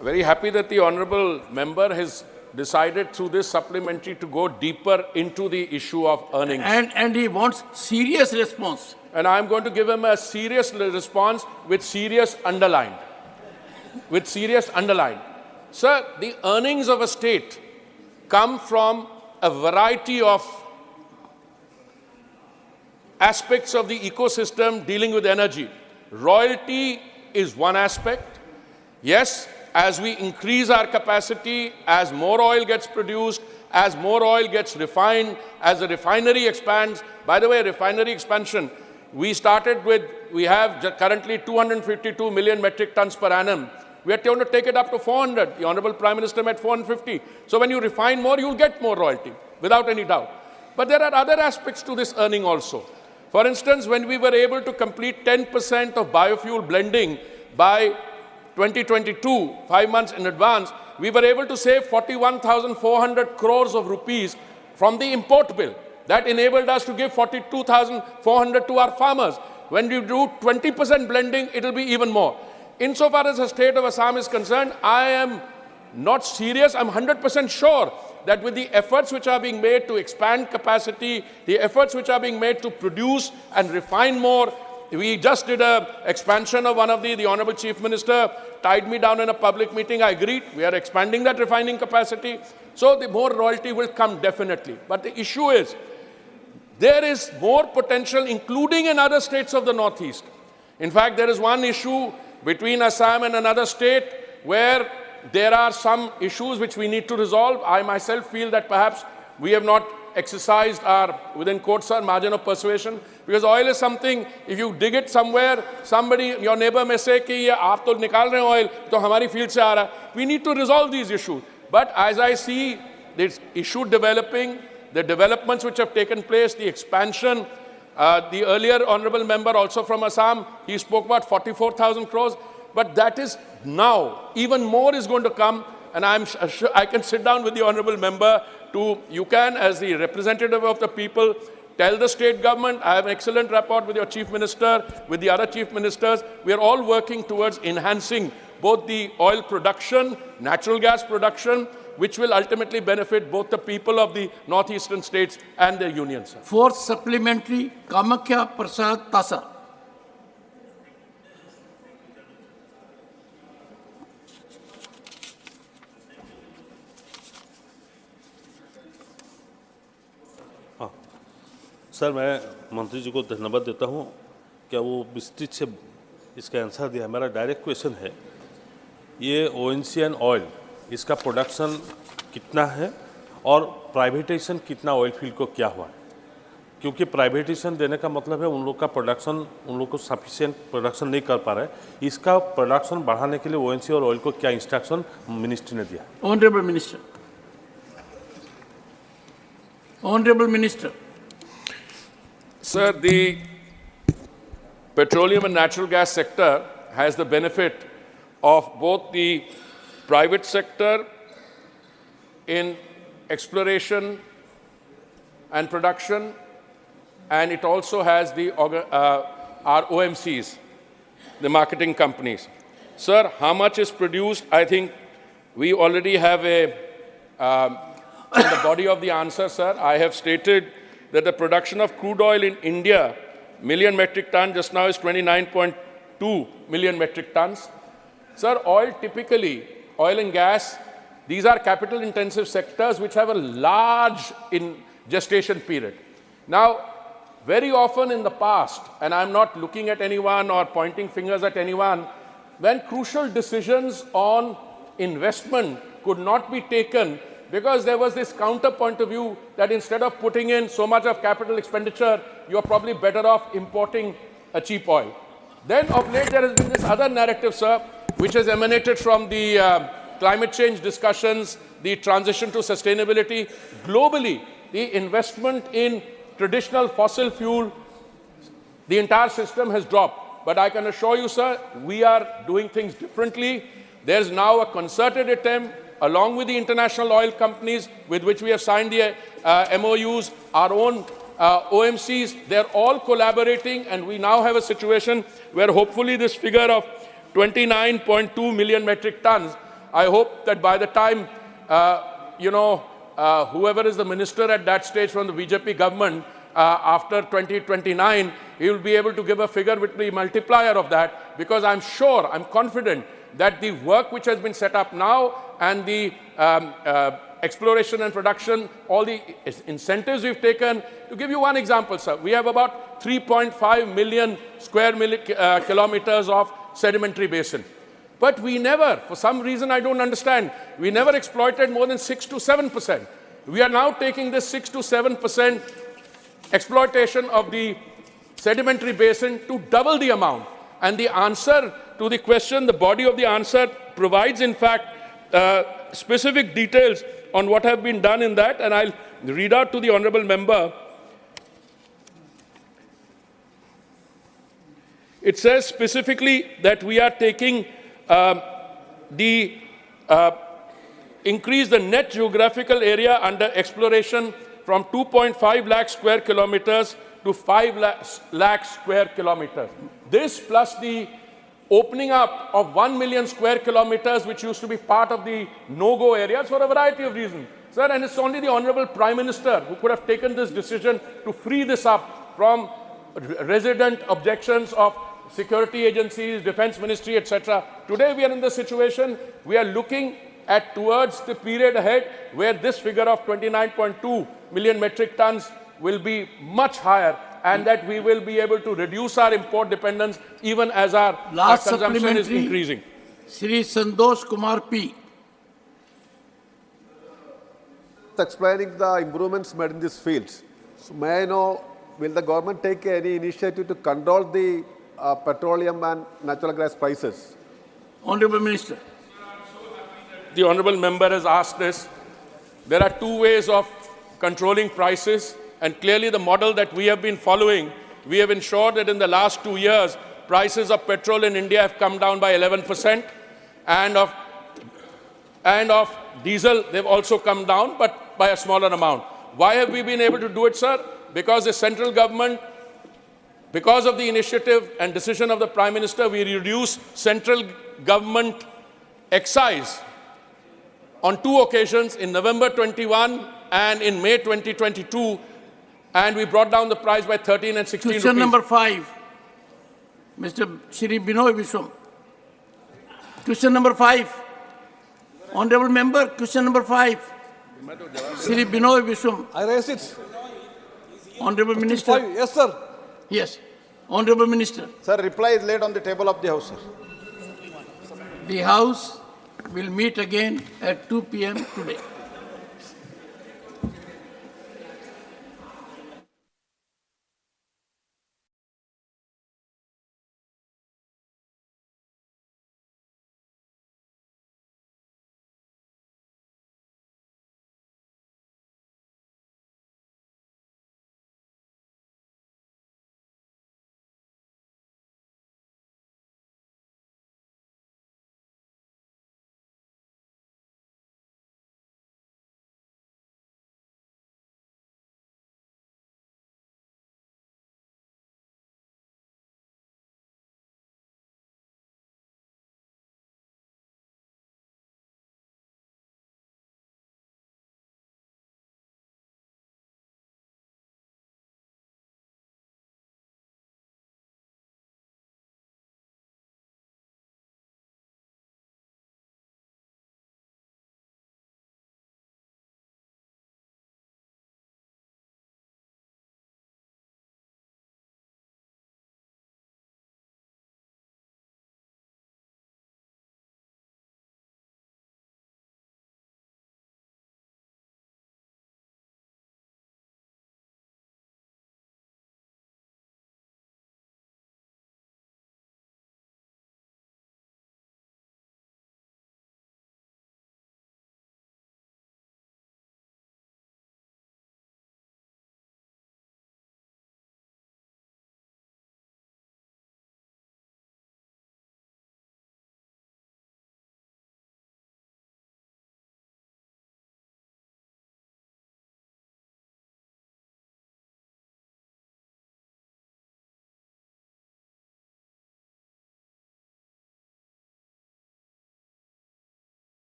Very happy that the honorable member has decided through this supplementary to go deeper into the issue of earnings. And he wants serious response. And I'm going to give him a serious response with serious underline. With serious underline. Sir, the earnings of a state come from a variety of aspects of the ecosystem dealing with energy. Royalty is one aspect. Yes, as we increase our capacity, as more oil gets produced, as more oil gets refined, as the refinery expands. By the way, refinery expansion, we have currently 252 million metric tons per annum. We are going to take it up to 400. The Honorable Prime Minister met 450. So when you refine more, you'll get more royalty, without any doubt. But there are other aspects to this earning also. For instance, when we were able to complete 10% of biofuel blending by 2022, 5 months in advance, we were able to save 41,400 crores of rupees from the import bill. That enabled us to give 42,400 to our farmers. When we do 20% blending, it will be even more. Insofar as the state of Assam is concerned, I am not serious. I'm 100% sure that with the efforts which are being made to expand capacity, the efforts which are being made to produce and refine more, we just did an expansion of one of the Honorable Chief Minister tied me down in a public meeting. I agreed. We are expanding that refining capacity. So the more royalty will come definitely. But the issue is, there is more potential, including in other states of the Northeast. In fact, there is one issue between Assam and another state where there are some issues which we need to resolve. I myself feel that perhaps we have not exercised our, within quotes, our margin of persuasion, because oil is something, if you dig it somewhere, somebody, your neighbor may say, ki aap to nikal rahe oil, to hamari field se aa raha. We need to resolve these issues. But as I see this issue developing, the developments which have taken place, the expansion, The earlier honorable member also from Assam, he spoke about 44,000 crores, but that is now. Even more is going to come, and I'm sure I can sit down with the honorable member you can, as the representative of the people, tell the state government, I have an excellent rapport with your chief minister, with the other chief ministers. We are all working towards enhancing both the oil production, natural gas production, which will ultimately benefit both the people of the northeastern states and their unions. Fourth supplementary, Kamakya Prasad Tasa. Sir, मैं मंत्री जी को धन्यवाद देता हूं क्या वो विस्तृत से इसका आंसर दिया। मेरा डायरेक्ट क्वेश्चन है, ये ओएनजीसी एंड ऑयल, इसका प्रोडक्शन कितना है और प्राइवेटाइजेशन कितना ऑयल फील्ड को क्या हुआ है? क्योंकि प्राइवेटाइजेशन देने का मतलब है उन लोग का प्रोडक्शन, उन लोग को सफिशिएंट प्रोडक्शन नहीं कर पा रहे। इसका प्रोडक्शन बढ़ाने के लिए ओएनजीसी और ऑयल को क्या इंस्ट्रक्शन मिनिस्ट्री ने दिया? Honourable minister. Honorable Minister. Sir, the petroleum and natural gas sector has the benefit of both the private sector in exploration and production, and it also has the our OMCs, the marketing companies. Sir, how much is produced? I think we already have in the body of the answer, sir, I have stated that the production of crude oil in India, million metric ton, just now is 29.2 million metric tons. Sir, oil typically, oil and gas, these are capital-intensive sectors which have a large gestation period. Now, very often in the past, and I'm not looking at anyone or pointing fingers at anyone, when crucial decisions on investment could not be taken because there was this counterpoint of view that instead of putting in so much of capital expenditure, you're probably better off importing a cheap oil. Then of late there has been this other narrative, sir, which has emanated from the climate change discussions, the transition to sustainability. Globally, the investment in traditional fossil fuel, the entire system has dropped. But I can assure you, sir, we are doing things differently. There's now a concerted attempt, along with the international oil companies with which we have signed the MOUs, our own OMCs, they're all collaborating, and we now have a situation where hopefully this figure of 29.2 million metric tons, I hope that by the time, whoever is the minister at that stage from the BJP government, after 2029, he will be able to give a figure with the multiplier of that, because I'm sure, I'm confident that the work which has been set up now and the exploration and production, all the incentives we've taken. To give you one example, sir, we have about 3.5 million square kilometers of sedimentary basin. But we never, for some reason I don't understand, we never exploited more than 6 to 7%. We are now taking this 6 to 7% exploitation of the sedimentary basin to double the amount. And the answer to the question, the body of the answer provides, in fact, specific details on what have been done in that, and I'll read out to the honorable member. It says specifically that we are taking increase the net geographical area under exploration from 2.5 lakh square kilometers to 5 lakh square kilometers. This plus the opening up of 1 million square kilometers, which used to be part of the no-go areas for a variety of reasons. Sir, and it's only the Honorable Prime Minister who could have taken this decision to free this up from resident objections of security agencies, defense ministry, etc. Today we are in the situation, we are looking at towards the period ahead where this figure of 29.2 million metric tons will be much higher, and that we will be able to reduce our import dependence even as our consumption is increasing. Shri Santosh Kumar P. Explaining the improvements made in these fields. So may I know, will the government take any initiative to control the petroleum and natural gas prices? Honorable Minister. The honorable member has asked this. There are two ways of controlling prices, and clearly the model that we have been following we have ensured that in the last 2 years, prices of petrol in India have come down by 11%, and of diesel, they've also come down, but by a smaller amount. Why have we been able to do it, sir? Because the central government, because of the initiative and decision of the Prime Minister, we reduced central government excise on 2 occasions, in November 21 and in May 2022, and we brought down the price by 13 and 16 Question rupees. number 5, Mr. Shri Binoy Vishwam. Question number 5. Honorable Member, question number 5. Shri Binoy Vishwam. I raise it. Honorable Minister. Yes, sir. Yes. Honorable Minister. Sir, reply is laid on the table of the House, sir. The House will meet again at 2 p.m. today.